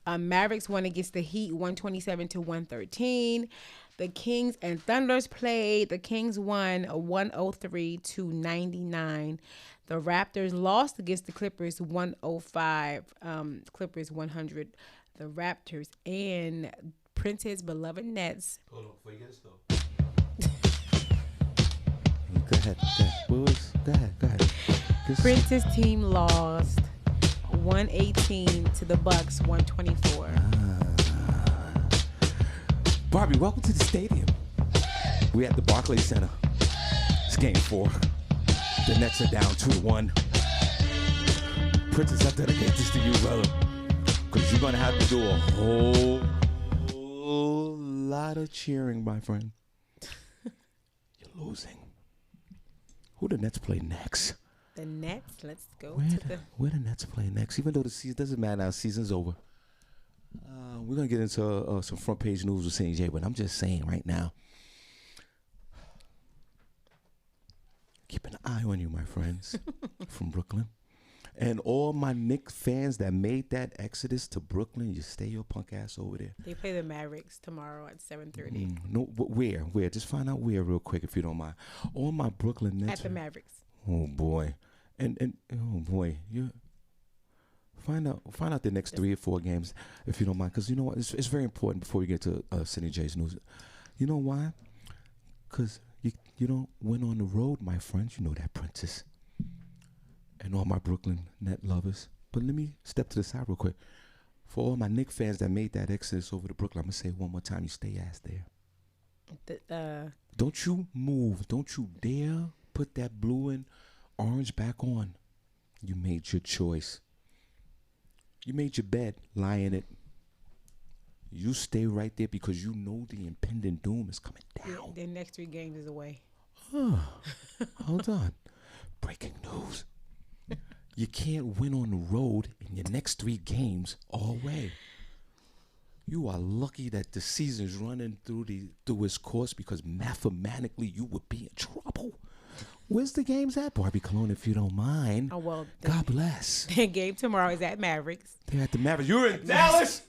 Mavericks won against the Heat 127-113. The Kings and Thunders played. The Kings won 103-99. The Raptors lost against the Clippers 105. Clippers 100. The Raptors and Prince's beloved Nets. Hold on, before you get it Go ahead. Go ahead. Prince's team lost 118 to the Bucks 124. Barbi, welcome to the stadium. We're at the Barclays Center. It's game 4. The Nets are down 2-1. Princess, I dedicate this to you, brother. Because you're going to have to do a whole lot of cheering, my friend. You're losing. Who the Nets play next? The Nets, let's go Where the Nets play next? Even though the season doesn't matter now, season's over. We're going to get into some front page news with Senny J, but I'm just saying right now, keep an eye on you, my friends, from Brooklyn. And all my Knicks fans that made that exodus to Brooklyn, you stay your punk ass over there. They play the Mavericks tomorrow at 7:30. No, but where? Just find out where real quick if you don't mind. All my Brooklyn Nets. At the Mavericks. Oh boy, and oh boy, you find out the next 3 or 4 games if you don't mind, because you know what, it's very important before we get to Senny J's news. You know why? Because you don't win on the road, my friends. You know that, Princess. and all my Brooklyn net lovers. But let me step to the side real quick. For all my Knicks fans that made that exodus over to Brooklyn, I'm going to say it one more time. You stay ass there. Don't you move. Don't you dare put that blue and orange back on. You made your choice. You made your bed. Lie in it. You stay right there because you know the impending doom is coming down. The next 3 games is away. Hold on. Breaking news. You can't win on the road in your next 3 games all way. You are lucky that the season's running through its course because mathematically you would be in trouble. Where's the games at, Barbie Cologne, if you don't mind? Oh, well. God bless. The game tomorrow is at Mavericks. They're at the Mavericks. You're in Dallas.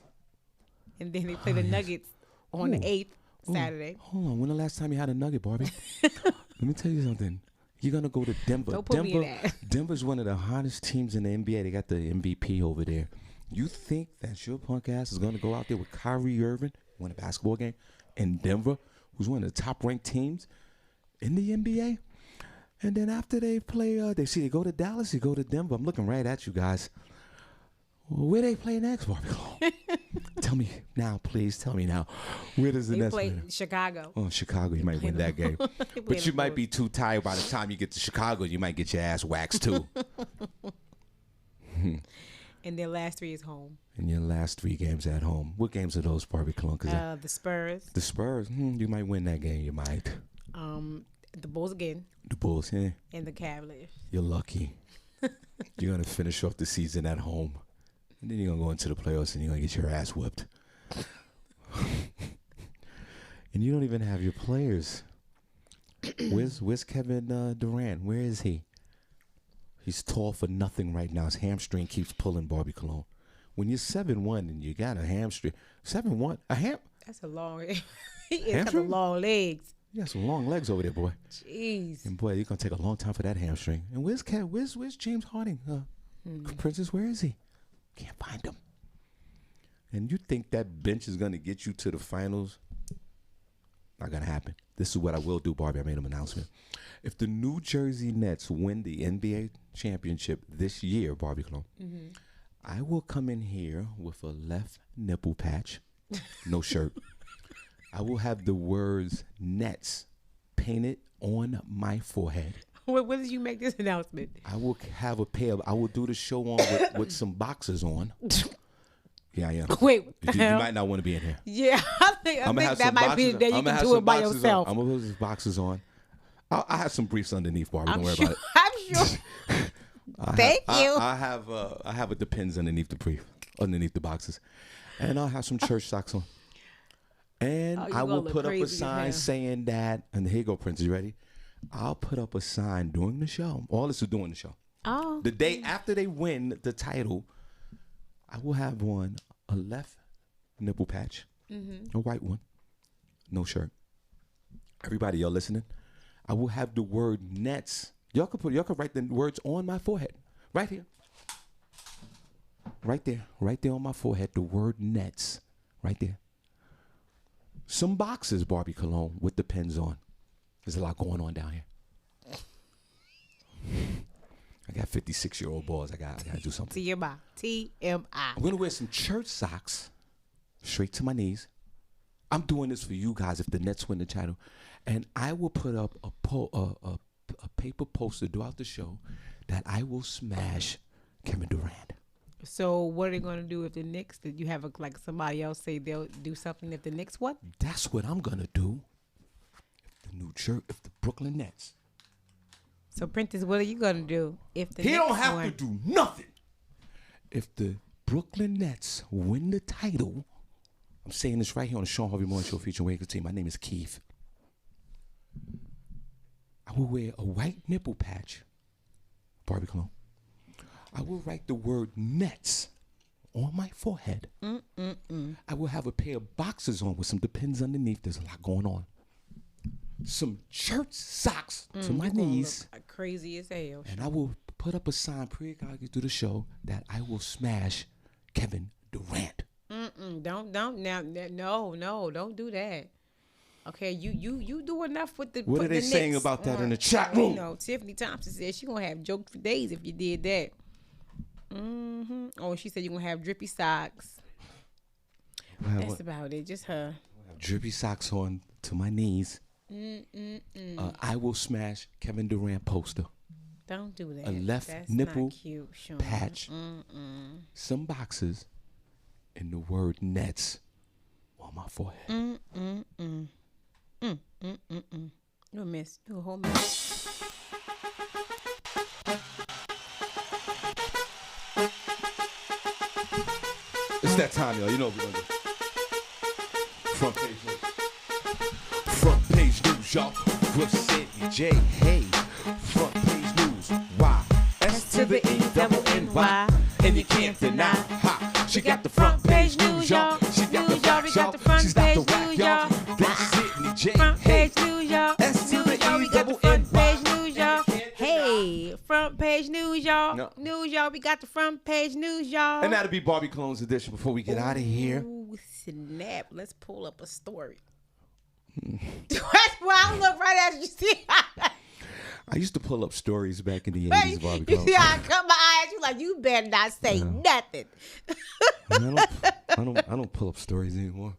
And then they play the Nuggets on the 8th, Saturday. Hold on. When the last time you had a nugget, Barbie? Let me tell you something. You're going to go to Denver. Don't put me in that. Denver's one of the hottest teams in the NBA. They got the MVP over there. You think that your punk ass is going to go out there with Kyrie Irving, win a basketball game, in Denver, who's one of the top-ranked teams in the NBA? And then after they play, they go to Dallas, you go to Denver. I'm looking right at you guys. Where they play next, Barbie? Tell me now, please. Tell me now. Where does the They next play play? Chicago. Oh, Chicago. You might win that game. But you might be too tired by the time you get to Chicago. You might get your ass waxed, too. And their last 3 is home. And your last 3 games at home. What games are those, Barbie Cologne? The Spurs. The Spurs. You might win that game. You might. The Bulls again. The Bulls, yeah. And the Cavaliers. You're lucky. You're going to finish off the season at home. And then you're going to go into the playoffs and you're going to get your ass whipped. And you don't even have your players. Where's Kevin Durant? Where is he? He's tall for nothing right now. His hamstring keeps pulling, Barbie Cologne. When you're 7'1" and you got a hamstring, 7'1", That's a long. He has got long legs. You got some long legs over there, boy. Jeez. And boy, you're gonna take a long time for that hamstring. And where's James Harden? Princess, where is he? Can't find him. And you think that bench is gonna get you to the finals? Not gonna happen. This is what I will do, Barbie. I made an announcement. If the New Jersey Nets win the NBA championship this year, Barbie Cologne, I will come in here with a left nipple patch, no shirt. I will have the words Nets painted on my forehead. When did you make this announcement? I will have a pair of, I will do the show on with some boxers on. Yeah, I am. Wait, you might not want to be in here. Yeah, I think that might be the day you can do it by yourself. I'm going to put some boxers on. I have some briefs underneath, Barbie. Don't worry about it. I'm sure. Thank you. I have a Depends underneath the brief, underneath the boxes. And I'll have some church socks on. And I will put up a sign saying that, and here you go, Prince, you ready? I'll put up a sign during the show. All this is during the show. Oh. The day after they win the title, I will have on a left nipple patch, a white one, no shirt. Everybody, y'all listening? I will have the word Nets. Y'all could write the words on my forehead, right here, right there on my forehead. The word Nets, right there. Some boxes, Barbie Cologne, with the pens on. There's a lot going on down here. I got 56-year-old balls. I got to do something. TMI. I'm going to wear some church socks straight to my knees. I'm doing this for you guys if the Nets win the title. And I will put up a paper poster throughout the show that I will smash Kevin Durant. So what are they going to do if the Knicks, did you have like somebody else say they'll do something if the Knicks what? That's what I'm going to do if the Brooklyn Nets. So Prentice, what are you going to do if the He Knicks don't have win? to do nothing. If the Brooklyn Nets win the title, I'm saying this right here on the Shawn Harvey Morning Show featuring Wake Team. My name is Keith. I will wear a white nipple patch, Barbie Cologne. I will write the word Nets on my forehead. I will have a pair of boxers on with some Depends underneath. There's a lot going on. Some church socks to my knees. Look crazy as hell. And I will put up a sign periodically through the show that I will smash Kevin Durant. Don't do that. Okay, you do enough with the. What are they saying Knicks about that in the on- chat room? You know, Tiffany Thompson said she gonna have jokes for days if you did that. Oh, she said you're gonna have drippy socks. That's about it. Just her. Drippy socks on to my knees. I will smash Kevin Durant poster. Don't do that. A left That's nipple not cute, Sean. patch. Some boxes, and the word Nets on my forehead. You a mess. You a whole mess. It's that time, y'all. You know what we're gonna do. Front page news. Front page news, y'all. With Senny J. Hey. Front page news. Why? S to the E double N Y. And you can't deny. Ha. She got the front page news, y'all. She got the facts, y'all. She's got the whack, y'all. That's Senny J. Front Hey. page news, y'all. S to the E We got the double front N Y. page news, y'all. Hey, front page news, y'all. No. News, y'all. We got the front page news, y'all. And that'll be Barbie Clones edition before we get out of here. Ooh, snap. Let's pull up a story. That's why I look right at you. See, I used to pull up stories back in the 80s, Barbie you Clones. see how I cut my eye at you like you better not say nothing. I don't pull up stories anymore.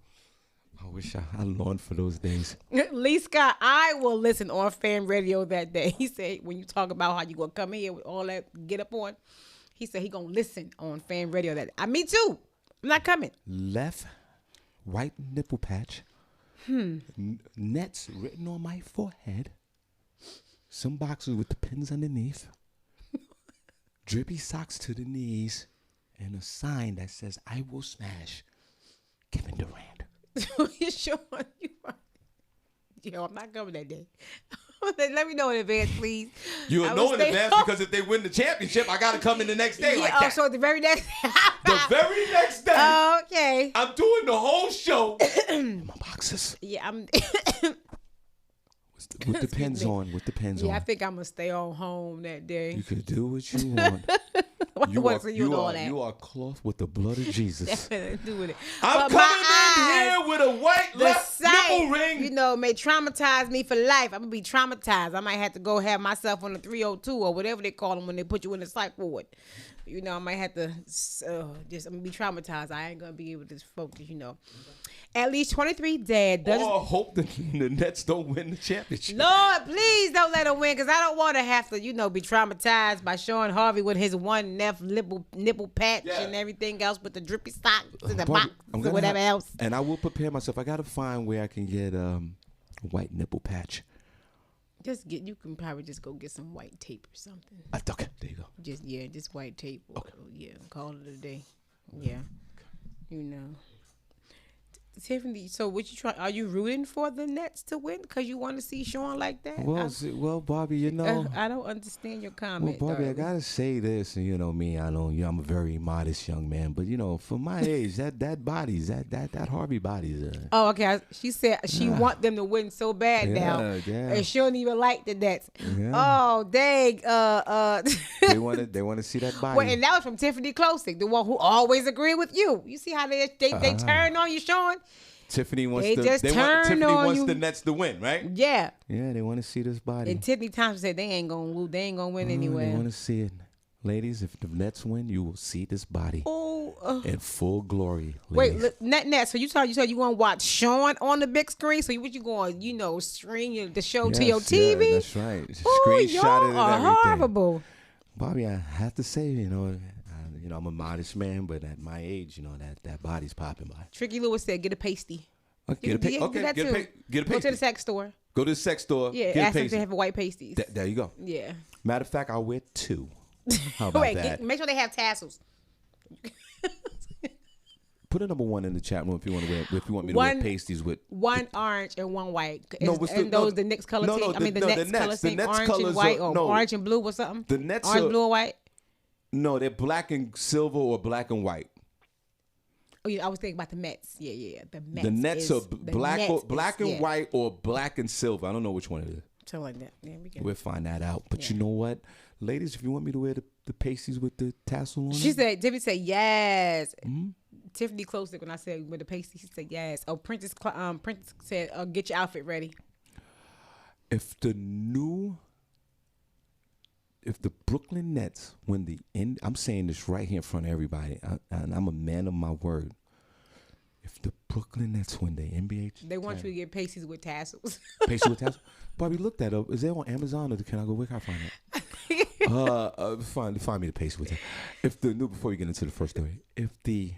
I wish I longed for those days. Lee Scott, I will listen on fan radio that day. He said when you talk about how you gonna come here with all that get up on, he said he gonna listen on fan radio that day. Me too. I'm not coming. Left right nipple patch. Nets written on my forehead. Some boxes with the pins underneath. Drippy socks to the knees. And a sign that says, I will smash Kevin Durant. You sure you are? Yo, I'm not coming that day. Let me know in advance, please. You'll know in advance because if they win the championship, I got to come in the next day like that. So the very next The very next day, okay. I'm doing the whole show in my boxes. Yeah, I'm With the pens on, with the pens on. I think I'm gonna stay on home that day. You can do what you want. You are cloth with the blood of Jesus. Do with it. I'm But coming my in here with a white left nipple ring. You know, may traumatize me for life. I'm gonna be traumatized. I might have to go have myself on the 302 or whatever they call them when they put you in the psych ward. You know, I might have to I'm gonna be traumatized. I ain't gonna be able to focus. You know, at least 23 dead. Or hope the Nets don't win the championship. Lord, please don't let them win, because I don't want to have to, be traumatized by Shawn Harvey with his one nipple patch and everything else with the drippy socks and the box and whatever else. And I will prepare myself. I got to find where I can get a white nipple patch. You can probably just go get some white tape or something. Okay, there you go. Just white tape. Okay. Call it a day. Yeah. You know. Tiffany, so what you try? Are you rooting for the Nets to win because you want to see Shawn like that? Well, Barbie, I don't understand your comment. Well, Barbie, I gotta say this, and you know me, I'm a very modest young man, but for my age, that body's that Harvey body's. Oh, okay. She said she want them to win so bad now, and she don't even like the Nets. Yeah. Oh, dang. They want to see that body. Well, and that was from Tiffany Klosik, the one who always agreed with you. You see how they turn on you, Shawn? Tiffany wants the Nets to win, right? Yeah. Yeah, they want to see this body. And Tiffany Thompson said they ain't gonna lose. They ain't gonna win anyway. They want to see it, ladies. If the Nets win, you will see this body in full glory. Ladies. Wait, Nets. So you said you gonna watch Shawn on the big screen. So what you going? Stream the show to your TV? Yeah, that's right. Screenshot it and everything. Horrible. Bobby, I have to say, I'm a modest man, but at my age, that body's popping by. Tricky Lewis said, "Get a pasty." Get a pasty. Go to the sex store. Go to the sex store. Yeah, get ask them to have white pasties. There you go. Yeah. Matter of fact, I'll wear 2. How about that? Make sure they have tassels. Put a number 1 in the chat room if you want me to wear pasties with one orange and one white. The Nets color team. The Nets color team, orange and white, or orange and blue or something. The Nets orange, blue, or white. No, they're black and silver or black and white. Oh yeah, I was thinking about the Mets. Yeah, the Mets. The Nets are black and white or black and silver. I don't know which one it is. Something like that. Yeah, we'll find that out. But you know what, ladies, if you want me to wear the pasties with the tassel on, David said yes. Tiffany Closick, when I said with the pasty, she said yes. Oh, Princess said, get your outfit ready. If the Brooklyn Nets win the end, I'm saying this right here in front of everybody, and I'm a man of my word. If the Brooklyn Nets win the NBA, they want you to get pasties with tassels. Pasties with tassels. Bobby, look that up. Is that on Amazon or can I go? Where can I find it? Find me the pasties with tassels. Before we get into the first story, if the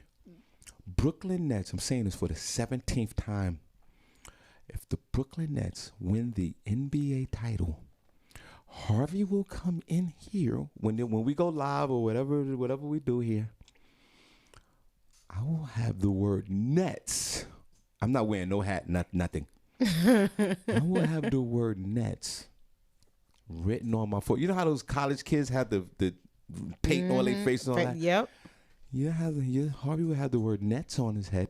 Brooklyn Nets, I'm saying this for the 17th time, if the Brooklyn Nets win the NBA title, Harvey will come in here when we go live or whatever we do here. I will have the word Nets. I'm not wearing no hat, nothing. I will have the word Nets written on my foot. You know how those college kids have the paint on their face and all that? Yep. Harvey will have the word Nets on his head.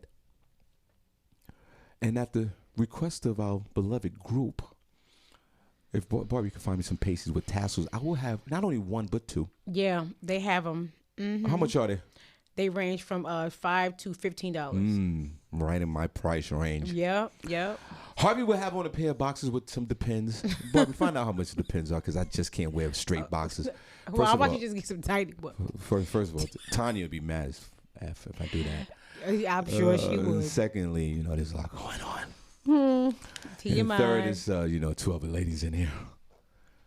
And at the request of our beloved group, if Barbie can find me some pasties with tassels, I will have not only one but two. Yeah, they have them. Mm-hmm. How much are they? They range from $5 to $15. Right in my price range. Yep. Harvey will have on a pair of boxes with some Depends. Barbie, find out how much the Depends are because I just can't wear straight boxes. Well, how about you just get some tiny ones? First of all, Tanya would be mad if I do that. I'm sure she would. Secondly, there's a lot going on. To your mind. Third is, two other ladies in here.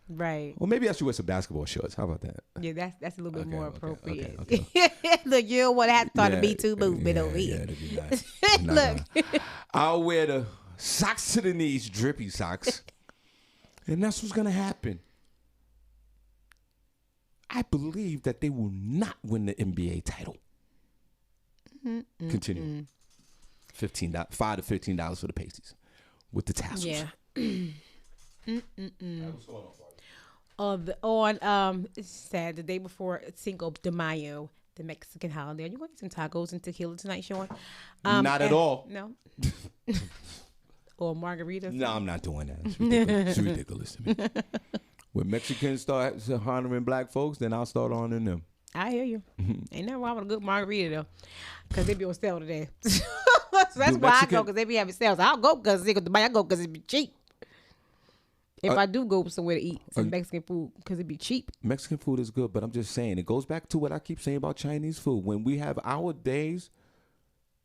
Right. Well, maybe I should wear some basketball shorts. How about that? Yeah, that's a little bit more appropriate. Okay. Look, you don't want to have to start a Me Too movement over here. Yeah, that'd be nice. Look. I'll wear the socks to the knees, drippy socks. And that's what's going to happen. I believe that they will not win the NBA title. Continue. $5 to $15 for the pasties with the tassels. Yeah. What's going on Saturday, the day before Cinco de Mayo, the Mexican holiday. You want some tacos and tequila tonight, Shawn? Not at all. No. Or margarita? No, I'm not doing that. It's ridiculous. It's ridiculous to me. When Mexicans start honoring black folks, then I'll start honoring them. I hear you. Ain't nothing wrong with a good margarita, though, because they be on sale today. So that's why I go, because they be having sales. I'll go because Cinco de Mayo. I go because it be cheap. If I do go somewhere to eat some Mexican food, because it'd be cheap. Mexican food is good, but I'm just saying, it goes back to what I keep saying about Chinese food. When we have our days,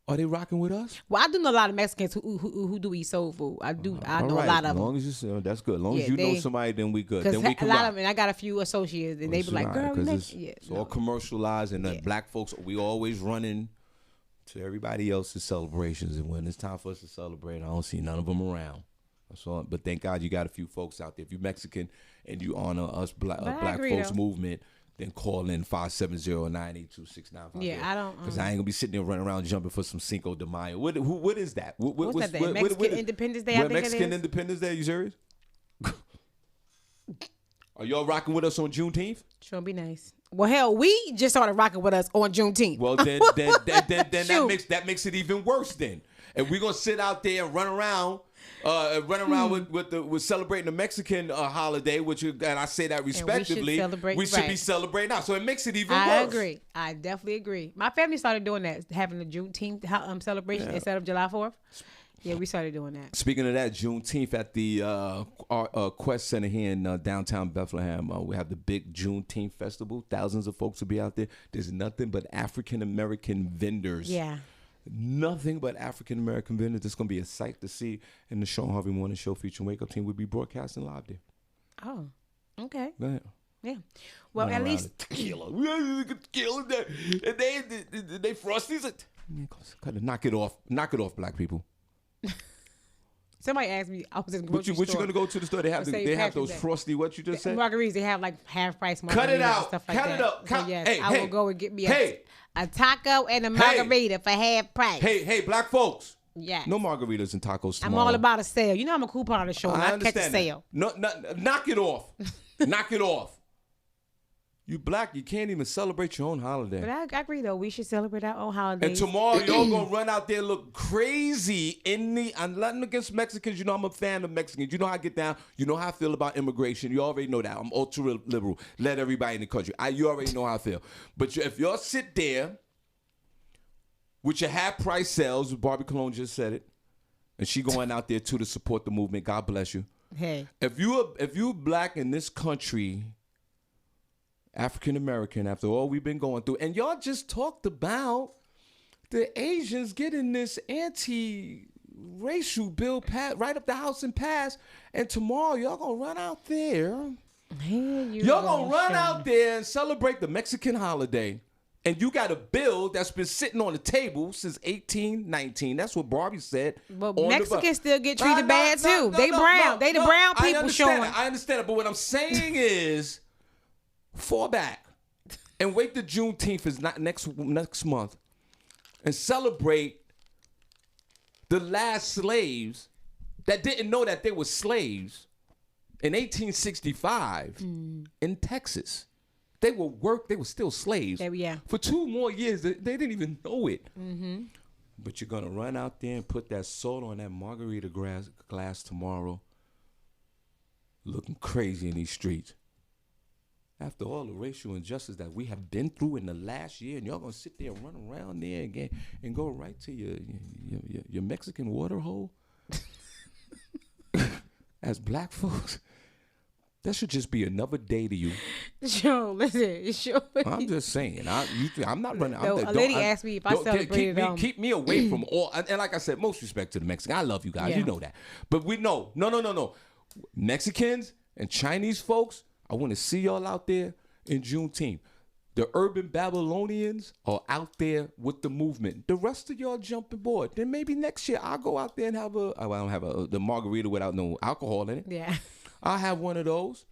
are they rocking with us? Well, I do know a lot of Mexicans who do eat soul food. I know a lot of them. As long as you, that's good. As long as you know somebody, then we good. Then we can a lot rock. of them, and I got a few associates, and they be like, girl, it's all commercialized, and black folks, we always running to everybody else's celebrations, and when it's time for us to celebrate, I don't see none of them around. That's all. But thank God you got a few folks out there. If you're Mexican and you honor us black folks movement, then call in 570-982-6958. Yeah, I don't. Because I ain't gonna be sitting there running around jumping for some Cinco de Mayo. What is that? What's that? Mexican Independence Day. I think Mexican Independence Day. You serious? Are y'all rocking with us on Juneteenth? Sure, be nice. Well, hell, we just started rocking with us on Juneteenth. Well, then that makes it even worse. Then, and we're gonna sit out there and run around. With celebrating the Mexican holiday, and I say that respectively, we should be celebrating now. So it makes it even worse. I agree. I definitely agree. My family started doing that, having the Juneteenth celebration instead of July 4th. Yeah, we started doing that. Speaking of that, Juneteenth at the Quest Center here in downtown Bethlehem, we have the big Juneteenth festival. Thousands of folks will be out there. There's nothing but African American vendors. Yeah. Nothing but African American vendors. It's going to be a sight to see. And the Shawn Harvey Morning Show featuring Wake Up Team will be broadcasting live there. Oh, okay. Go ahead. Yeah. Well, at least tequila. Tequila. They frosties. Gotta knock it off. Knock it off, black people. Somebody asked me, I was in the grocery store. What you gonna go to the store? They have those frosty. What you just said? Margaritas. They have like half price margaritas. Cut it out. And stuff like Cut that. it up. So yes, I will go and get me a taco and a margarita for half price. Hey, black folks. Yeah. No margaritas and tacos tomorrow. I'm all about a sale. You know I'm a coupon show. I catch a sale. No, knock it off. Knock it off. You black, you can't even celebrate your own holiday. But I agree, though. We should celebrate our own holidays. And tomorrow, y'all gonna run out there look crazy I'm nothing against Mexicans. You know I'm a fan of Mexicans. You know how I get down. You know how I feel about immigration. You already know that. I'm ultra liberal. Let everybody in the country. You already know how I feel. But if y'all sit there with your half price sales. Barbie Cologne just said it, and she going out there too to support the movement. God bless you. Hey, if you black in this country, African American, after all we've been going through, and y'all just talked about the Asians getting this anti-racial bill passed right up the house and passed, and tomorrow y'all gonna run out there. Y'all gonna run out there and celebrate the Mexican holiday. And you got a bill that's been sitting on the table since 1819. That's what Barbie said. But Mexicans still get treated bad too. They brown. They the brown people showing. I understand it. But what I'm saying is, fall back and wait till Juneteenth is not next month, and celebrate the last slaves that didn't know that they were slaves in 1865 in Texas. They were still slaves. For 2 more years. They didn't even know it. Mm-hmm. But you're gonna run out there and put that salt on that margarita glass tomorrow, looking crazy in these streets. After all the racial injustice that we have been through in the last year, and y'all gonna sit there and run around there again and go right to your Mexican water hole as black folks. That should just be another day to you. Sure, listen. Sure. I'm just saying. I'm not running. No, a lady asked me if I celebrated. Keep me away from all. And like I said, most respect to the Mexican. I love you guys. Yeah. You know that. But no. Mexicans and Chinese folks, I want to see y'all out there in Juneteenth. The urban Babylonians are out there with the movement. The rest of y'all jump aboard. Then maybe next year I'll go out there and have I don't have the margarita without no alcohol in it. Yeah. I'll have one of those.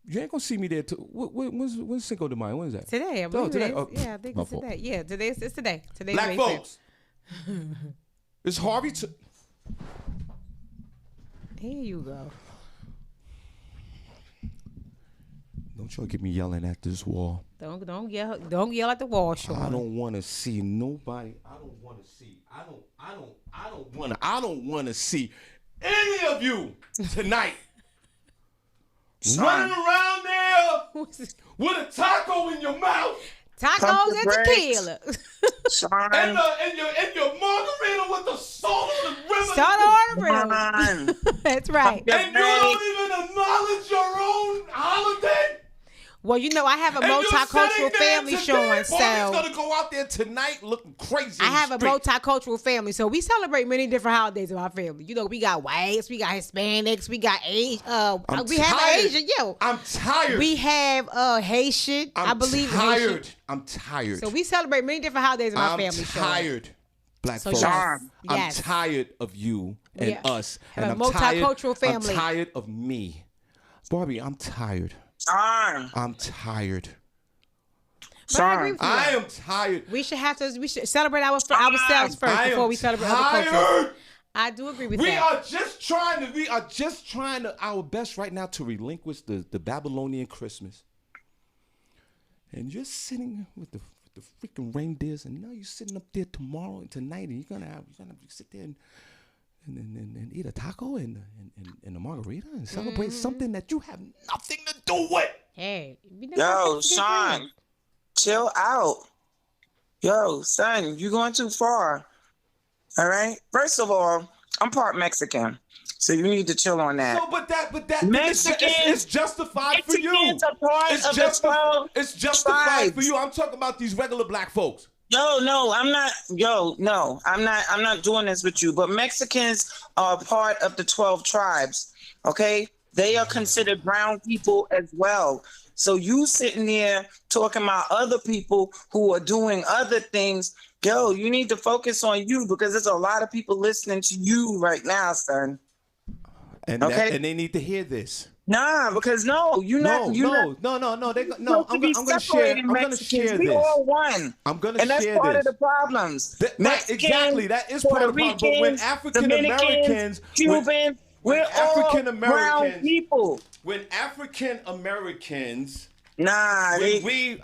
You ain't gonna see me there. When's Cinco de Mayo? When is that? Today. I believe today. Yeah, I think it's today. Yeah, it's today. Today's black folks. It's Harvey. Here you go. Don't y'all get me yelling at this wall. Don't yell at the wall, Shawn. I don't want to see nobody. I don't want to see any of you tonight. Running around there with a taco in your mouth. Tacos and tequila. and your margarita with the salt on the rim. Salt on the rim. That's right. And you don't even acknowledge your own holiday? Well, you know, I have a multicultural family, Shawn. So gonna go out there tonight looking crazy. I have a multicultural family, so we celebrate many different holidays in our family. You know, we got whites, we got Hispanics, we got Asian. We have Asian. I'm tired. We have Haitian. I believe tired. Haitian. I'm tired. So we celebrate many different holidays in our family. I'm tired. Black so folks. Yes. I'm tired of you and us. And I'm multicultural family. I'm tired of me. Barbie, I'm tired. I'm tired. I am tired. We should celebrate ourselves first before we celebrate other cultures. I do agree with that. We are just trying to our best right now to relinquish the Babylonian Christmas. And you're sitting with the freaking reindeers, and now you're sitting up there tomorrow and tonight, and you're gonna sit there and eat a taco and a margarita and celebrate something that you have nothing to do with. Hey, yo, Shawn, chill out. Yo, son, you're going too far. All right. First of all, I'm part Mexican, so you need to chill on that. So, but that Mexican, it's justified for you. It's justified for you. I'm talking about these regular black folks. No, I'm not. I'm not doing this with you. But Mexicans are part of the 12 tribes. Okay, they are considered brown people as well. So you sitting there talking about other people who are doing other things. Yo, you need to focus on you because there's a lot of people listening to you right now, son. And they need to hear this. Nah, because No. I'm gonna share this. We all one. I'm gonna share this. And that's part of the problems. Exactly, that is part of the problem. But when African Americans, Cubans, we're all brown people. When African Americans Nah, we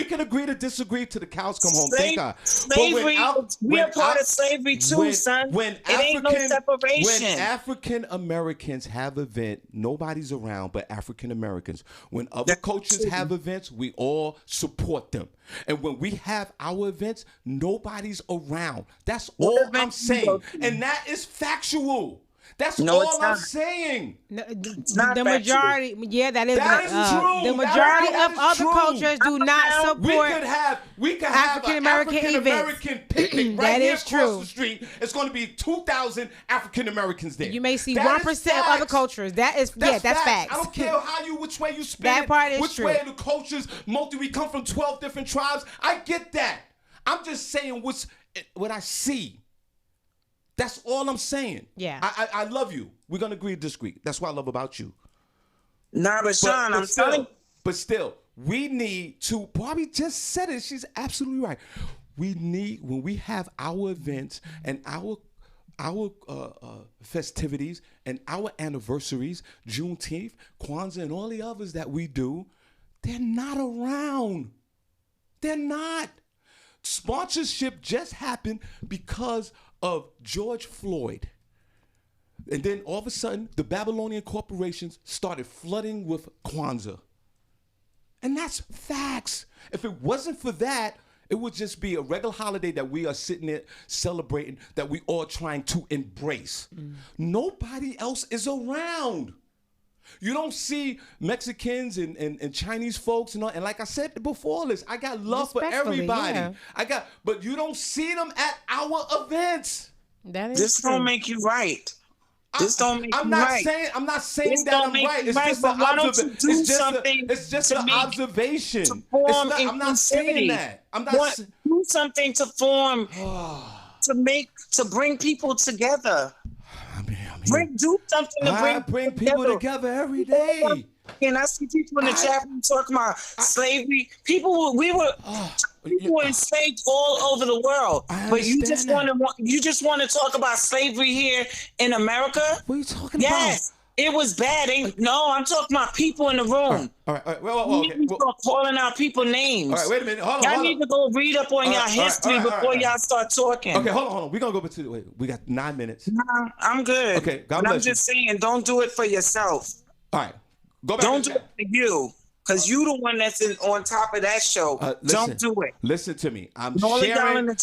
can agree to disagree till the cows come home. Thank God. Slavery, we are part of slavery too, son. It ain't no separation. When African Americans have event, nobody's around but African Americans. When other cultures have events, we all support them. And when we have our events, nobody's around. That's all I'm saying. And that is factual. That's all I'm saying. The majority, that is true. The majority of other cultures do not support. We could have African American picnic right that here is across true. the street. It's going to be 2,000 African Americans there. You may see 1% of other cultures. That's facts. I don't care which way you spin that part is which true. way the cultures, we come from 12 different tribes. I get that. I'm just saying what I see. That's all I'm saying. Yeah. I love you. We're going to agree to disagree. That's what I love about you. Nah, but Shawn, I'm telling you. But still, we need to, Barbi just said it. She's absolutely right. We need, when we have our events and our festivities and our anniversaries, Juneteenth, Kwanzaa, and all the others that we do, they're not around. They're not. Sponsorship just happened because of George Floyd. And then all of a sudden, the Babylonian corporations started flooding with Kwanzaa. And that's facts. If it wasn't for that, it would just be a regular holiday that we are sitting there celebrating, that we all trying to embrace. Nobody else is around. You don't see Mexicans and Chinese folks and all. And like I said before this, I got love for everybody. Yeah. But you don't see them at our events. This don't make you right. This don't make you right. I'm not saying that I'm right. It's just an observation. It's just an observation. I'm not saying that. Do something to form, to bring people together. Do something to bring people together every day. And I see people in the chat room talking about slavery. We were enslaved all over the world. But you just want to talk about slavery here in America? What are you talking about? Yes. It was bad. No, I'm talking about people in the room. All right. Well, you start calling out people's names. All right, wait a minute. Hold on. Y'all need to go read up on y'all history before y'all start talking. Okay, hold on. We're going to go back to we got 9 minutes. Nah, I'm good. Okay, God bless I'm just saying, don't do it for yourself. All right. Go back. Don't do it for you. Because you the one that's on top of that show. Don't do it. Listen to me. I'm sharing an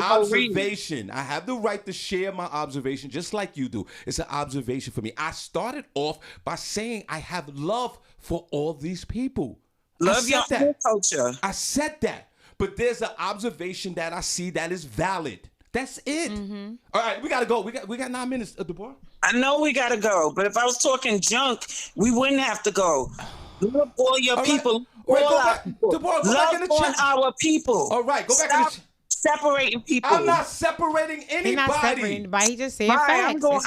observation. I have the right to share my observation just like you do. It's an observation for me. I started off by saying I have love for all these people. Love your own culture. I said that. But there's an observation that I see that is valid. That's it. Mm-hmm. All right, we gotta go. We got 9 minutes, Deborah. I know we gotta go, but if I was talking junk, we wouldn't have to go. Love all your people. Deborah, go back in the chat. Our people. All right, go back in the chat. Separating people. I'm not separating anybody. He's not separating anybody. He just saying facts. It is what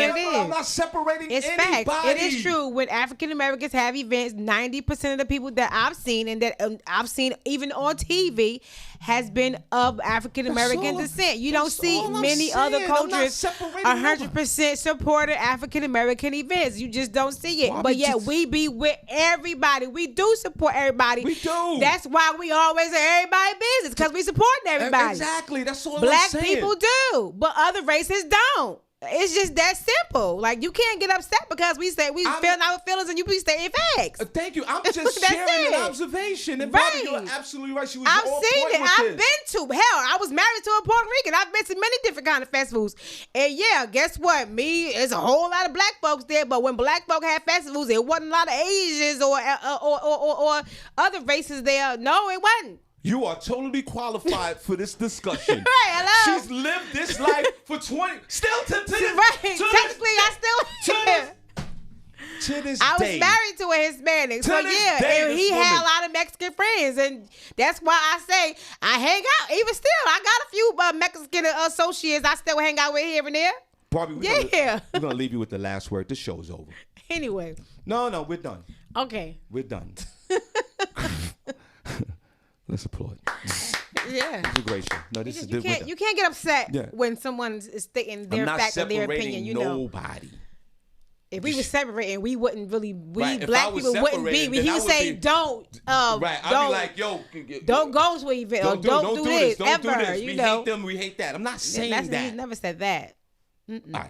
it is. I'm not separating it's anybody. Facts. It is true. When African Americans have events, 90% of the people that I've seen and that I've seen even on TV has been of African American descent. You don't see many other cultures 100% supported African American events. You just don't see it. But yet we be with everybody. We do support everybody. We do. That's why we always are everybody business, because we supporting everybody. Exactly. That's all Black I'm saying. people do, but other races don't. It's just that simple. Like, you can't get upset because we say we feel our feelings and you be saying facts. Thank you. I'm just sharing an observation. And Barbi, you're absolutely right. She was I've seen it. I've been to. Hell, I was married to a Puerto Rican. I've been to many different kind of festivals. And yeah, guess what? There's a whole lot of black folks there. But when black folk had festivals, there wasn't a lot of Asians or other races there. No, it wasn't. You are totally qualified for this discussion. Right, hello. She's lived this life for 20. Still to this. Right. Technically, to this I was day. married to a Hispanic. So yeah, and he had a lot of Mexican friends. And that's why I say I hang out. Even still, I got a few Mexican associates I still hang out with here and there. Barbi, we're going to leave you with the last word. This show is over. Anyway. No, we're done. Okay. We're done. Let's applaud. Yeah. It's a great show. No, you can't get upset when someone is stating their fact or their opinion. I'm not separating nobody. If we were separating, we wouldn't really. Right, if I black was people wouldn't be. separated, then He I would would say, be- "Don't." Right, I'd don't, be like, yo, don't go to Sweetville. Don't do this. Don't ever. do this. You We know. hate them. We hate that. I'm not saying He that. never said that. All right,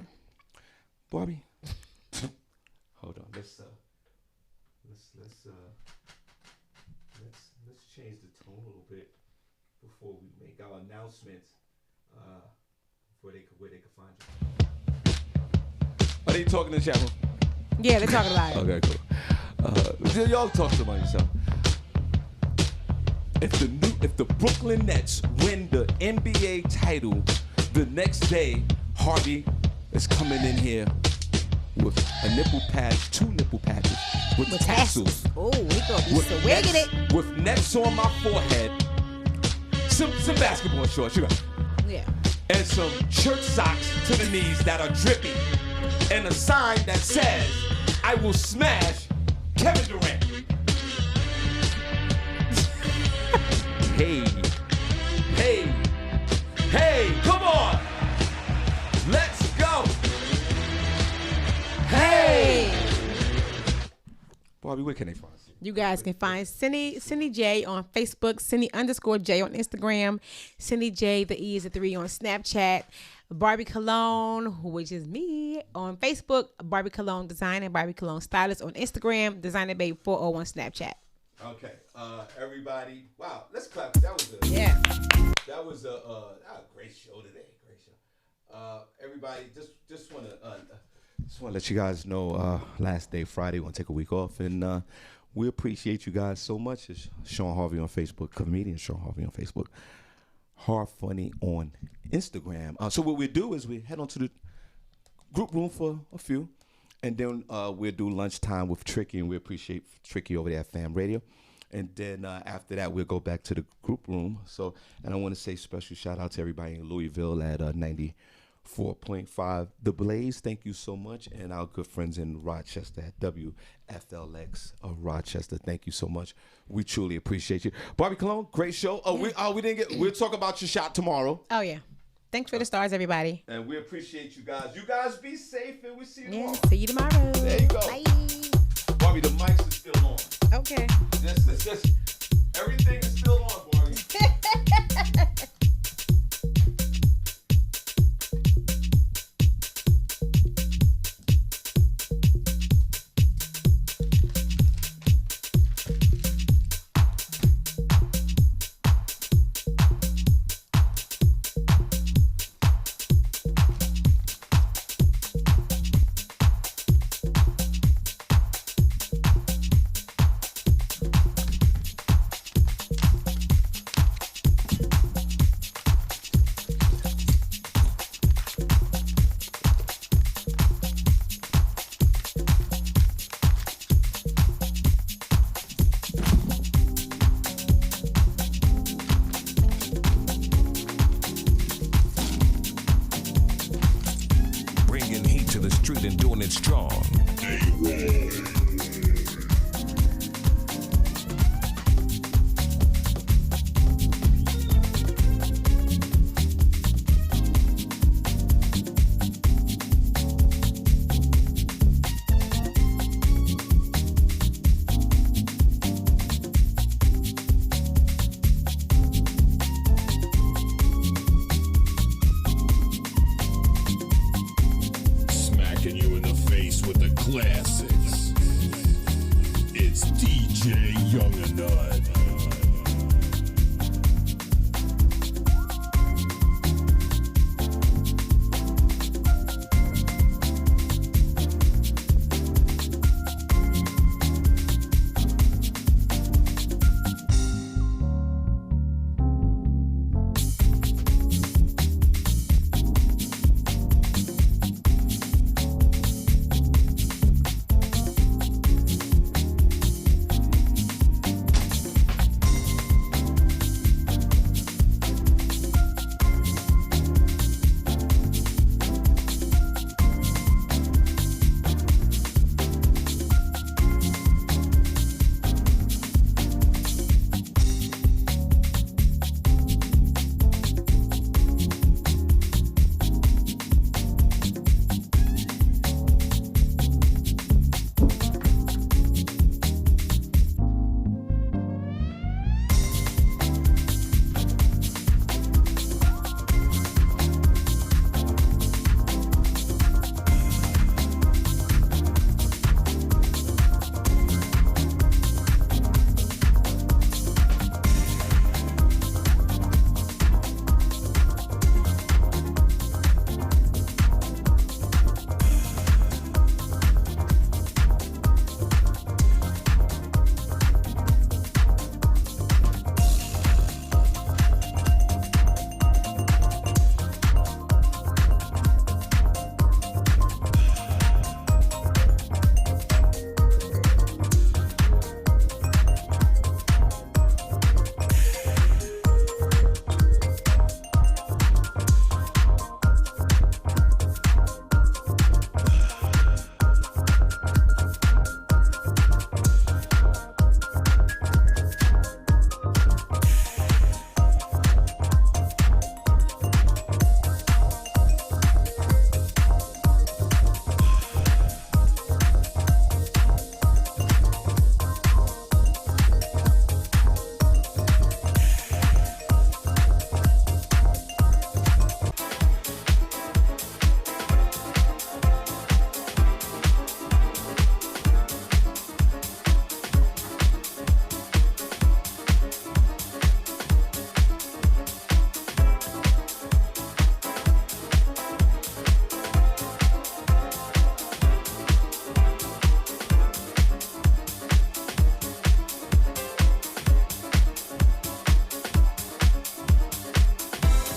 Barbie. Hold on. Let's change the tone a little bit before we make our announcements. Where they can find you. Are they talking in the chat room? Yeah, they're talking about it. Okay, cool. Y'all talk about yourself. If the Brooklyn Nets win the NBA title, the next day Harvey is coming in here with a nipple patch, 2 nipple patches with tassels. Oh, we gonna be so wigging it. With nets on my forehead, some basketball shorts, you got, Yeah. and some church socks to the knees that are drippy, and a sign that says, "I will smash Kevin Durant." Hey, come on. Let's go. Hey. Barbie, where can they find us? You guys can find Senny J on Facebook, Senny_J on Instagram, Senny J, the E is a 3 on Snapchat, Barbie Cologne, which is me, on Facebook, Barbie Cologne Design and Barbie Cologne Stylist on Instagram, Designer Babe 40 on Snapchat. Okay, everybody. Wow, let's clap. That was a great show today. Great show. Everybody, just want to let you guys know. Last day, Friday, we're gonna take a week off, and we appreciate you guys so much. It's Shawn Harvey on Facebook, comedian Shawn Harvey on Facebook, Hard Funny on Instagram. So what we do is we head on to the group room for a few. And then we'll do lunchtime with Tricky, and we appreciate Tricky over there at Fam Radio. And then after that, we'll go back to the group room. So, and I want to say special shout out to everybody in Louisville at 94.5 The Blaze. Thank you so much. And our good friends in Rochester at WFLX of Rochester. Thank you so much. We truly appreciate you. Barbie Cologne, great show. We didn't get. We'll talk about your shot tomorrow. Oh yeah. Thanks for the stars, everybody. And we appreciate you guys. You guys be safe, and we'll see you tomorrow. See you tomorrow. There you go. Bye. Barbie, the mics are still on. Okay. Just everything is still on, Barbie. Bringing heat to the street and doing it strong. Smacking you in the face with the classics. It's DJ Young and Nut.